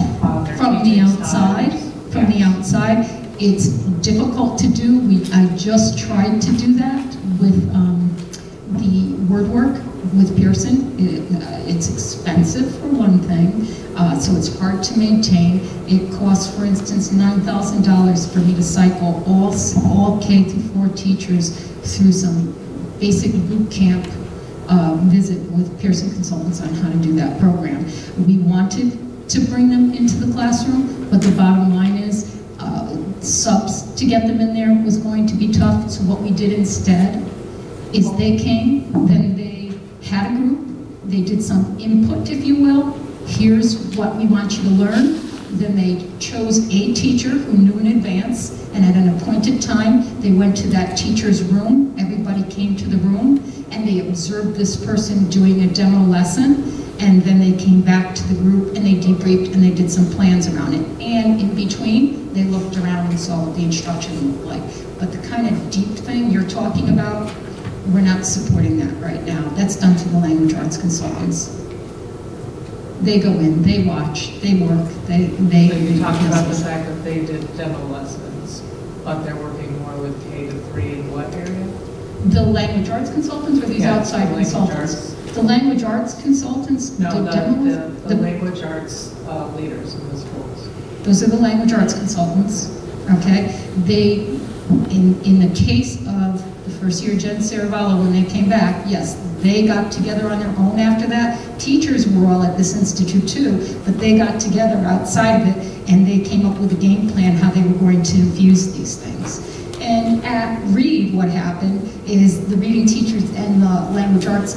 from the outside, the outside, it's difficult to do. I just tried to do that with the word work with Pearson. It's expensive for one thing, so it's hard to maintain. It costs, for instance, $9,000 for me to cycle all K through 4 teachers through some basic boot camp visit with Pearson consultants on how to do that program. We wanted to bring them into the classroom, but the bottom line is subs to get them in there was going to be tough, so what we did instead is they came, then they had a group, they did some input, if you will. Here's what we want you to learn. Then they chose a teacher who knew in advance, and at an appointed time, they went to that teacher's room. Everybody came to the room, and they observed this person doing a demo lesson, and then they came back to the group, and they debriefed, and they did some plans around it. And in between, they looked around and saw what the instruction looked like. But the kind of deep thing you're talking about, we're not supporting that right now. That's done to the language arts consultants. They go in, they watch, they work, they So you talked about the fact that they did demo lessons, but they're working more with K to 3 in what area? The language arts consultants or these Yeah, outside the language consultants? arts. The language arts consultants No, did demo the language arts leaders in the schools. Those are the language arts consultants, okay? They, in the case of the first year Jen Saravallo, when they came back, yes, they got together on their own after that. Teachers were all at this institute too, but they got together outside of it and they came up with a game plan how they were going to infuse these things. And at Reed, what happened is the reading teachers and the language arts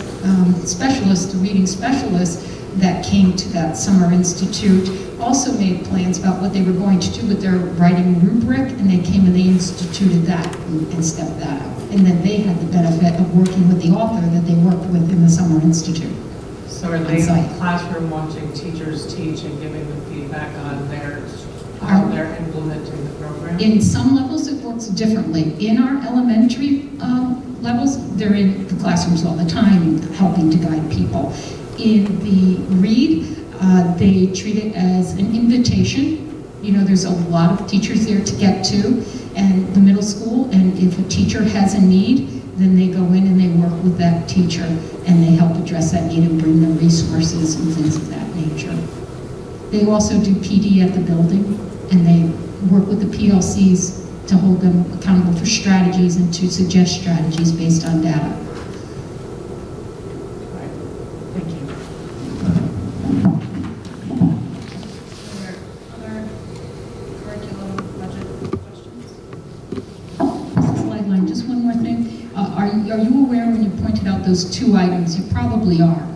specialists, the reading specialists that came to that summer institute also made plans about what they were going to do with their writing rubric, and they came and they instituted that and stepped that out. And then they had the benefit of working with the author that they worked with in the summer institute. So are they in the classroom watching teachers teach and giving them feedback on how they're implementing the program? In some levels, it works differently. In our elementary levels, they're in the classrooms all the time, helping to guide people. In the Reed, they treat it as an invitation. You know, there's a lot of teachers there to get to, and the middle school, and if a teacher has a need, then they go in and they work with that teacher, and they help address that need and bring them resources and things of that nature. They also do PD at the building, and they work with the PLCs to hold them accountable for strategies and to suggest strategies based on data. Thank you. Other curriculum budget questions? Mrs. Legline, just one more thing. Are you aware when you pointed out those two items? You probably are.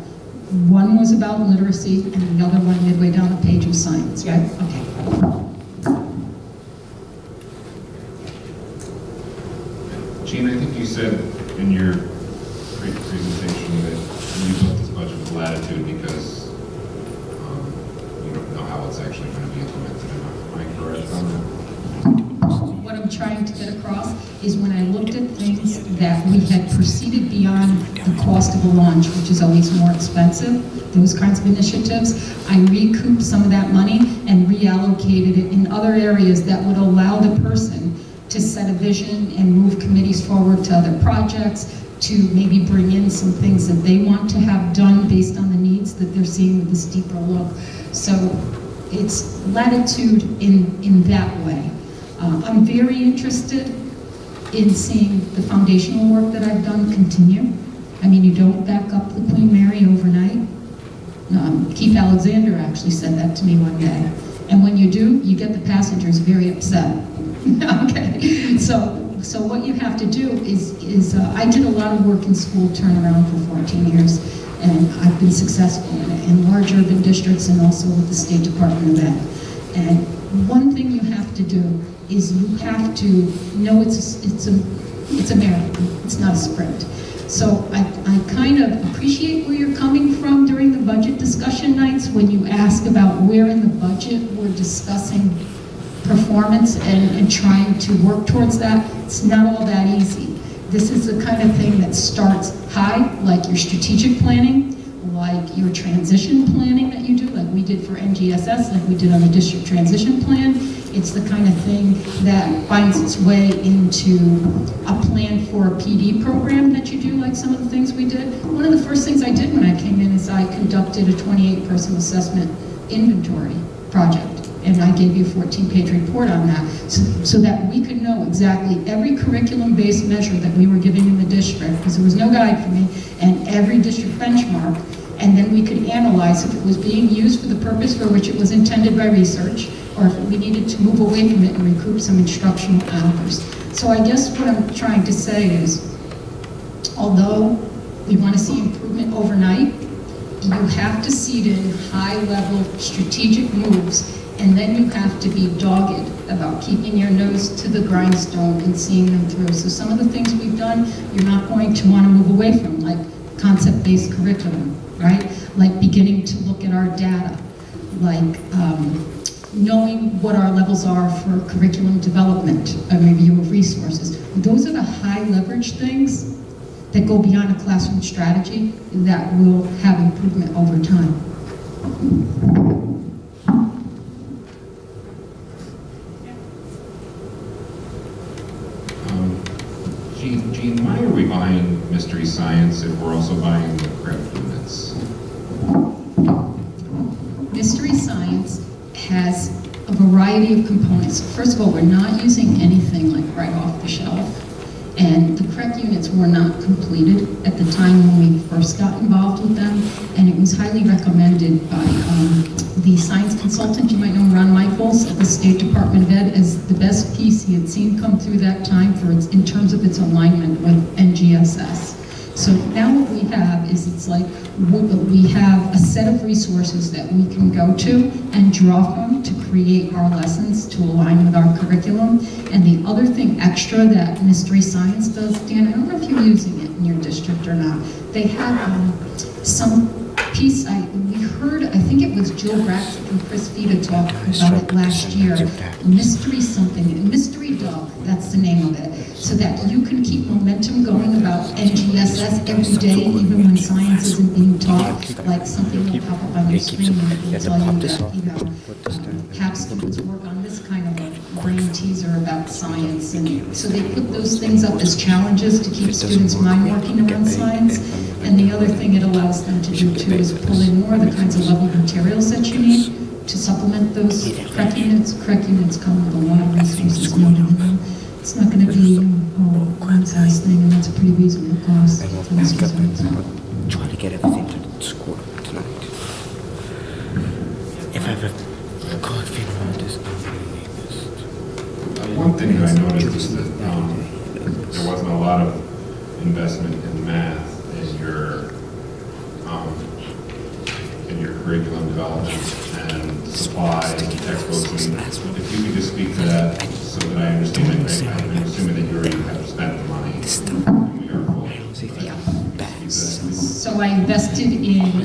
One was about literacy, and the other one midway down the page was science, right? Okay. Jean, I think you said in your presentation that you built this budget with latitude because you don't know how it's actually going to be implemented. Am I correct on that? What I'm trying to get across is when I looked at things that we had proceeded beyond the cost of a launch, which is always more expensive, those kinds of initiatives, I recouped some of that money and reallocated it in other areas that would allow the person to set a vision and move committees forward to other projects, to maybe bring in some things that they want to have done based on the needs that they're seeing with this deeper look. So it's latitude in that way. I'm very interested in seeing the foundational work that I've done continue. I mean, you don't back up the Queen Mary overnight. Keith Alexander actually said that to me one day. And when you do, you get the passengers very upset. Okay, so what you have to do is I did a lot of work in school turnaround for 14 years, and I've been successful in large urban districts and also with the State Department of Ed. And one thing you have to do is you have to know it's a marathon, it's not a sprint. So I kind of appreciate where you're coming from during the budget discussion nights when you ask about where in the budget we're discussing performance and trying to work towards that. It's not all that easy. This is the kind of thing that starts high, like your strategic planning, like your transition planning that you do, like we did for NGSS, like we did on the district transition plan. It's the kind of thing that finds its way into a plan for a PD program that you do, like some of the things we did. One of the first things I did when I came in is I conducted a 28-person assessment inventory project. And I gave you a 14-page report on that so that we could know exactly every curriculum-based measure that we were giving in the district, because there was no guide for me, and every district benchmark, and then we could analyze if it was being used for the purpose for which it was intended by research, or if we needed to move away from it and recoup some instructional hours. So I guess what I'm trying to say is, although we want to see improvement overnight, you have to seed in high-level strategic moves And then you have to be dogged about keeping your nose to the grindstone and seeing them through. So some of the things we've done, you're not going to want to move away from, like concept-based curriculum, right? Like beginning to look at our data, like knowing what our levels are for curriculum development, a review of resources. Those are the high leverage things that go beyond a classroom strategy that will have improvement over time. Jean, why are we buying Mystery Science if we're also buying the prep units? Mystery Science has a variety of components. First of all, we're not using anything like right off the shelf. And the correct units were not completed at the time when we first got involved with them. And it was highly recommended by the science consultant, you might know Ron Michaels at the State Department of Ed, as the best piece he had seen come through that time for its, in terms of its alignment with NGSS. So now what we have is it's like we have a set of resources that we can go to and draw from to create our lessons to align with our curriculum. And the other thing extra that Mystery Science does, Dan, I don't know if you're using it in your district or not, they have some piece, we heard, I think it was Jill Braxton and Chris Vita talk about it last year, Mystery something, Mystery Dog, that's the name of it, so that you can keep momentum going about NGSS every day, even when science isn't being taught, like something will pop up on your screen and it will tell you that, you know, have students work on this kind of a brain teaser about science, and so they put those things up as challenges to keep students' mind working around science. And the other thing it allows them to do too is pull in more of the kinds of level materials that you need to supplement those correct units. Correct units come with a lot of resources needed in them. It's not going to be one size thing, and that's a pretty reasonable cost. Try to get everything to school tonight. If I have a God figure out this, one thing that I noticed is that there wasn't a lot of investment in math in your curriculum development and supply and textbooks. And if you could just speak to that so that I understand it, I'm assuming that you already have spent the money. We are full. So I invested in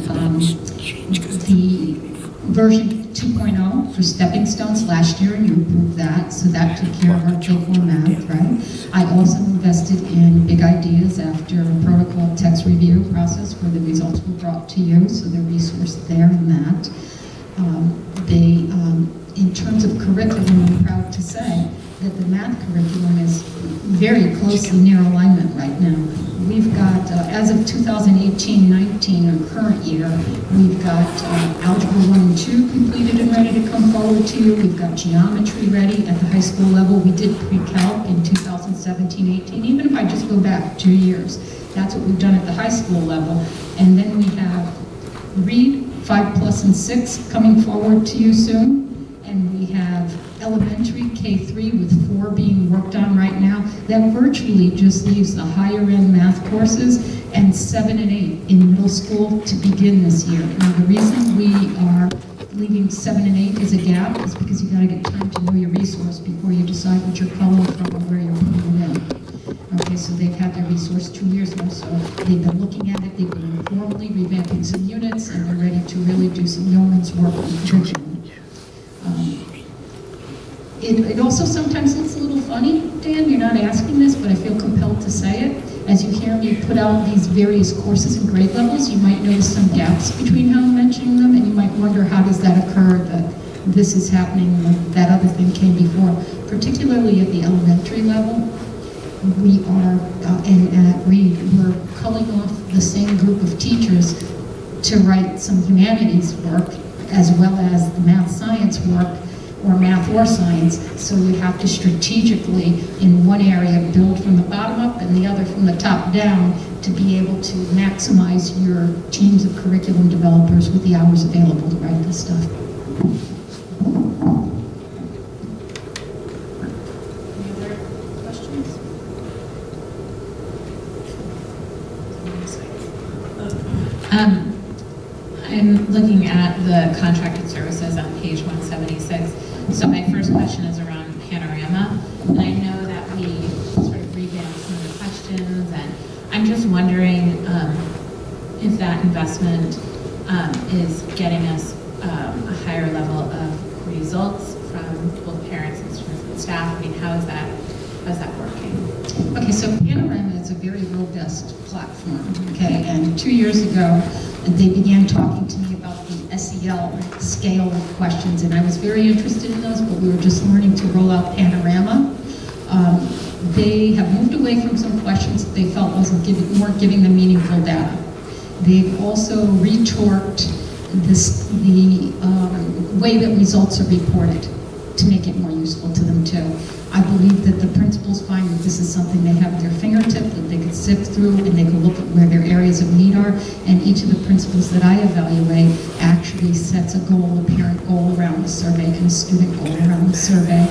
the version 2.0 for stepping stones last year, and you approved that, so that took care of our K4 math, right? I also invested in big ideas after a protocol text review process where the results were brought to you, so they're resourced there in that. In terms of curriculum, I'm proud to say that the math curriculum is very closely near alignment right now. We've got, as of 2018-19, or current year, we've got Algebra 1 and 2 completed and ready to come forward to you. We've got geometry ready at the high school level. We did pre-calc in 2017-18, even if I just go back 2 years. That's what we've done at the high school level. And then we have Read, 5+ and 6 coming forward to you soon. And we have elementary K3 with 4 being worked on right now. That virtually just leaves the higher end math courses and 7 and 8 in middle school to begin this year. Now the reason we are leaving 7 and 8 as a gap is because you gotta get time to know your resource before you decide what you're calling from or where you're putting it in. Okay, so they've had their resource 2 years now, so they've been looking at it, they've been informally revamping some units, and they're ready to really do some yeoman's work on curriculum. It also sometimes looks a little funny, Dan, you're not asking this, but I feel compelled to say it. As you hear me put out these various courses and grade levels, you might notice some gaps between how I'm mentioning them, and you might wonder how does that occur, that this is happening when that other thing came before. Particularly at the elementary level, we are, and at Reed, we're culling off the same group of teachers to write some humanities work, as well as the math science work, or math or science, so you have to strategically, in one area, build from the bottom up and the other from the top down to be able to maximize your teams of curriculum developers with the hours available to write this stuff. Any other questions? I'm looking at the contracted service services on page 176. So my first question is around Panorama, and I know that we sort of revamped some of the questions, and I'm just wondering if that investment is getting us a higher level of results from both parents and students and staff. I mean, how's that working? Okay, so Panorama is a very robust platform, okay? And 2 years ago, they began talking to me about the SEL scale of questions, and I was very interested in those, but we were just learning to roll out Panorama. They have moved away from some questions that they felt weren't giving them meaningful data. They've also retorqued the way that results are reported to make it more useful to them too. I believe that the principals find that this is something they have at their fingertip, that they can sift through and they can look at where their areas of need are, and each of the principals that I evaluate actually sets a goal, a parent goal around the survey and a student goal around the survey.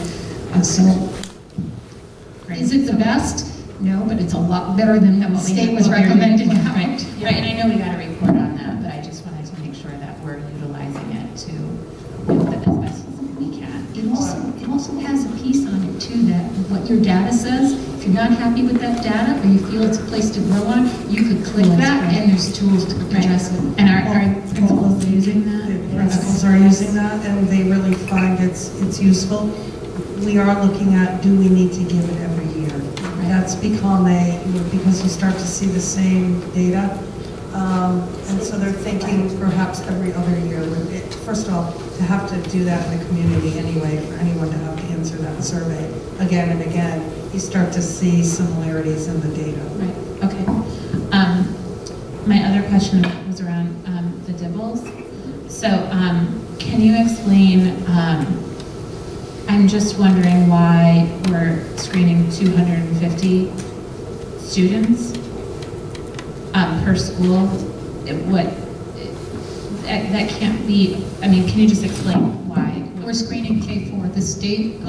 Is it the best? No, but it's a lot better than what the state was recommending. Right, and I know we got a report on that, but I just wanted to make sure that we're utilizing it to as best as we can. It also has a piece on it too, that what your data says, if you're not happy with that data or you feel it's a place to grow on, you could click that and there's tools to address it. And our principals using that? The principals are using that, and they really find it's useful. We are looking at, do we need to give it every year? That's become because you start to see the same data. And so they're thinking perhaps every other year. First of all, to have to do that in the community anyway, for anyone to have to answer that survey again and again, you start to see similarities in the data. Right, okay. My other question was around the DIBELS. So can you explain, I'm just wondering why we're screening 250 students per school. That can't be, I mean, can you just explain why? We're screening K4. The state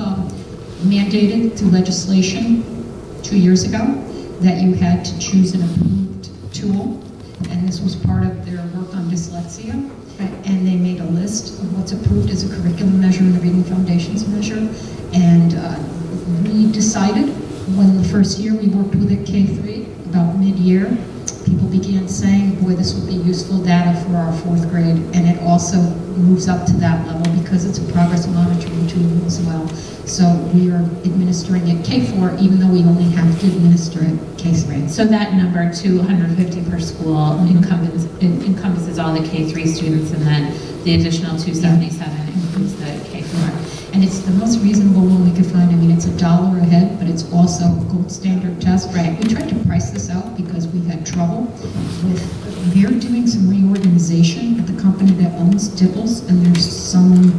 mandated through legislation 2 years ago that you had to choose an approved tool, and this was part of their work on dyslexia. And they made a list of what's approved as a curriculum measure and a reading foundations measure. And we decided when the first year we worked with it, K3, about mid-year, people began saying, boy, this would be useful data for our 4th grade. And it also moves up to that level because it's a progress monitoring tool as well. So we are administering it K4, even though we only have to administer it K3. So that number, 250 per school, encompasses all the K3 students, and then the additional 277 includes the K4. And it's the most reasonable one we could find. I mean, it's $1 a head, but it's also a gold standard test. Right. We tried to price this out because we had trouble with, they're doing some reorganization at the company that owns DIBELS, and there's some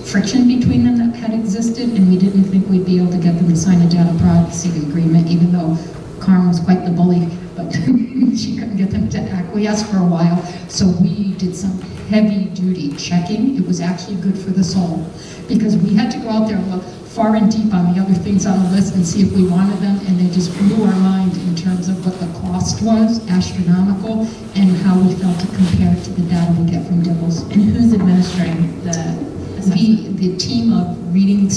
friction between them that had existed, and we didn't think we'd be able to get them to sign a data privacy agreement, even though Carm was quite the bully, but she couldn't get them to acquiesce for a while. So we did some heavy-duty checking. It was actually good for the soul, because we had to go out there and look far and deep on the other things on the list and see if we wanted them, and they just blew our mind in terms of what the cost was, astronomical, and how we felt it compared to the data we get from DIBELS. And who's administering the assessment? The team of reading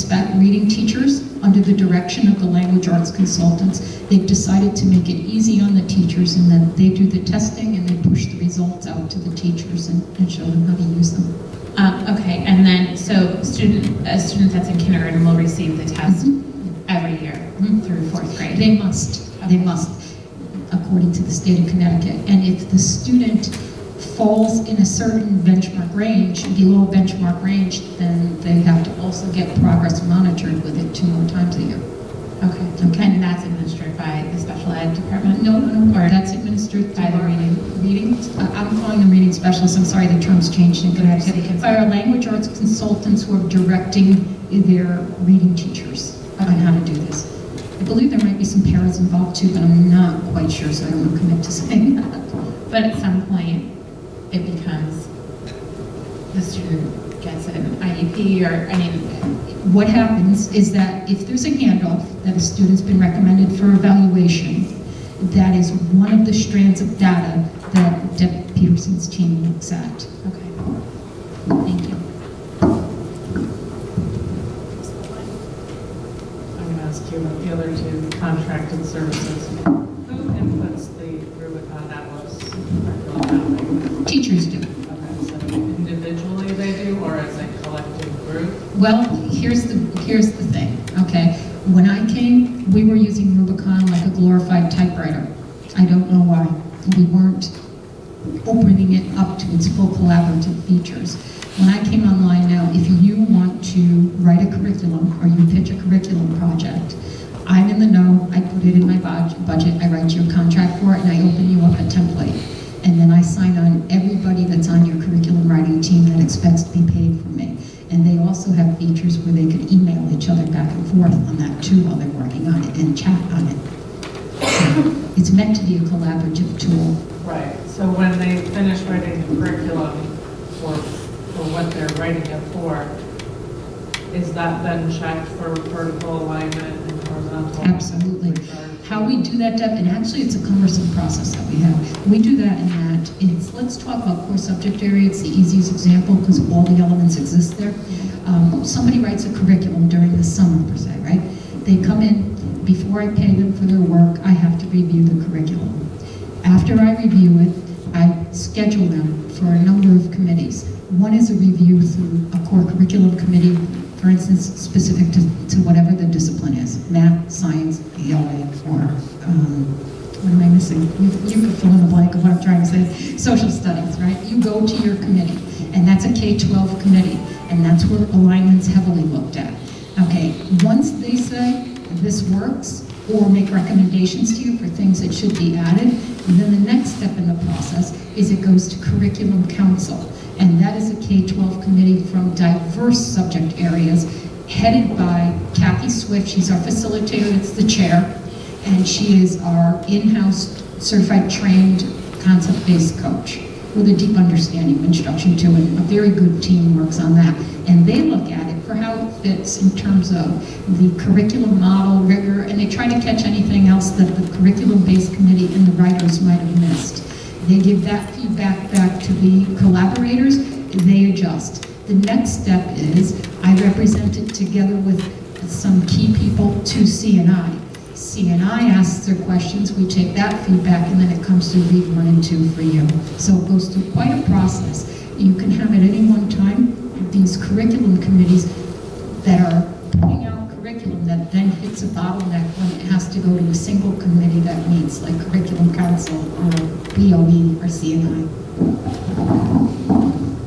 teachers under the direction of the language arts consultants. They've decided to make it easy on the teachers, and that they do the testing and they push the results out to the teachers and show them how to use them. Okay, and then, so a student that's in kindergarten will receive the test every year through 4th grade? They must. Okay. They must, according to the state of Connecticut. And if the student falls in a certain benchmark range, below benchmark range, then they have to also get progress monitored with it 2 more times a year. Okay. And that's administered by the special ed department? No. Or that's administered by the reading. I'm calling them reading specialists. I'm sorry, the term's changed in Connecticut. By our language arts consultants who are directing their reading teachers on how to do this. I believe there might be some paras involved too, but I'm not quite sure, so I don't want to commit to saying that. But at some point, it becomes the student gets an IEP, or, I mean, what happens is that if there's a handoff that a student's been recommended for evaluation, that is one of the strands of data that Deb Peterson's team looks at. Okay. Thank you. the other two contracted services. Who inputs the Rubicon Atlas curriculum mapping? Teachers do. Okay, so individually they do, or as a collective group? Well, here's the thing, okay? When I came, we were using Rubicon like a glorified typewriter. I don't know why. We weren't opening it up to its full collaborative features. When I came online now, if you want to write a curriculum or you pitch a curriculum project, I'm in the know, I put it in my budget, I write you a contract for it, and I open you up a template. And then I sign on everybody that's on your curriculum writing team that expects to be paid from me. And they also have features where they could email each other back and forth on that too while they're working on it and chat on it. So it's meant to be a collaborative tool. Right, so when they finish writing the curriculum for what they're writing it for, is that then checked for vertical alignment and horizontal? Absolutely. How we do that, Deb, and actually it's a cumbersome process that we have. We do that in that, let's talk about core subject area. It's the easiest example because all the elements exist there. Somebody writes a curriculum during the summer, per se, right? They come in, before I pay them for their work, I have to review the curriculum. After I review it, I schedule them for a number of committees. One is a review through a core curriculum committee, for instance, specific to whatever the discipline is, math, science, ELA, or what am I missing? You can fill in the blank of what I'm trying to say. Social studies, right? You go to your committee, and that's a K-12 committee, and that's where alignment's heavily looked at. Okay, once they say this works, or make recommendations to you for things that should be added, and then the next step in the process is it goes to Curriculum Council. And that is a K-12 committee from diverse subject areas, headed by Kathy Swift. She's our facilitator, that's the chair, and she is our in-house certified trained concept-based coach with a deep understanding of instruction too, and a very good team works on that. And they look at it for how it fits in terms of the curriculum model, rigor, and they try to catch anything else that the curriculum-based committee and the writers might have missed. They give that feedback back to the collaborators, they adjust. The next step is I represent it together with some key people to CNI. CNI asks their questions, we take that feedback, and then it comes through read 1 and 2 for you. So it goes through quite a process. You can have at any one time these curriculum committees that are putting out curriculum that then hits a bottleneck when it has to go to a single committee that meets, like Curriculum Council or BOE or CNI.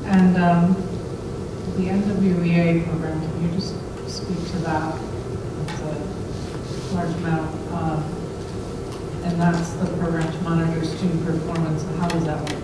And the NWEA program, can you just speak to that? It's a large amount. And that's the program to monitor student performance. How does that work?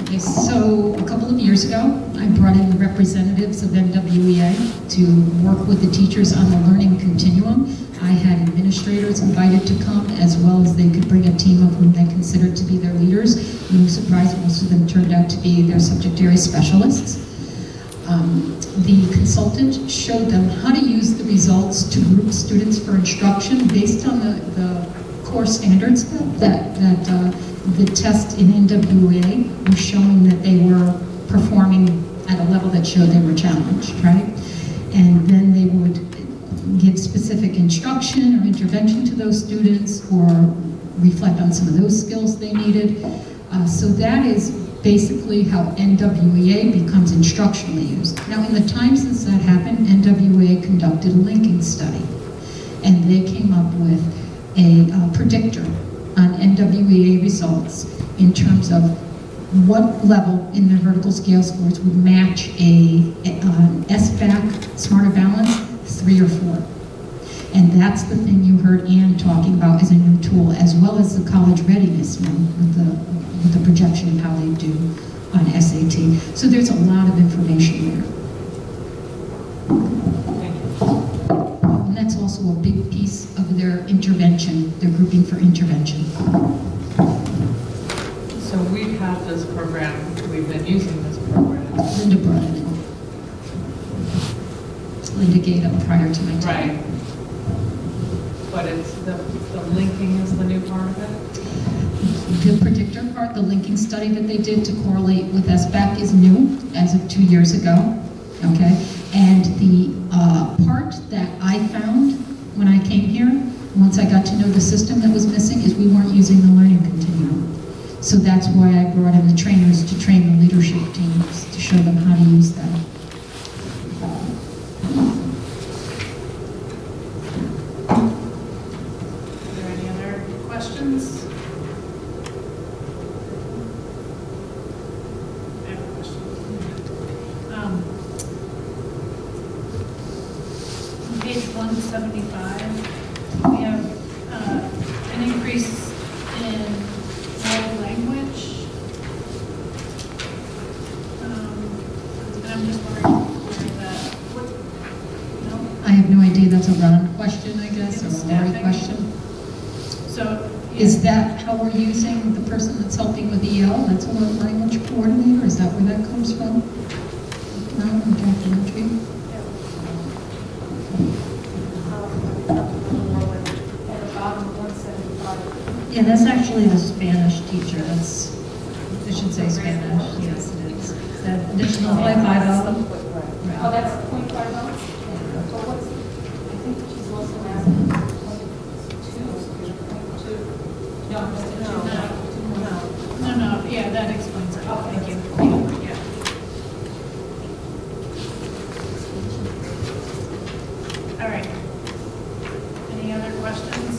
Okay, so a couple of years ago, I brought in representatives of NWEA to work with the teachers on the learning continuum. I had administrators invited to come, as well as they could bring a team of whom they considered to be their leaders. No surprise, most of them turned out to be their subject area specialists. The consultant showed them how to use the results to group students for instruction based on the core standards that the test in NWA was showing that they were performing at a level that showed they were challenged, right? And then they would give specific instruction or intervention to those students or reflect on some of those skills they needed. So that is basically how NWEA becomes instructionally used. Now, in the time since that happened, NWEA conducted a linking study, and they came up with a predictor on NWEA results in terms of what level in their vertical scale scores would match an SBAC Smarter Balance 3 or 4. And that's the thing you heard Ann talking about as a new tool, as well as the college readiness one with the projection of how they do on SAT. So there's a lot of information there. And that's also a big piece of their intervention, their grouping for intervention. So we've had this program, we've been using this program. Linda brought it in. Linda gave up prior to my time. Right. But it's the linking is the new part of it? The predictor part, the linking study that they did to correlate with SBAC is new as of 2 years ago. okay? And the part that I found when I came here, once I got to know the system that was missing, is we weren't using the learning continuum. So that's why I brought in the trainers to train the leadership teams, to show them how to use that. Are there any other questions? I have a question. On page 175, we have an increase in world language. And I'm just wondering where that, no? I have no idea, that's a Ron question, I guess, or It's a Lori staffing. question. So. Is that how we're using the person that's helping with EL? That's a world language coordinator? Is that where that comes from? No, from documentary? At the bottom of 175. Yeah, that's actually the Spanish teacher, that's, I should say Spanish, yes it is. Is that additional 0.50? Oh, that's .50? So what's, I think she's also asking No, yeah, that explains it. Oh, Thank you. Yeah. All right. Any other questions?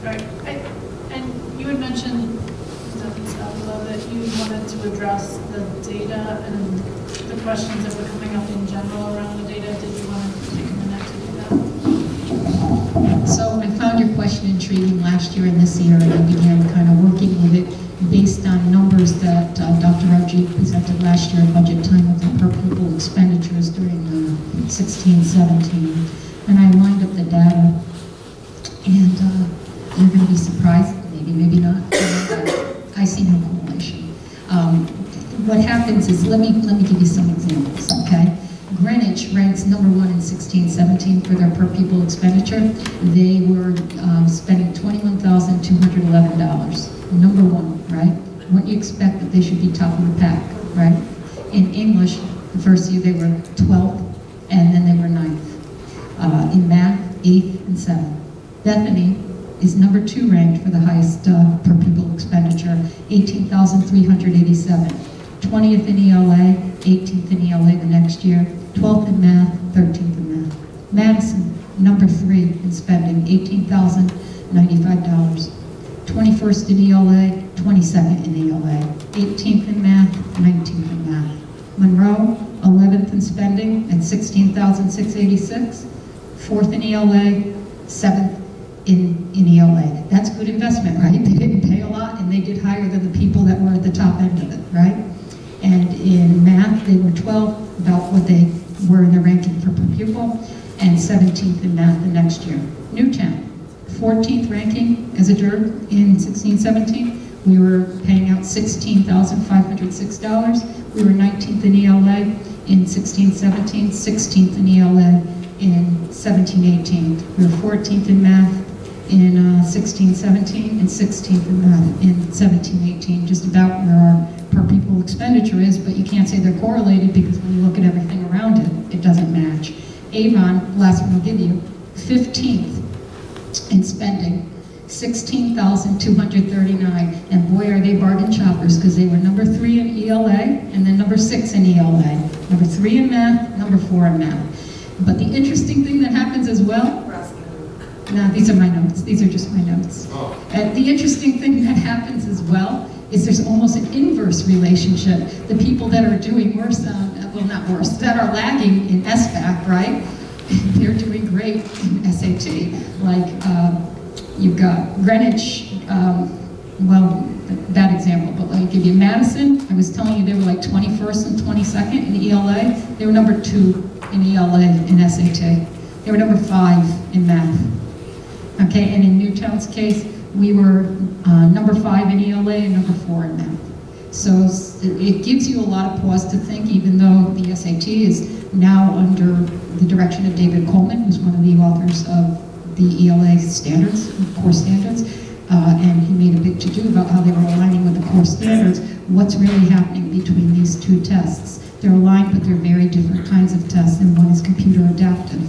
All right, and you had mentioned, that you wanted to address the data and the questions that were coming up in general around the data. Did you want to take a minute to do that? So I found your question intriguing last year and this year, and I began kind of working with it based on numbers that Dr. Rajiv presented last year at budget time of the per pupil expenditures during 16-17. And I lined up the data, and you're going to be surprised, maybe not. I see no correlation. What happens is, let me give you some examples, okay? Greenwich ranks number 1 in 16-17 for their per pupil expenditure. They were spending $21,211. Number 1, right? Wouldn't you expect that they should be top of the pack, right? In English, the first year they were 12th, and then they were 9th. In math, 8th and 7th. Bethany is number 2 ranked for the highest per pupil expenditure, $18,387. 20th in ELA, 18th in ELA the next year, 12th in math, 13th in math. Madison, number 3 in spending, $18,095. 21st in ELA, 22nd in ELA, 18th in math, 19th in math. Monroe, 11th in spending at $16,686. 4th in ELA, 7th in ELA. That's good investment, right? They didn't pay a lot, and they did higher than the people that were at the top end of it, right? And in math, they were 12th, about what they were in the ranking for per pupil, and 17th in math the next year. Newtown, 14th ranking as a DERG in 16-17. We were paying out $16,506. We were 19th in ELA in 16-17, 16th in ELA in 17-18. We were 14th in math in 16-17 and 16th in math in 17-18, just about where our per pupil expenditure is, but you can't say they're correlated because when you look at everything around it, it doesn't match. Avon, last one I'll give you, 15th in spending, $16,239, and boy are they bargain shoppers because they were number 3 in ELA and then number 6 in ELA, number 3 in math, number 4 in math. But the interesting thing that happens as well, no, these are my notes, these are just my notes. The interesting thing that happens as well is there's almost an inverse relationship. The people that are doing worse, well not worse, that are lagging in SBAC, right? They're doing great in SAT. Like you've got Greenwich, well, bad example, but let me give you Madison. I was telling you they were like 21st and 22nd in ELA. They were number 2 in ELA in SAT. They were number 5 in math. Okay, and in Newtown's case, we were number 5 in ELA and number 4 in math. So it gives you a lot of pause to think, even though the SAT is now under the direction of David Coleman, who's one of the authors of the ELA standards, core standards. and he made a big to-do about how they were aligning with the core standards. What's really happening between these two tests? They're aligned, but they're very different kinds of tests, and one is computer adaptive.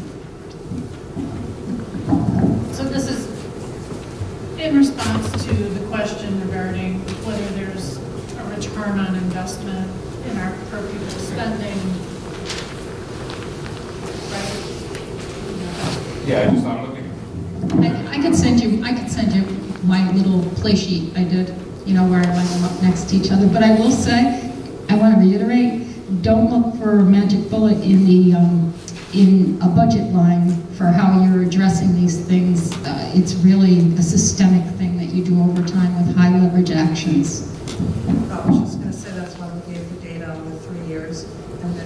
So this is in response to the question regarding whether there's a return on investment in our per pupil spending, right? Yeah, I'm looking. I could send you my little play sheet I did, where I line them up next to each other. But I will say, I want to reiterate, don't look for a magic bullet in a budget line for how you're addressing these things. It's really a systemic thing that you do over time with high leverage actions. I was just going to say that's why we gave the data on the 3 years, and the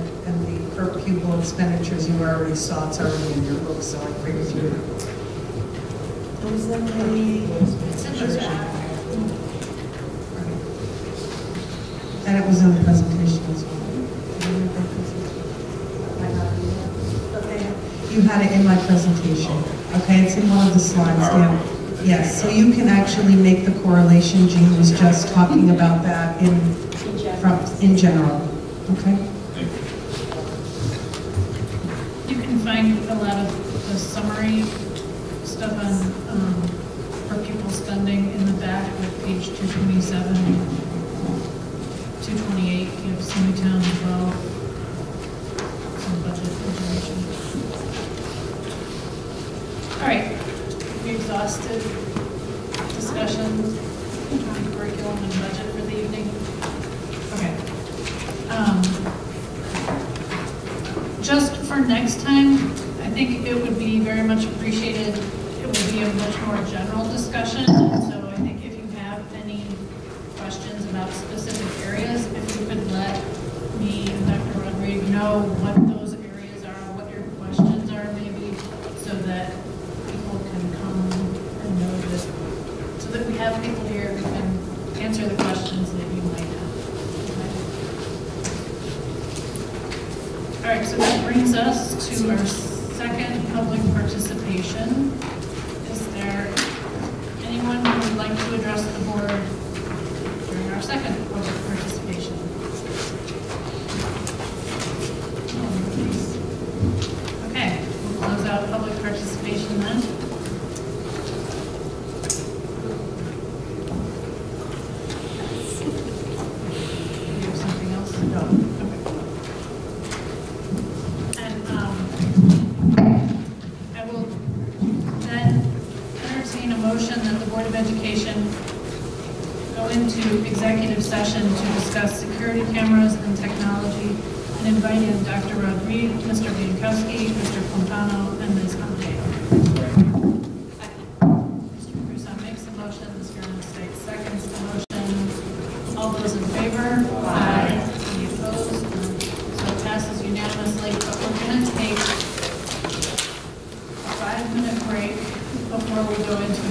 per pupil expenditures you already saw. It's already in your book, so I agree with you. Was that It's in the back. And it was in the presentation as well. Okay. You had it in my presentation. Okay, it's in one of the slides, Dan. Yes, so you can actually make the correlation. Jean was just talking about that in general. Okay. You can find a lot of the summary stuff on per pupil spending in the back with page 227, 228. You have Newtown as well. Some budget information. All right, we exhausted discussion on curriculum and budget for the evening. Okay. Just for next time, I think it would be very much appreciated. It would be a much more general discussion. So I think if you have any questions about specific areas, if you could let me and Dr. Rodriguez know what those areas are, what your questions are maybe, so that people can come and know that, so that we have people here who can answer the questions that you might have. Okay. All right, so that brings us to our second public participation. Is there anyone who would like to address the board during our second public participation? Okay, we'll close out public participation then. Do you have something else? No. Okay. And I will then entertain a motion that the Board of Education go into executive session to discuss security cameras and technology, and invite in Dr. Rodriguez, Mr. Biankowski, Mr. Fontano, and Ms. Pompeo. Mr. Crusoe makes a motion, Mr. State seconds the motion. All those in favor? Aye. Any opposed? So it passes unanimously, but we're going to take a 5-minute break before we go into